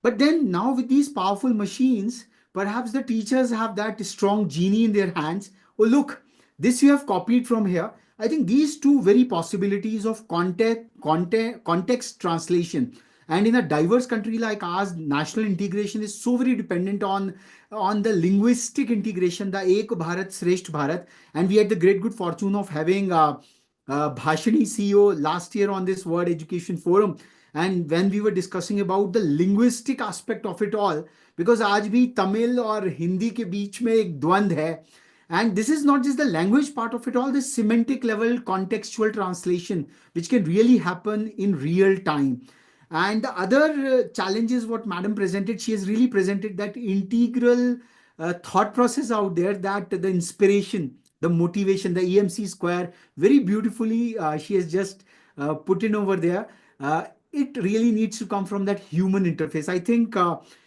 But then now with these powerful machines, perhaps the teachers have that strong genie in their hands. Oh, look, this you have copied from here. I think these two very possibilities of context translation, and in a diverse country like ours, national integration is so very dependent on the linguistic integration, the Ek Bharat Shrestha Bharat. And we had the great good fortune of having Bhashani CEO last year on this World Education Forum. And when we were discussing about the linguistic aspect of it all, because आज भी तमिल और हिंदी के बीच में एक द्वंद है, and this is not just the language part of it all, this semantic level contextual translation which can really happen in real time. And the other challenges what madam presented, she has really presented that integral thought process out there, that the inspiration, the motivation, the EMC square, very beautifully she has just put in over there. It really needs to come from that human interface. I think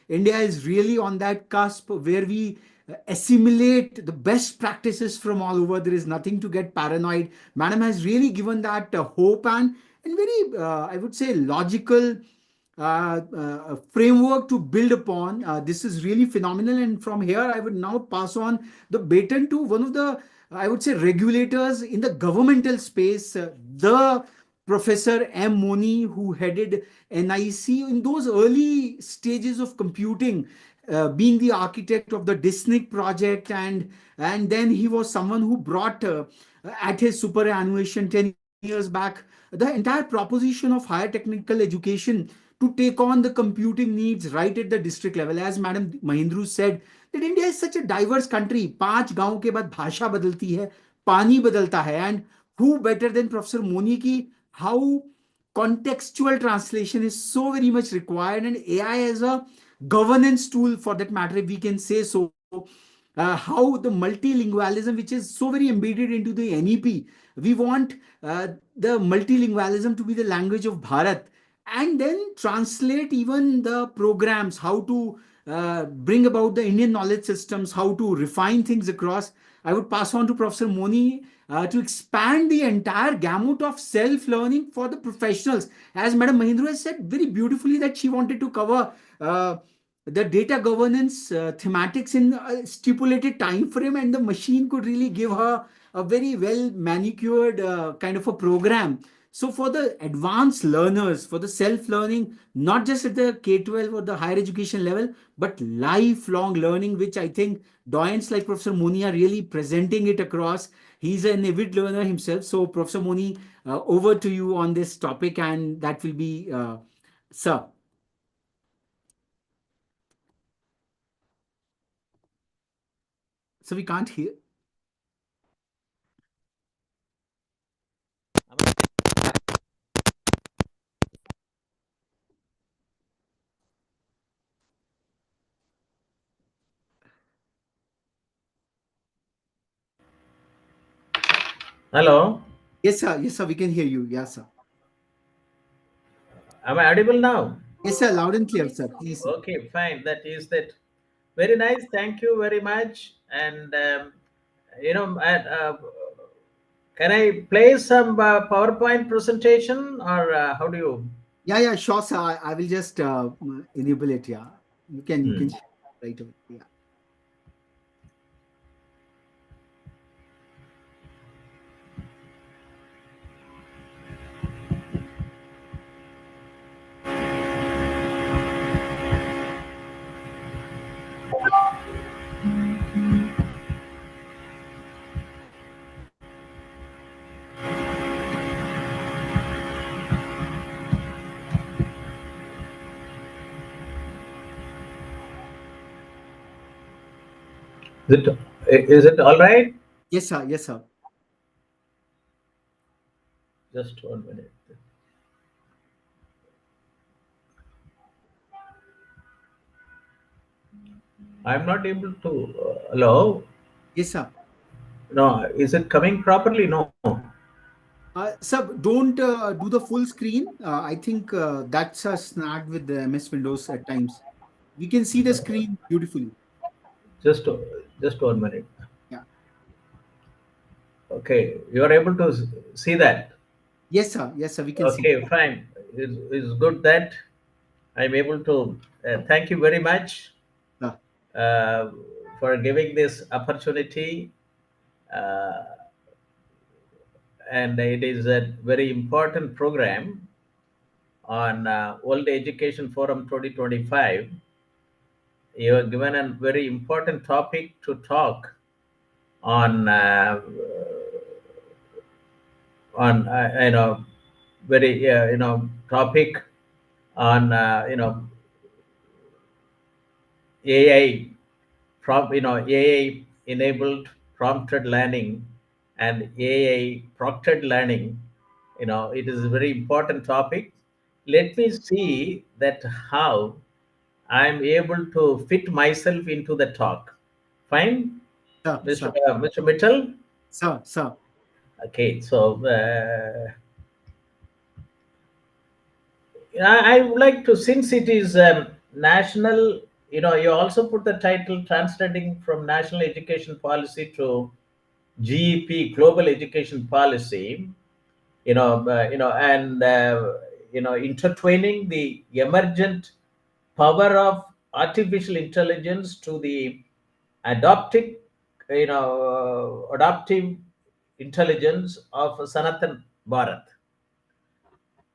India is really on that cusp where we assimilate the best practices from all over. There is nothing to get paranoid. Madam has really given that hope and very, I would say, logical framework to build upon. This is really phenomenal. And from here, I would now pass on the baton to one of the, I would say, regulators in the governmental space, the Professor M. Moni, who headed NIC in those early stages of computing, being the architect of the DISNIC project, and then he was someone who brought at his superannuation 10 years back the entire proposition of higher technical education to take on the computing needs right at the district level. As Madam Mahindru said, that India is such a diverse country. 5 गांव के बाद भाषा बदलती है, पानी बदलता है, and who better than Professor Moni ki how contextual translation is so very much required, and AI as a governance tool for that matter, if we can say so. how the multilingualism, which is so very embedded into the NEP, we want the multilingualism to be the language of Bharat, and then translate even the programs, how to bring about the Indian knowledge systems, how to refine things across. I would pass on to Professor Moni to expand the entire gamut of self-learning for the professionals. As Madam Mahindra has said very beautifully, that she wanted to cover the data governance thematics in a stipulated time frame, and the machine could really give her a very well manicured kind of a program. So for the advanced learners, for the self-learning, not just at the K-12 or the higher education level, but lifelong learning, which I think doyens like Professor Moni are really presenting it across. He's an avid learner himself. So Professor Moni, over to you on this topic, and that will be, sir. So we can't hear. Hello, Yes, sir. Yes, sir. We can hear you. Yes, sir. am I audible now? Yes, sir. Loud and clear, Yes, sir. sir. Please, sir. Okay, fine. That is that. Very nice. Thank you very much. And you know, can I play some PowerPoint presentation, or how do you? Yeah, yeah, sure, sir. I will just enable it. Yeah, you can Hmm. share right away. Yeah. Is it all right? Yes, sir. Yes, sir. Just 1 minute. I'm not able to. Hello. Yes, sir. No, is it coming properly? No. Sir, don't do the full screen. I think that's a snag with the MS Windows at times. We can see the screen beautifully. Just just 1 minute. Yeah. Okay, you are able to see that. Yes, sir. Yes, sir. We can see. Okay, fine. It's good that I'm able to. Thank you very much Uh, uh, for giving this opportunity. Uh, and it is a very important program on World Education Forum 2025. You are given a very important topic to talk on very topic on AI AI enabled prompted learning and AI proctored learning. It is a very important topic. Let me see that how I'm able to fit myself into the talk. Fine, sir, sir, Mr. Mitchell. sir, sir. Okay, so I would like to, since it is national, you also put the title translating from national education policy to GEP, global education policy, and intertwining the emergent power of artificial intelligence to the adoptive, adaptive intelligence of Sanatan Bharat.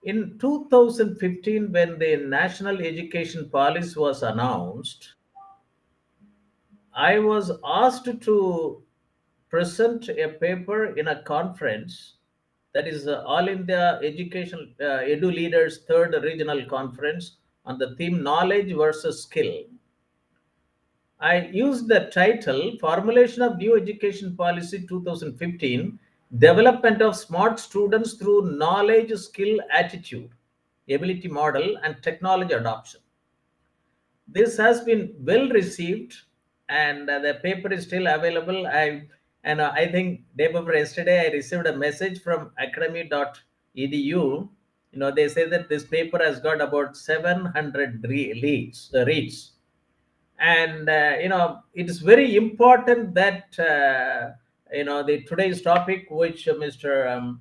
In 2015, when the national education policy was announced, I was asked to present a paper in a conference, that is All India Education Edu Leaders Third Regional Conference, on the theme Knowledge versus Skill. I used the title Formulation of New Education Policy 2015, Development of Smart Students Through Knowledge, Skill, Attitude, Ability Model, and Technology Adoption. This has been well received and the paper is still available. I think day before yesterday I received a message from academy.edu. They say that this paper has got about 700 reads, and it is very important that the today's topic, which Mr.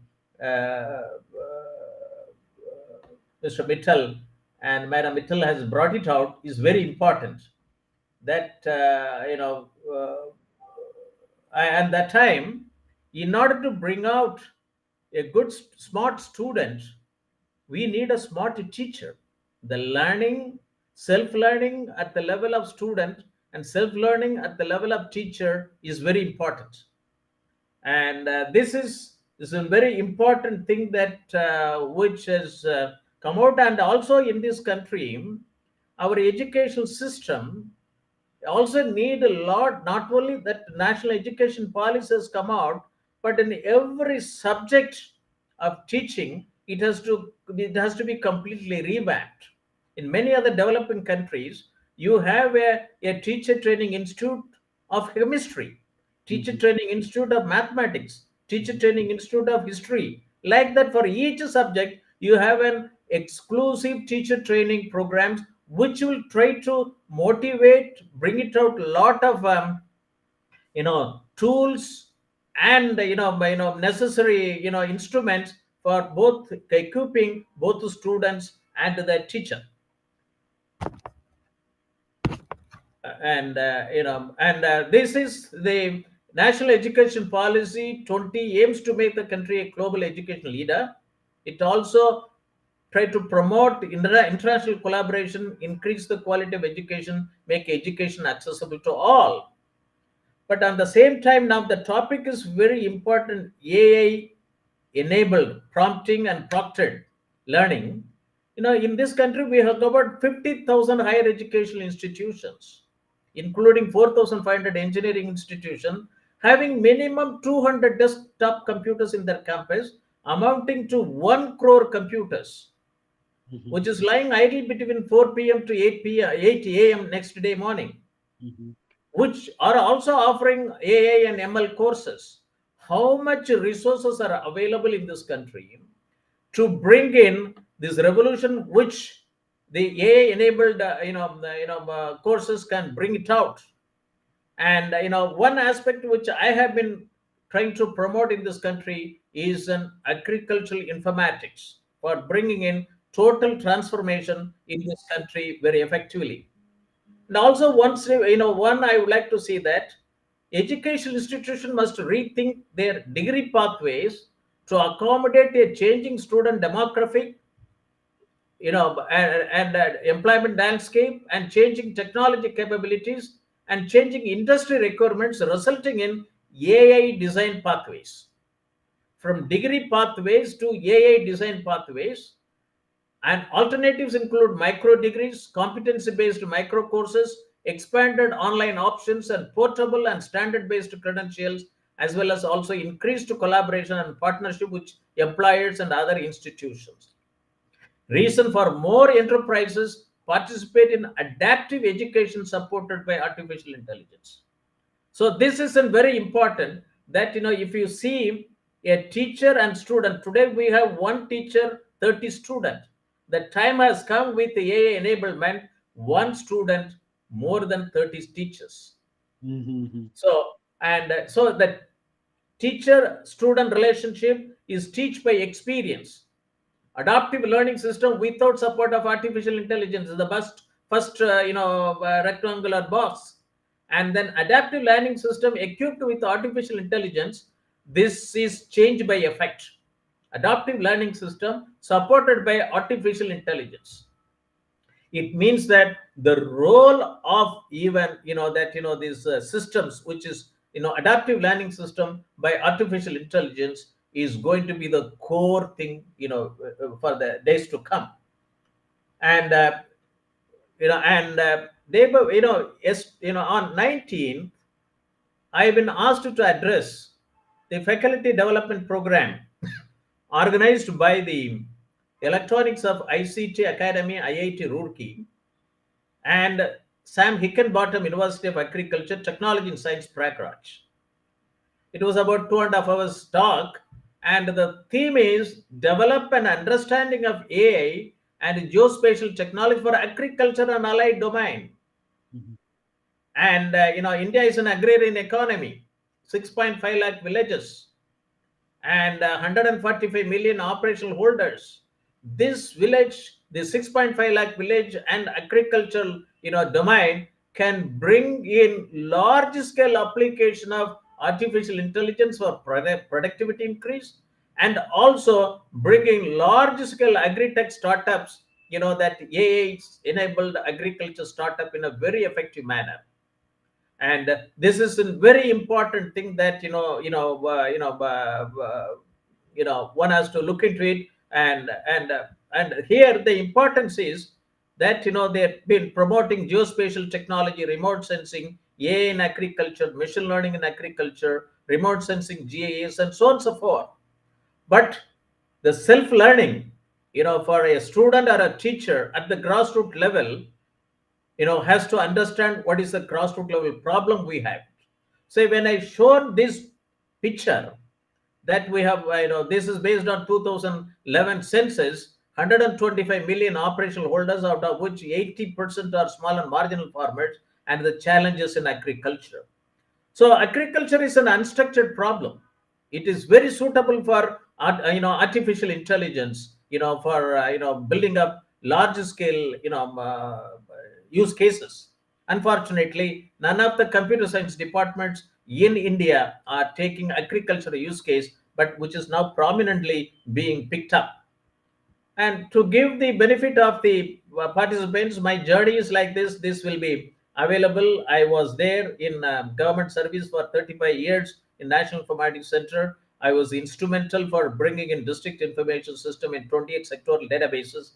Mittal and Madam Mittal has brought it out, is very important. That and that time, in order to bring out a good smart student, we need a smart teacher. The learning, self-learning at the level of student and self-learning at the level of teacher is very important. And this is a very important thing that which has come out. And also in this country, our education system also need a lot. Not only that national education policies come out, but in every subject of teaching, it has to be completely revamped. In many other developing countries, you have a teacher training institute of chemistry, teacher training institute of mathematics, teacher training institute of history. Like that, for each subject you have an exclusive teacher training programs, which will try to motivate, bring it out a lot of tools and necessary instruments for both equipping both the students and the teacher. And this is the national education policy 20 aims to make the country a global education leader. It also try to promote international collaboration, increase the quality of education, make education accessible to all. But at the same time, now the topic is very important: AI enabled prompting and proctored learning. In this country, we have about 50,000 higher educational institutions, including 4,500 engineering institutions, having minimum 200 desktop computers in their campus, amounting to 1 crore computers, which is lying idle between 4 p.m. to 8 a.m. next day morning, which are also offering AI and ML courses. How much resources are available in this country to bring in this revolution, which the AI-enabled courses can bring it out? And one aspect which I have been trying to promote in this country is an agricultural informatics for bringing in total transformation in this country very effectively. And also, one I would like to see that educational institution must rethink their degree pathways to accommodate a changing student demographic, and employment landscape, and changing technology capabilities, and changing industry requirements, resulting in AI design pathways. From degree pathways to AI design pathways, and alternatives include micro degrees, competency based micro courses, expanded online options, and portable and standard based credentials, as well as also increased collaboration and partnership with employers and other institutions. Reason for more enterprises participate in adaptive education supported by artificial intelligence. So this is a very important that if you see a teacher and student, today we have one teacher, 30 student. The time has come with the AI enablement, one student, more than 30 teachers. So the teacher student relationship is teach by experience. Adaptive learning system without support of artificial intelligence is the first rectangular box. And then adaptive learning system equipped with artificial intelligence, this is change by effect. Adaptive learning system supported by artificial intelligence. It means that the role of even these systems, which is adaptive learning system by artificial intelligence, is going to be the core thing for the days to come. And they were yes on 19th, I've been asked to address the faculty development program organized by the Electronics of ICT Academy, IIT Roorkee. And Sam Hickenbottom University of Agriculture, Technology and Science, Pragraj. It was about 2.5 hours talk, and the theme is develop an understanding of AI and geospatial technology for agriculture and allied domain. Mhm. And India is an agrarian economy, 6.5 lakh villages, and 145 million operational holders. This village, the 6.5 lakh village and agricultural domain can bring in large scale application of artificial intelligence for productivity increase, and also bringing large scale agri-tech startups, that AI enabled agriculture startup in a very effective manner. And this is a very important thing that one has to look into it. And here the importance is that they've been promoting geospatial technology, remote sensing, AI in agriculture, machine learning in agriculture, remote sensing, GIS, and so on and so forth. But the self learning, for a student or a teacher at the grassroots level, has to understand what is the grassroots level problem we have. So when I showed this picture, that we have, this is based on 2011 census, 125 million operational holders, out of which 80% are small and marginal farmers, and the challenges in agriculture. So agriculture is an unstructured problem. It is very suitable for artificial intelligence, for building up large scale use cases. Unfortunately, none of the computer science departments in India are taking agriculture use case, but which is now prominently being picked up. And to give the benefit of the participants, my journey is like this. This will be available. I was there in government service for 35 years in National Informatics Center. I was instrumental for bringing in district information system in 28 sectoral databases.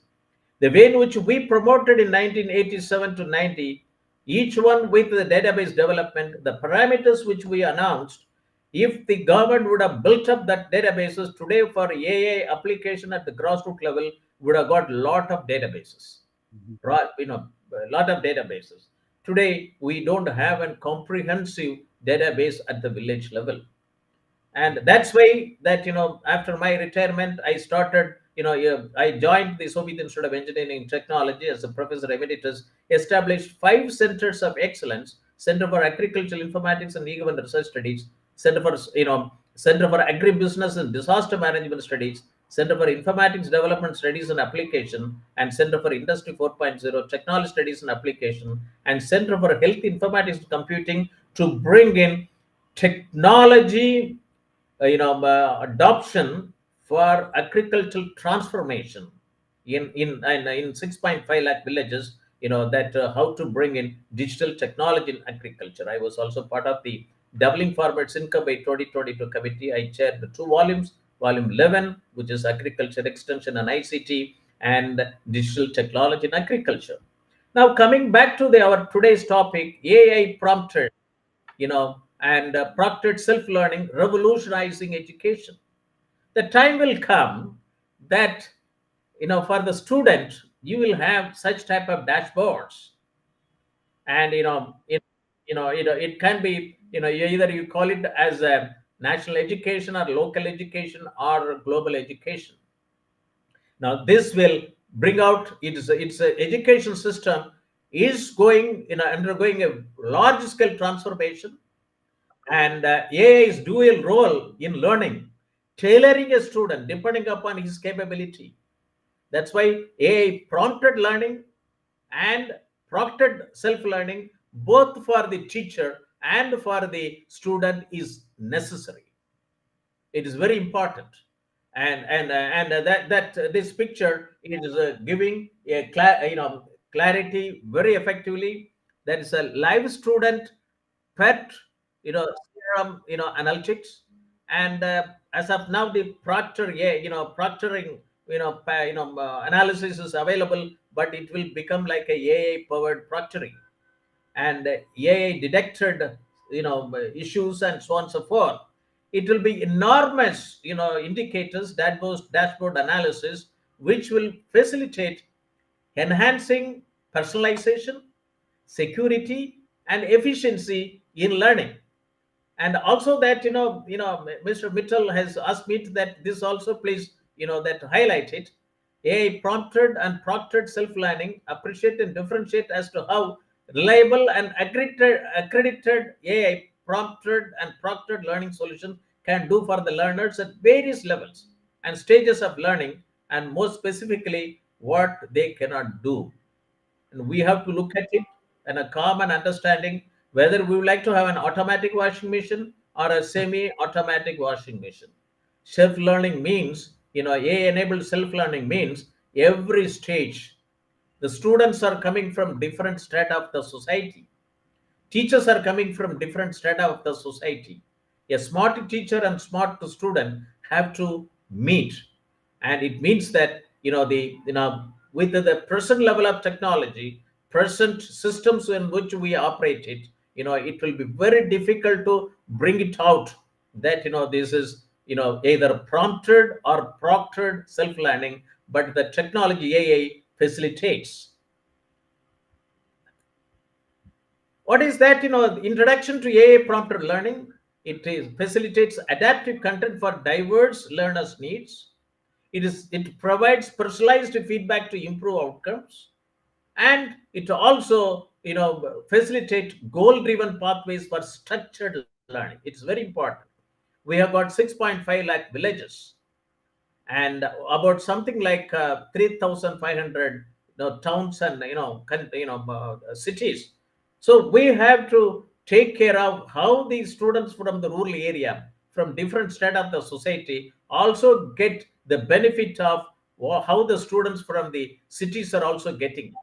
The way in which we promoted in 1987 to 90, each one with the database development, the parameters which we announced, if the government would have built up that databases today for AI application at the grassroots level, would have got lot of databases, Mhm. right? A lot of databases. Today, we don't have a comprehensive database at the village level. And that's why that after my retirement I started, I joined the Soviet Institute of Engineering and Technology as a professor emeritus, established 5 centers of excellence: Center for Agricultural Informatics and E-Government Research Studies, Center for Center for Agribusiness and Disaster Management Studies, Center for Informatics Development Studies and Application, and Center for Industry 4.0 Technology Studies and Application, and Center for Health Informatics Computing, to bring in technology adoption for agricultural transformation in 6.5 lakh villages, that how to bring in digital technology in agriculture. I was also part of the Doubling Farmers Income by 2022 committee. I chaired the 2 volumes, volume 11, which is agriculture extension and ICT and digital technology in agriculture. Now coming back to our today's topic, AI prompted, and proctored self-learning revolutionizing education. The time will come that, for the student, you will have such type of dashboards. And it can be, either you call it as a national education or local education or global education. Now this will bring out, it's a education system is going, undergoing a large scale transformation. And AI is dual role in learning, tailoring a student depending upon his capability. That's why AI prompted learning and proctored self-learning, both for the teacher and for the student, is necessary. It is very important. And that this picture is giving a clarity very effectively. That is a live student pet, serum, analytics. And as of now, the proctoring, analysis is available, but it will become like a AI powered proctoring. And AI detected, issues and so on and so forth. It will be enormous, indicators, dashboard which will facilitate enhancing personalization, security, and efficiency in learning. And also that, Mr. Mitchell has asked me that this also please, that highlight it. AI prompted and proctored self-learning appreciate and differentiate as to how reliable and accredited AI prompted and proctored learning solutions can do for the learners at various levels and stages of learning, and more specifically what they cannot do. And we have to look at it in a common understanding whether we would like to have an automatic washing machine or a semi-automatic washing machine. Self-learning means, AI-enabled self-learning means every stage. The students are coming from different strata of the society. Teachers are coming from different strata of the society. A smart teacher and smart student have to meet, and it means that, with the present level of technology, present systems in which we operate it, it will be very difficult to bring it out that, this is, either prompted or proctored self-learning, but the technology AI facilitates. What is that? Introduction to AI prompted learning. It facilitates adaptive content for diverse learners' needs. It provides personalized feedback to improve outcomes, and it also, facilitate goal-driven pathways for structured learning. It's very important. We have got 6.5 lakh villages and about something like 3,500 towns and cities. So we have to take care of how these students from the rural area, from different strata of the society, also get the benefit of how the students from the cities are also getting.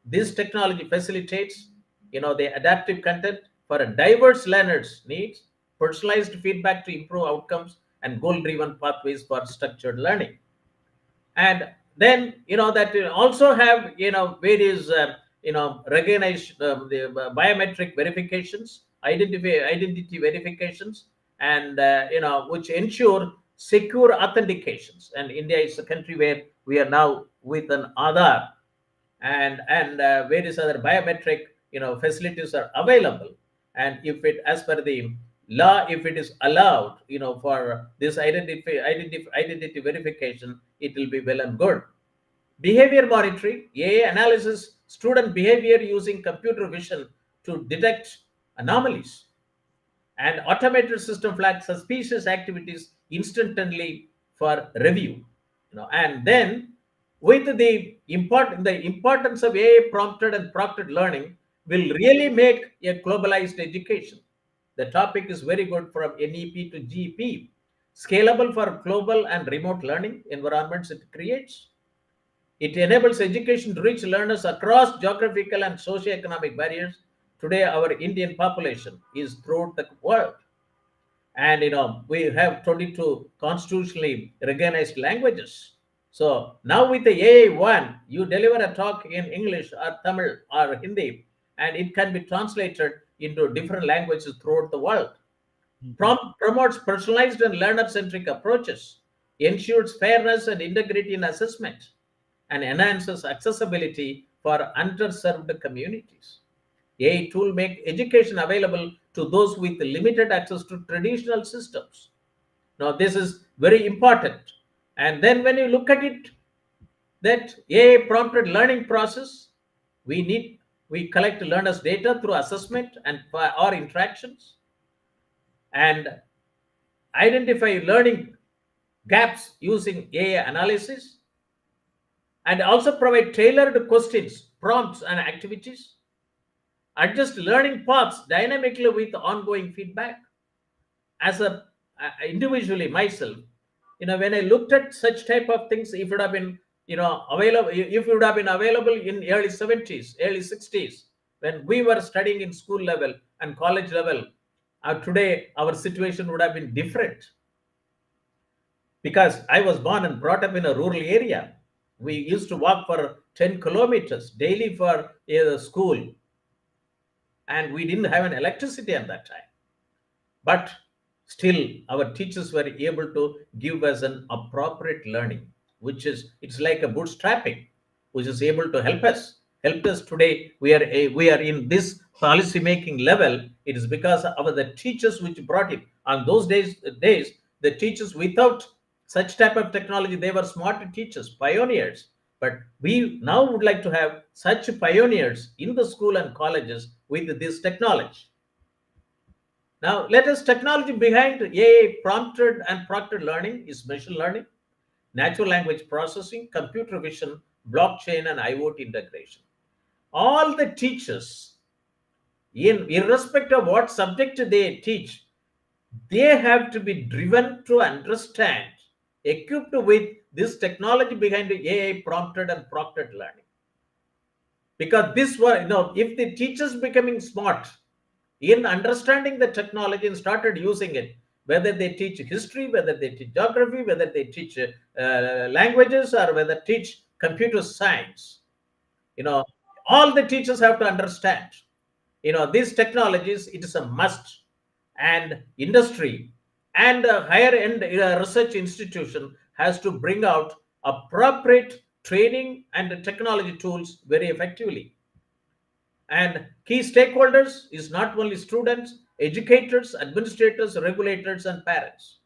This technology facilitates, the adaptive content for a diverse learners' needs, personalized feedback to improve outcomes, and goal-driven pathways for structured learning. And then, that will also have, various recognized the biometric verifications, identity verifications, and which ensure secure authentications. And India is a country where we are now with an Aadhaar, and various other biometric facilities are available. And if it, as per the law, if it is allowed, for this identity verification, it will be well and good. Behavior monitoring, AI analysis student behavior using computer vision to detect anomalies, and automated system flags suspicious activities instantly for review. And then, with the importance of AI prompted and proctored learning will really make a globalized education. The topic is very good from NEP to GP. Scalable for global and remote learning environments it creates. It enables education to reach learners across geographical and socio-economic barriers. Today, our Indian population is throughout the world. And we have 22 constitutionally recognized languages. So now with the AI one, you deliver a talk in English or Tamil or Hindi, and it can be translated into different languages throughout the world. Promotes personalized and learner-centric approaches, ensures fairness and integrity in assessment, and enhances accessibility for underserved communities. AI tool make education available to those with limited access to traditional systems. Now, this is very important. And then when you look at it, that AI prompted learning process, we collect learners' data through assessment and or interactions, and identify learning gaps using AI analysis, and also provide tailored questions, prompts, and activities, adjust learning paths dynamically with ongoing feedback. As a individually myself, when I looked at such type of things, if it would have been available, if it would have been available in early 70s, early 60s, when we were studying in school level and college level, today our situation would have been different, because I was born and brought up in a rural area. We used to walk for 10 kilometers daily for school, and we didn't have an electricity at that time. But still, our teachers were able to give us an appropriate learning, which is, it's like a bootstrapping, which is able to help helped us today. We are in this policy making level. It is because of the teachers which brought it. On those days, the teachers without such type of technology, they were smart teachers, pioneers. But we now would like to have such pioneers in the school and colleges with this technology. Now, let us technology behind AI prompted and proctored learning is machine learning, natural language processing, computer vision, blockchain, and IoT integration. All the teachers, irrespective of what subject they teach, they have to be driven to understand, equipped with this technology behind the AI prompted and proctored learning. Because this was, if the teachers becoming smart in understanding the technology and started using it, whether they teach history, whether they teach geography, whether they teach languages, or whether teach computer science, you know all the teachers have to understand, these technologies, it is a must. And industry and a higher end research institution has to bring out appropriate training and technology tools very effectively. And key stakeholders is not only students, educators, administrators, regulators, and parents.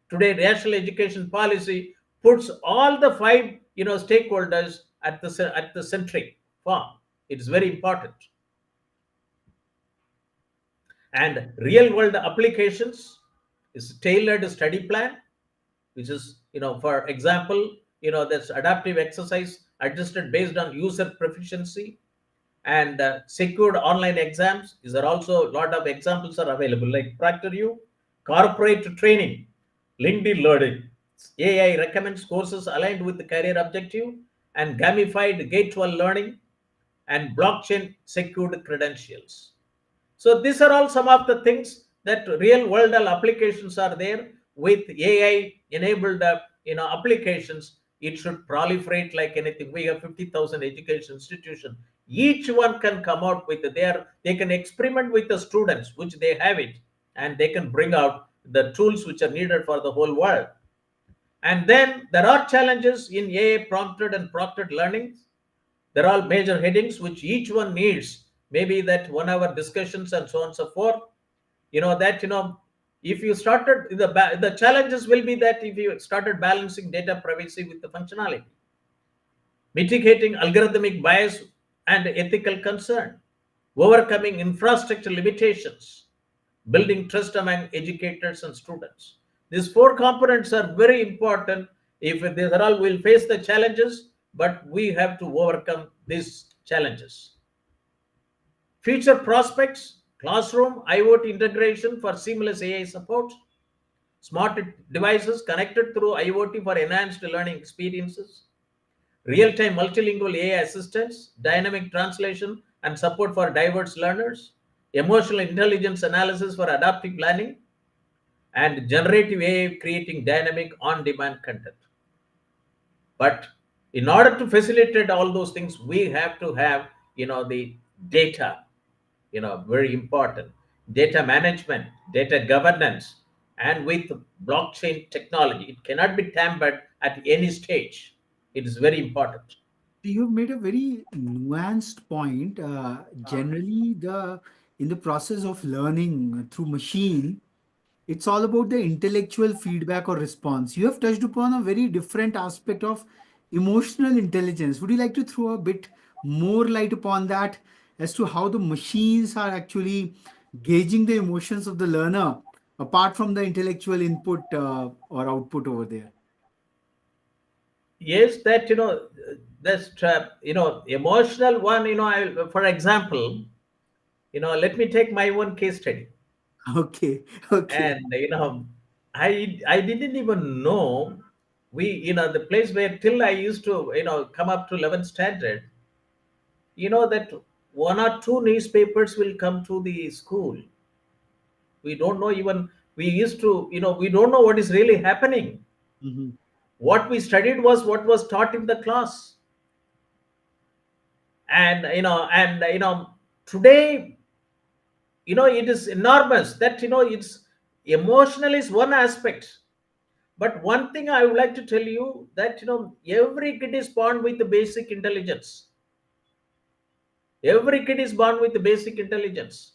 Today, national education policy puts all the five stakeholders at the centric form. It is very important. And real world applications is tailored study plan, which is, for example, that's adaptive exercise adjusted based on user proficiency. And secured online exams, is there also a lot of examples are available, like ProctorU, corporate training, LinkedIn learning. AI recommends courses aligned with the career objective, and gamified gate 12 learning, and blockchain secured credentials. So these are all some of the things that real world applications are there. With AI enabled applications, it should proliferate like anything. We have 50,000 education institutions. Each one can come out with they can experiment with the students which they have it, and they can bring out the tools which are needed for the whole world. And then there are challenges in AI prompted and proctored learning. There are major headings which each one needs maybe that 1 hour discussions and so on and so forth. That if you started the challenges will be that if you started balancing data privacy with the functionality, mitigating algorithmic bias and ethical concern, overcoming infrastructure limitations, building trust among educators and students. These four components are very important. If these are all, we'll face the challenges, but we have to overcome these challenges. Future prospects: classroom IoT integration for seamless AI support, smart devices connected through IoT for enhanced learning experiences, real-time multilingual AI assistance, dynamic translation and support for diverse learners, emotional intelligence analysis for adaptive learning, and generative AI creating dynamic on-demand content. But in order to facilitate all those things, we have to have, the data, very important. Data management, data governance, and with blockchain technology, it cannot be tampered at any stage. It is very important. You've made a very nuanced point. Generally, the in the process of learning through machine, it's all about the intellectual feedback or response. You have touched upon a very different aspect of emotional intelligence. Would you like to throw a bit more light upon that as to how the machines are actually gauging the emotions of the learner apart from the intellectual input or output over there? Yes, that that's emotional one. For example, let me take my own case study. Okay, okay. And I didn't even know, the place where till I used to come up to 11th standard, that one or two newspapers will come to the school. We don't know, even we used to, we don't know what is really happening. Mhm. What we studied was what was taught in the class. And today, it is enormous that it's emotional is one aspect. But one thing I would like to tell you, that every kid is born with the basic intelligence. Every kid is born with the basic intelligence,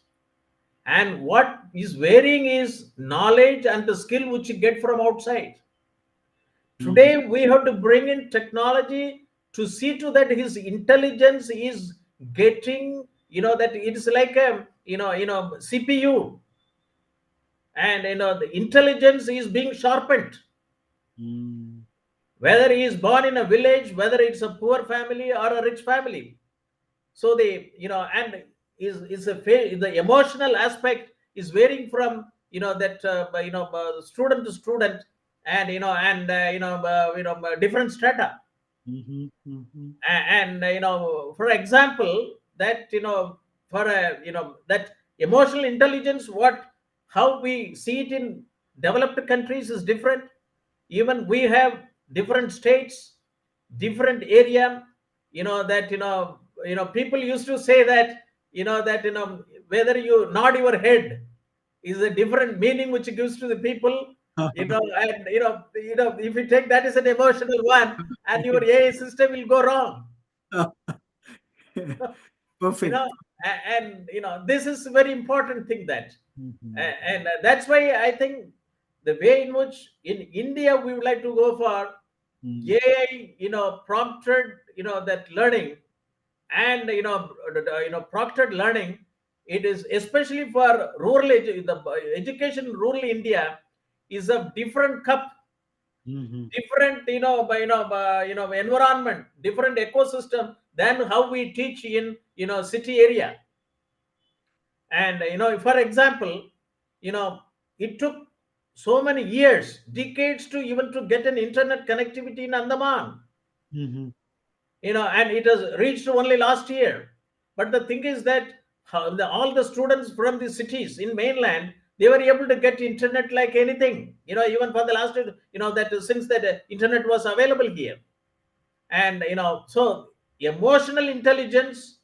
and what is varying is knowledge and the skill which you get from outside. Today we have to bring in technology to see to that his intelligence is getting, that it's like a, CPU, and the intelligence is being sharpened. Whether he is born in a village, whether it's a poor family or a rich family. So they, and is the emotional aspect is varying from, that student to student, and different strata. And for example, that for a, that emotional intelligence, how we see it in developed countries is different. Even we have different states, different area, that people used to say that, that whether you nod your head is a different meaning which it gives to the people, and if you take that as an emotional one, and your AI system will go wrong. Perfect. And this is a very important thing, that and that's why I think the way in which in India we would like to go for AI, prompted, that learning, and proctored learning. It is especially for the education in rural India is a different cup, different, environment, different ecosystem than how we teach in, city area. And for example, it took so many years, decades, to even to get an internet connectivity in Andaman, and it has reached only last year. But the thing is that all the students from the cities in mainland, they were able to get internet like anything, even for the last, that since that internet was available here. And so emotional intelligence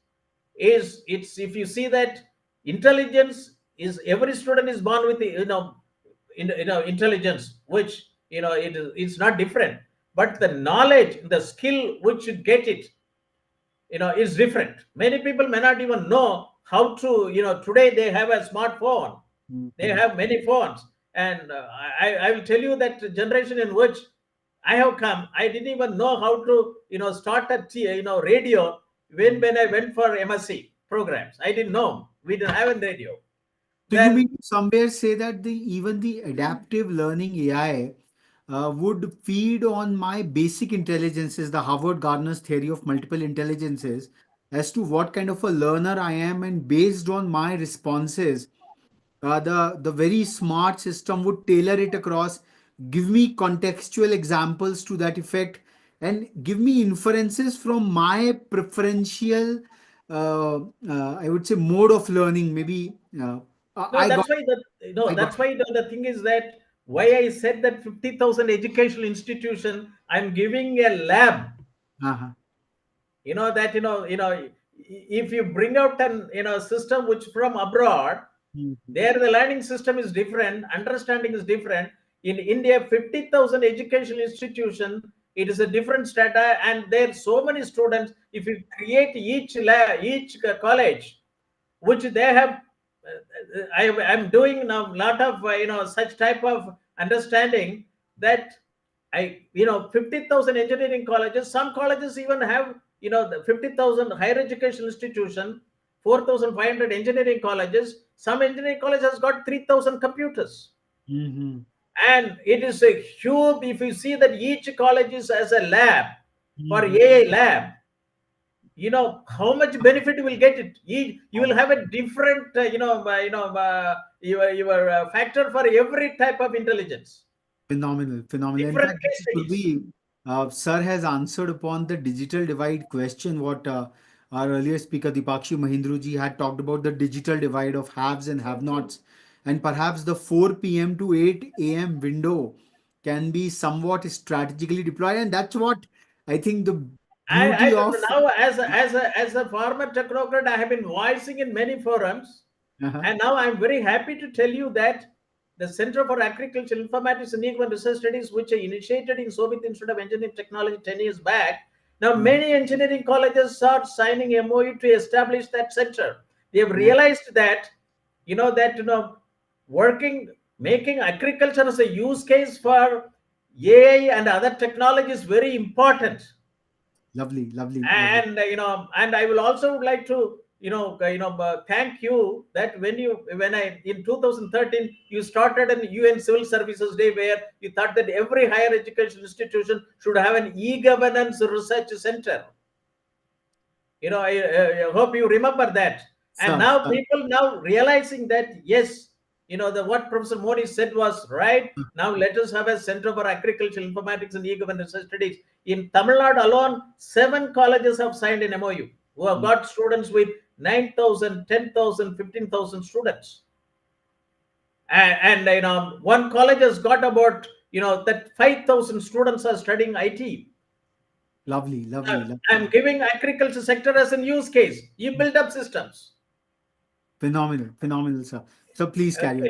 is, it's, if you see that intelligence is, every student is born with the, intelligence, which it's not different, but the knowledge, the skill which you get it, is different. Many people may not even know how to, today they have a smartphone, they have many phones. And I will tell you that generation in which I have come, I didn't even know how to, start a radio. When I went for MSc programs, I didn't know. We didn't have a radio. So you Then mean to somewhere say that even the adaptive learning AI would feed on my basic intelligences, the Harvard Gardner's theory of multiple intelligences, as to what kind of a learner I am, and based on my responses, the very smart system would tailor it across, give me contextual examples to that effect, and give me inferences from my preferential, I would say, mode of learning. Maybe no, I got, that's why I got. that's why the thing is that why I said that 50,000 educational institution, I'm giving a lab. Uh-huh. That if you bring out an system which from abroad, there the learning system is different, understanding is different. In India, 50,000 educational institution, it is a different strata, and there are so many students. If you create each college, which they have, I'm doing now a lot of such type of understanding, that 50,000 engineering colleges. Some colleges even have the 50,000 higher education institution, 4,500 engineering colleges. Some engineering college has got 3,000 computers, and it is a huge. If you see that each college is as a lab for AI lab, how much benefit you will get it. You will have a different your factor for every type of intelligence, Phenomenal, phenomenal. In different fact, case studies. Sir has answered upon the digital divide question. What our earlier speaker Dipakshi Mahindruji had talked about, the digital divide of haves and have-nots, and perhaps the 4 p.m. to 8 a.m. window can be somewhat strategically deployed, and that's what I think the I beauty don't of. know now, as a former technocrat, I have been voicing in many forums, Uh-huh. and now I'm very happy to tell you that the Center for Agricultural Informatics and Human Research Studies, which I initiated in Soviet Institute of Engineering Technology 10 years back, Now, many engineering colleges are signing MOU to establish that center. They have realized that, making agriculture as a use case for AI and other technology is very important. Lovely, lovely, lovely. And and I will also would like to thank you that when I in 2013 you started an UN Civil Services Day, where you thought that every higher education institution should have an e-governance research center. I hope you remember that. And Sir, now sir. people now realizing that, yes, what Professor Modi said was right. Now let us have a Center for Agricultural Informatics and E-Governance Studies. In Tamil Nadu alone, 7 colleges have signed an MOU who have got students with 9,000, 10,000, 15,000 students. And one college has got about, that 5,000 students are studying IT. Lovely, lovely, lovely. I'm giving agriculture sector as a use case. You build up systems. Phenomenal, phenomenal, sir. So please carry on.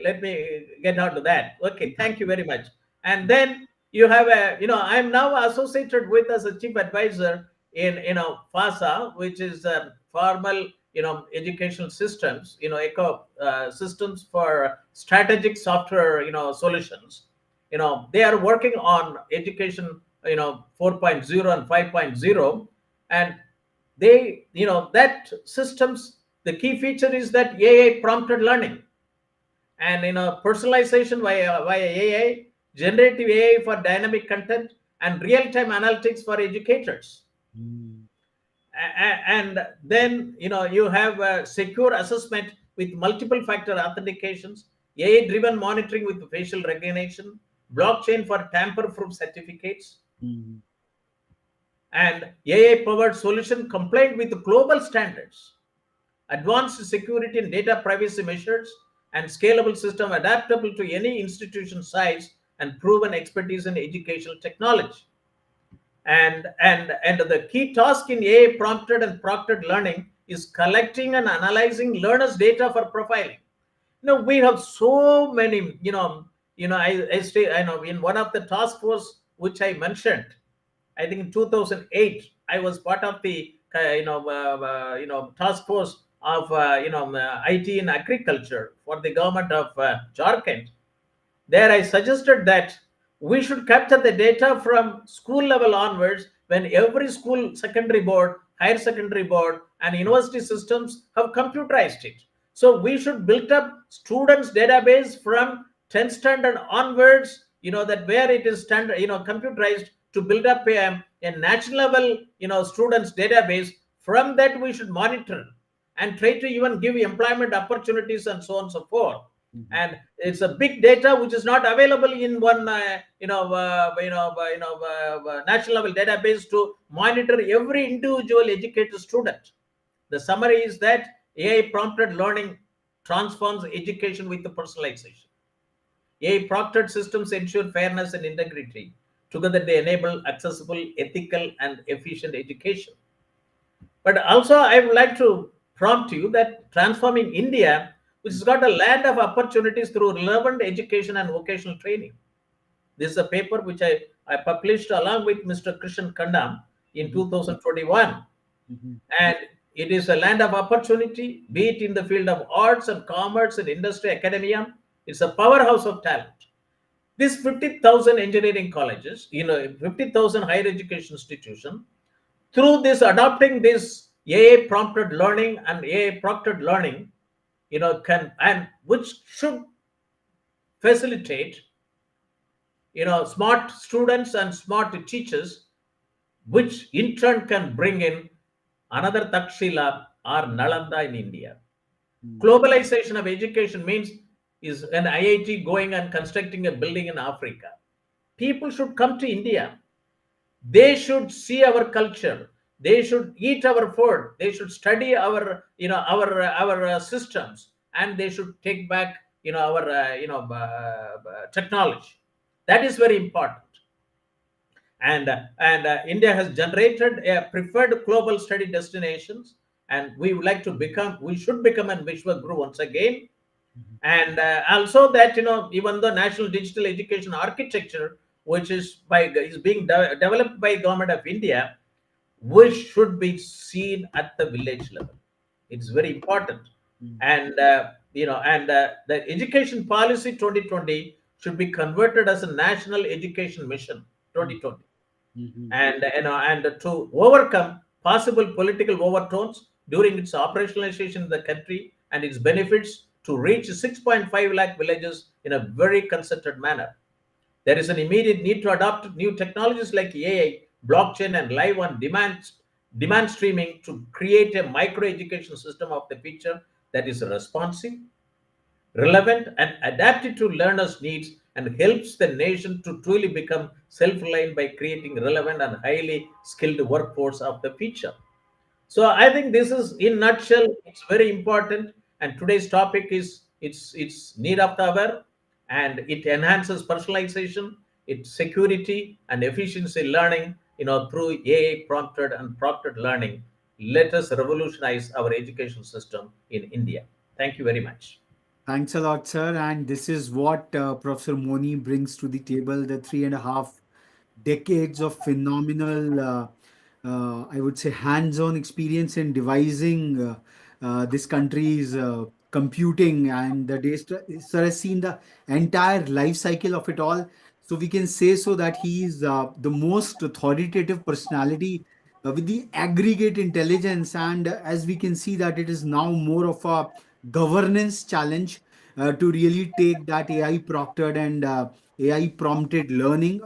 Let me get on to that. Okay, thank you very much. And then you have I'm now associated with as a chief advisor in FASA, which is formal educational systems, eco systems for strategic software solutions. They are working on education 4.0 and 5.0, and they that systems, the key feature is that AI prompted learning, and personalization via AI, generative AI for dynamic content, and real-time analytics for educators. And then you have secure assessment with multiple factor authentications, AI driven monitoring with facial recognition, blockchain for tamper proof certificates, and AI powered solution compliant with global standards, advanced security and data privacy measures, and scalable system adaptable to any institution size, and proven expertise in educational technology. And the key task in AI prompted and proctored learning is collecting and analyzing learners' data for profiling. We have so many. I know in one of the task force which I mentioned, I think in 2008, I was part of the task force of IT in agriculture for the government of Jharkhand. There I suggested that we should capture the data from school level onwards, when every school, secondary board, higher secondary board, and university systems have computerized it. So we should build up students database from 10th standard onwards, that where it is standard, computerized, to build up a national level, students database. From that we should monitor and try to even give employment opportunities and so on and so forth. And it's a big data which is not available in one national level database to monitor every individual educated student. The summary is that AI prompted learning transforms education with the personalization. AI prompted systems ensure fairness and integrity. Together they enable accessible, ethical, and efficient education. But also I would like to prompt you that transforming India, which has got a land of opportunities through relevant education and vocational training. This is a paper which I published along with Mr. Krishan Kandam in 2021. And it is a land of opportunity, be it in the field of arts and commerce and industry, academia. It's a powerhouse of talent. This 50,000 engineering colleges, 50,000 higher education institutions, through this adopting this AI prompted learning and AI proctored learning, which should facilitate, smart students and smart teachers, which in turn can bring in another Takshila or Nalanda in India. Globalization of education means is an IIT going and constructing a building in Africa. People should come to India. They should see our culture. They should eat our food. They should study our systems, and they should take back our technology. That is very important. And India has generated a preferred global study destinations, and we would like to become. We should become a Vishwa Guru once again. And also that even the national digital education architecture which is being developed by government of India, which should be seen at the village level. It's very important. And the education policy 2020 should be converted as a national education mission 2020. Mhm. And to overcome possible political overtones during its operationalization in the country and its benefits, to reach 6.5 lakh villages in a very concerted manner. There is an immediate need to adopt new technologies like AI, blockchain, and live on demand streaming to create a micro education system of the future that is responsive, relevant, and adapted to learners' needs, and helps the nation to truly become self-reliant by creating relevant and highly skilled workforce of the future. So I think this is, in nutshell, it's very important. And today's topic is it's need of the hour, and it enhances personalization, its security and efficiency learning, through AI prompted and proctored learning. Let us revolutionize our education system in India. Thank you very much. Thanks a lot, sir. And this is what Professor Moni brings to the table, the 3.5 decades of phenomenal, I would say, hands-on experience in devising this country's computing. And the day sir has seen the entire life cycle of it all. So we can say so that he is the most authoritative personality with the aggregate intelligence. And as we can see that it is now more of a governance challenge to really take that AI proctored and AI prompted learning,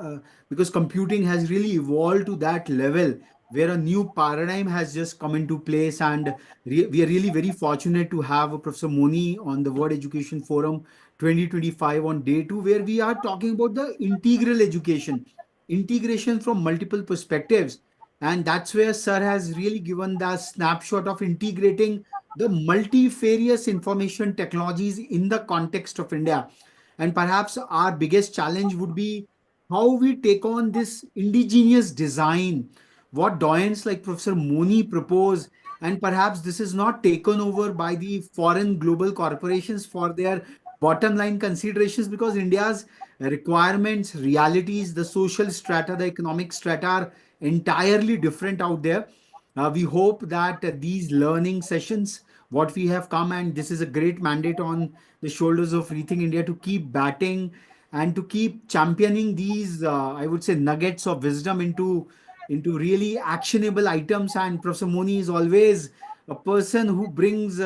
because computing has really evolved to that level where a new paradigm has just come into place. And we are really very fortunate to have Professor Moni on the World Education Forum 2025 on day two, where we are talking about the integral education, integration from multiple perspectives. And that's where Sir has really given the snapshot of integrating the multifarious information technologies in the context of India. And perhaps our biggest challenge would be how we take on this indigenous design, what doyens like Professor Moni propose. And perhaps this is not taken over by the foreign global corporations for their bottom line considerations, because India's requirements, realities, the social strata, the economic strata are entirely different out there. We hope that these learning sessions, what we have come, and this is a great mandate on the shoulders of Rethink India to keep batting and to keep championing these, I would say, nuggets of wisdom into really actionable items. And Professor Moni is always a person who brings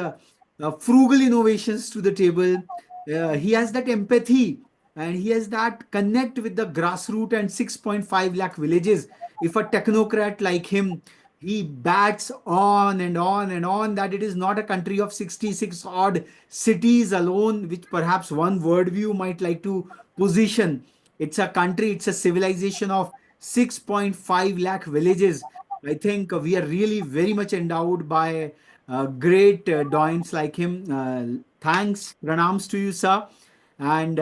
frugal innovations to the table. He has that empathy and he has that connect with the grassroots and 6.5 lakh villages. If a technocrat like him, he bats on and on and on that it is not a country of 66 odd cities alone, which perhaps one worldview might like to position. It's a country, it's a civilization of 6.5 lakh villages. I think we are really very much endowed by great doyens like him. Thanks, pranams to you, sir. And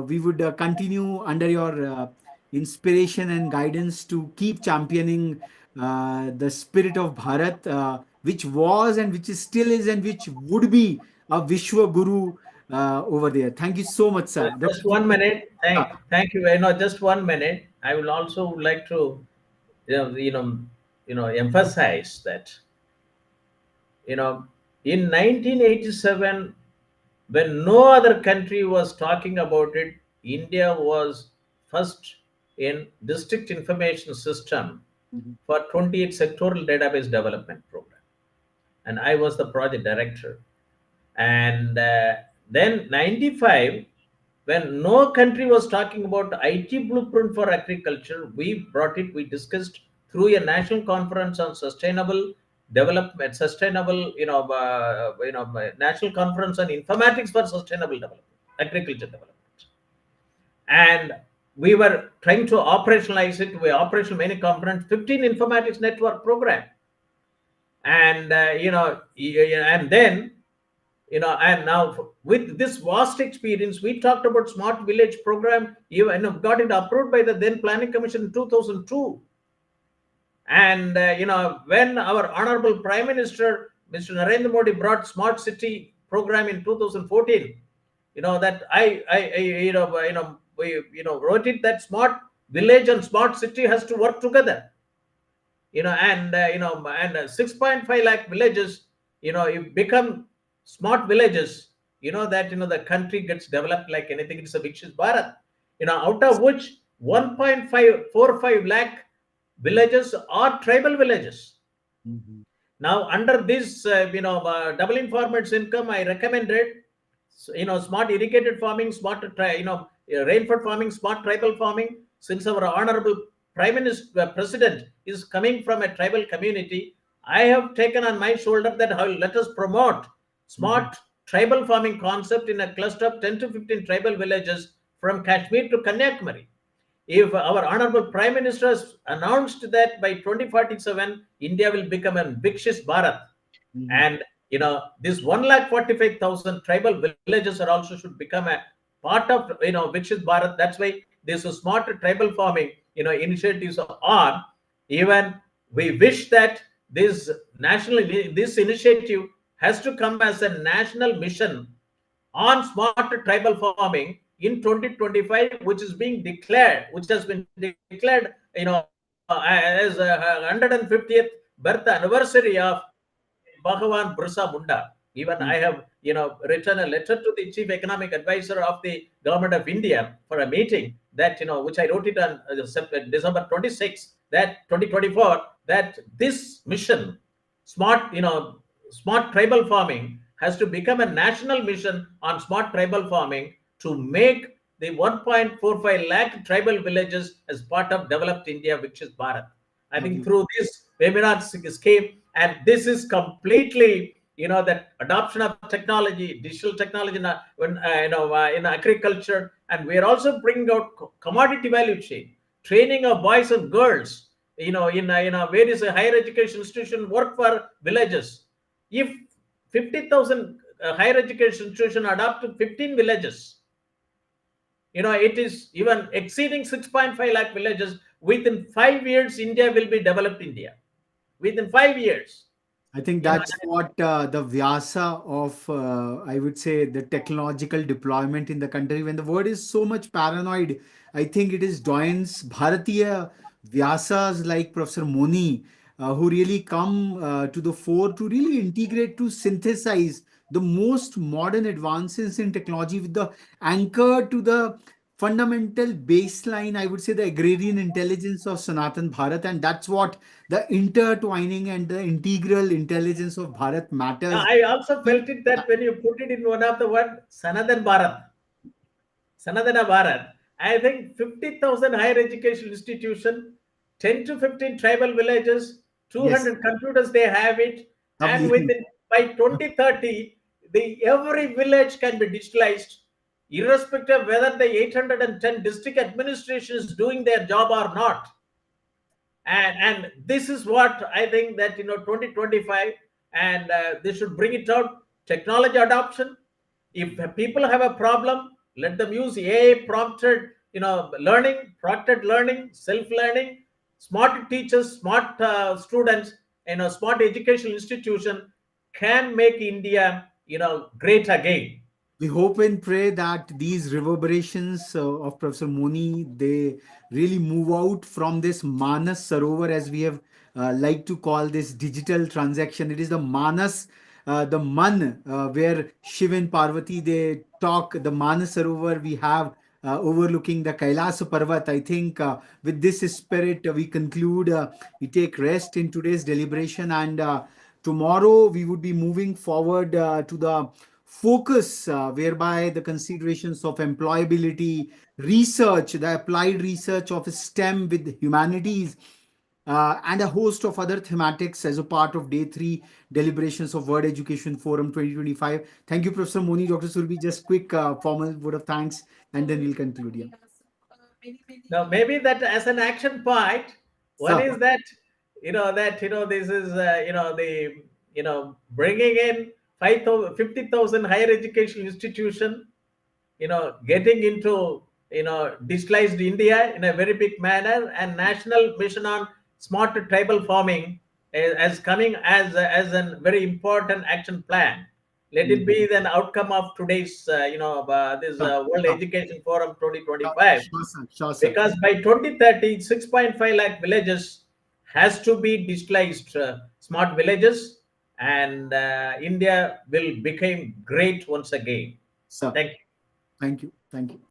we would continue under your inspiration and guidance to keep championing the spirit of Bharat, which was and which is still is and which would be a Vishwa Guru over there. Thank you so much, sir. That Just was 1 minute. uh, Thank you. Just 1 minute. I will also like to, emphasize that, you know, in 1987, when no other country was talking about it, India was first in district information system mhm, for 28 sectoral database development program, and I was the project director. And then 95, when no country was talking about IT blueprint for agriculture, we brought it, we discussed through a national conference on sustainable development, national conference on informatics for sustainable development, agriculture development. And we were trying to operationalize it. We operational many components, 15 informatics network program. And, and then, and now with this vast experience, we talked about smart village program, even got it approved by the then planning commission in 2002. And when our honorable prime minister Mr. Narendra Modi brought smart city program in 2014, that I we wrote it that smart village and smart city has to work together. And 6.5 lakh villages, you become smart villages, that the country gets developed like anything. It's a Vikshit Bharat, out of which 1.545 lakh villages are tribal villages. Mhm. Now, under this, double informants income, I recommended, smart irrigated farming, rainfed farming, smart tribal farming. Since our honorable Prime Minister, President is coming from a tribal community, I have taken on my shoulder that let us promote Mhm. smart tribal farming concept in a cluster of 10 to 15 tribal villages from Kashmir to Kanyakumari. If our honorable Prime Minister has announced that by 2047 India will become a Vikshit Bharat, Mhm. and this 1,45,000 tribal villages are also should become a part of Vikshit Bharat. That's why this smart tribal farming initiatives are on. Even we wish that this initiative has to come as a national mission on smart tribal farming in 2025, which is being declared, which has been declared, as 150th birth anniversary of Bhagavan Birsa Munda. Even I have, written a letter to the chief economic advisor of the government of India for a meeting that, which I wrote it on December 26, that 2024, that this mission, smart, smart tribal farming has to become a national mission on smart tribal farming to make the 1.45 lakh tribal villages as part of developed India, which is Bharat. I think Lovely. through this webinar scheme, and this is completely, that adoption of technology, digital technology in agriculture, and we are also bringing out commodity value chain, training of boys and girls, in various higher education institution work for villages. If 50,000 higher education institution adopt to 15 villages, it is even exceeding 6.5 lakh villages. Within 5 years, India will be developed India. Within 5 years, I think you know, that's what the Vyasa of, I would say, the technological deployment in the country. When the word is so much paranoid, I think it is joins Bharatiya Vyasas like Professor Moni, who really come to the fore to really integrate, to synthesize the most modern advances in technology with the anchor to the fundamental baseline, I would say, the agrarian intelligence of Sanatan Bharat. And that's what the intertwining and the integral intelligence of Bharat matters. I also felt it that when you put it in one of the word Sanatan Bharat, Sanatana Bharat, I think 50,000 higher education institution, 10 to 15 tribal villages, Yes, 200 computers they have it, and lovely. within by 2030, the every village can be digitalized, irrespective of whether the 810 district administration is doing their job or not. And this is what I think that 2025, and they should bring it out. Technology adoption, if people have a problem, let them use AI prompted learning, self learning, smart teachers, smart students, smart educational institution can make India great again. We hope and pray that these reverberations of Professor Moni, they really move out from this Manas Sarovar, as we have like to call this digital transaction. It is the Manas, the Man, where Shiv and Parvati, they talk, the Manas Sarovar we have overlooking the Kailas Parvat. I think with this spirit, we conclude, we take rest in today's deliberation, and tomorrow we would be moving forward to the focus, whereby the considerations of employability, research, the applied research of STEM with humanities, and a host of other thematics as a part of day three deliberations of World Education Forum 2025. Thank you, Professor Moni. Dr. Surbi, just quick formal word of thanks, and then we'll conclude. Yeah. Now, maybe that as an action point, one So, is that this is the bringing in 5,000 50,000 higher education institution, getting into digitalized India in a very big manner, and national mission on smart tribal farming as coming as a very important action plan. let it be an outcome of today's, this World Sure. Education Forum 2025. Sure, sir. Sure, sir. Because by 2030, 6.5 lakh villages has to be digitalized, smart villages, and India will become great once again. Sir, Thank you. thank you. Thank you.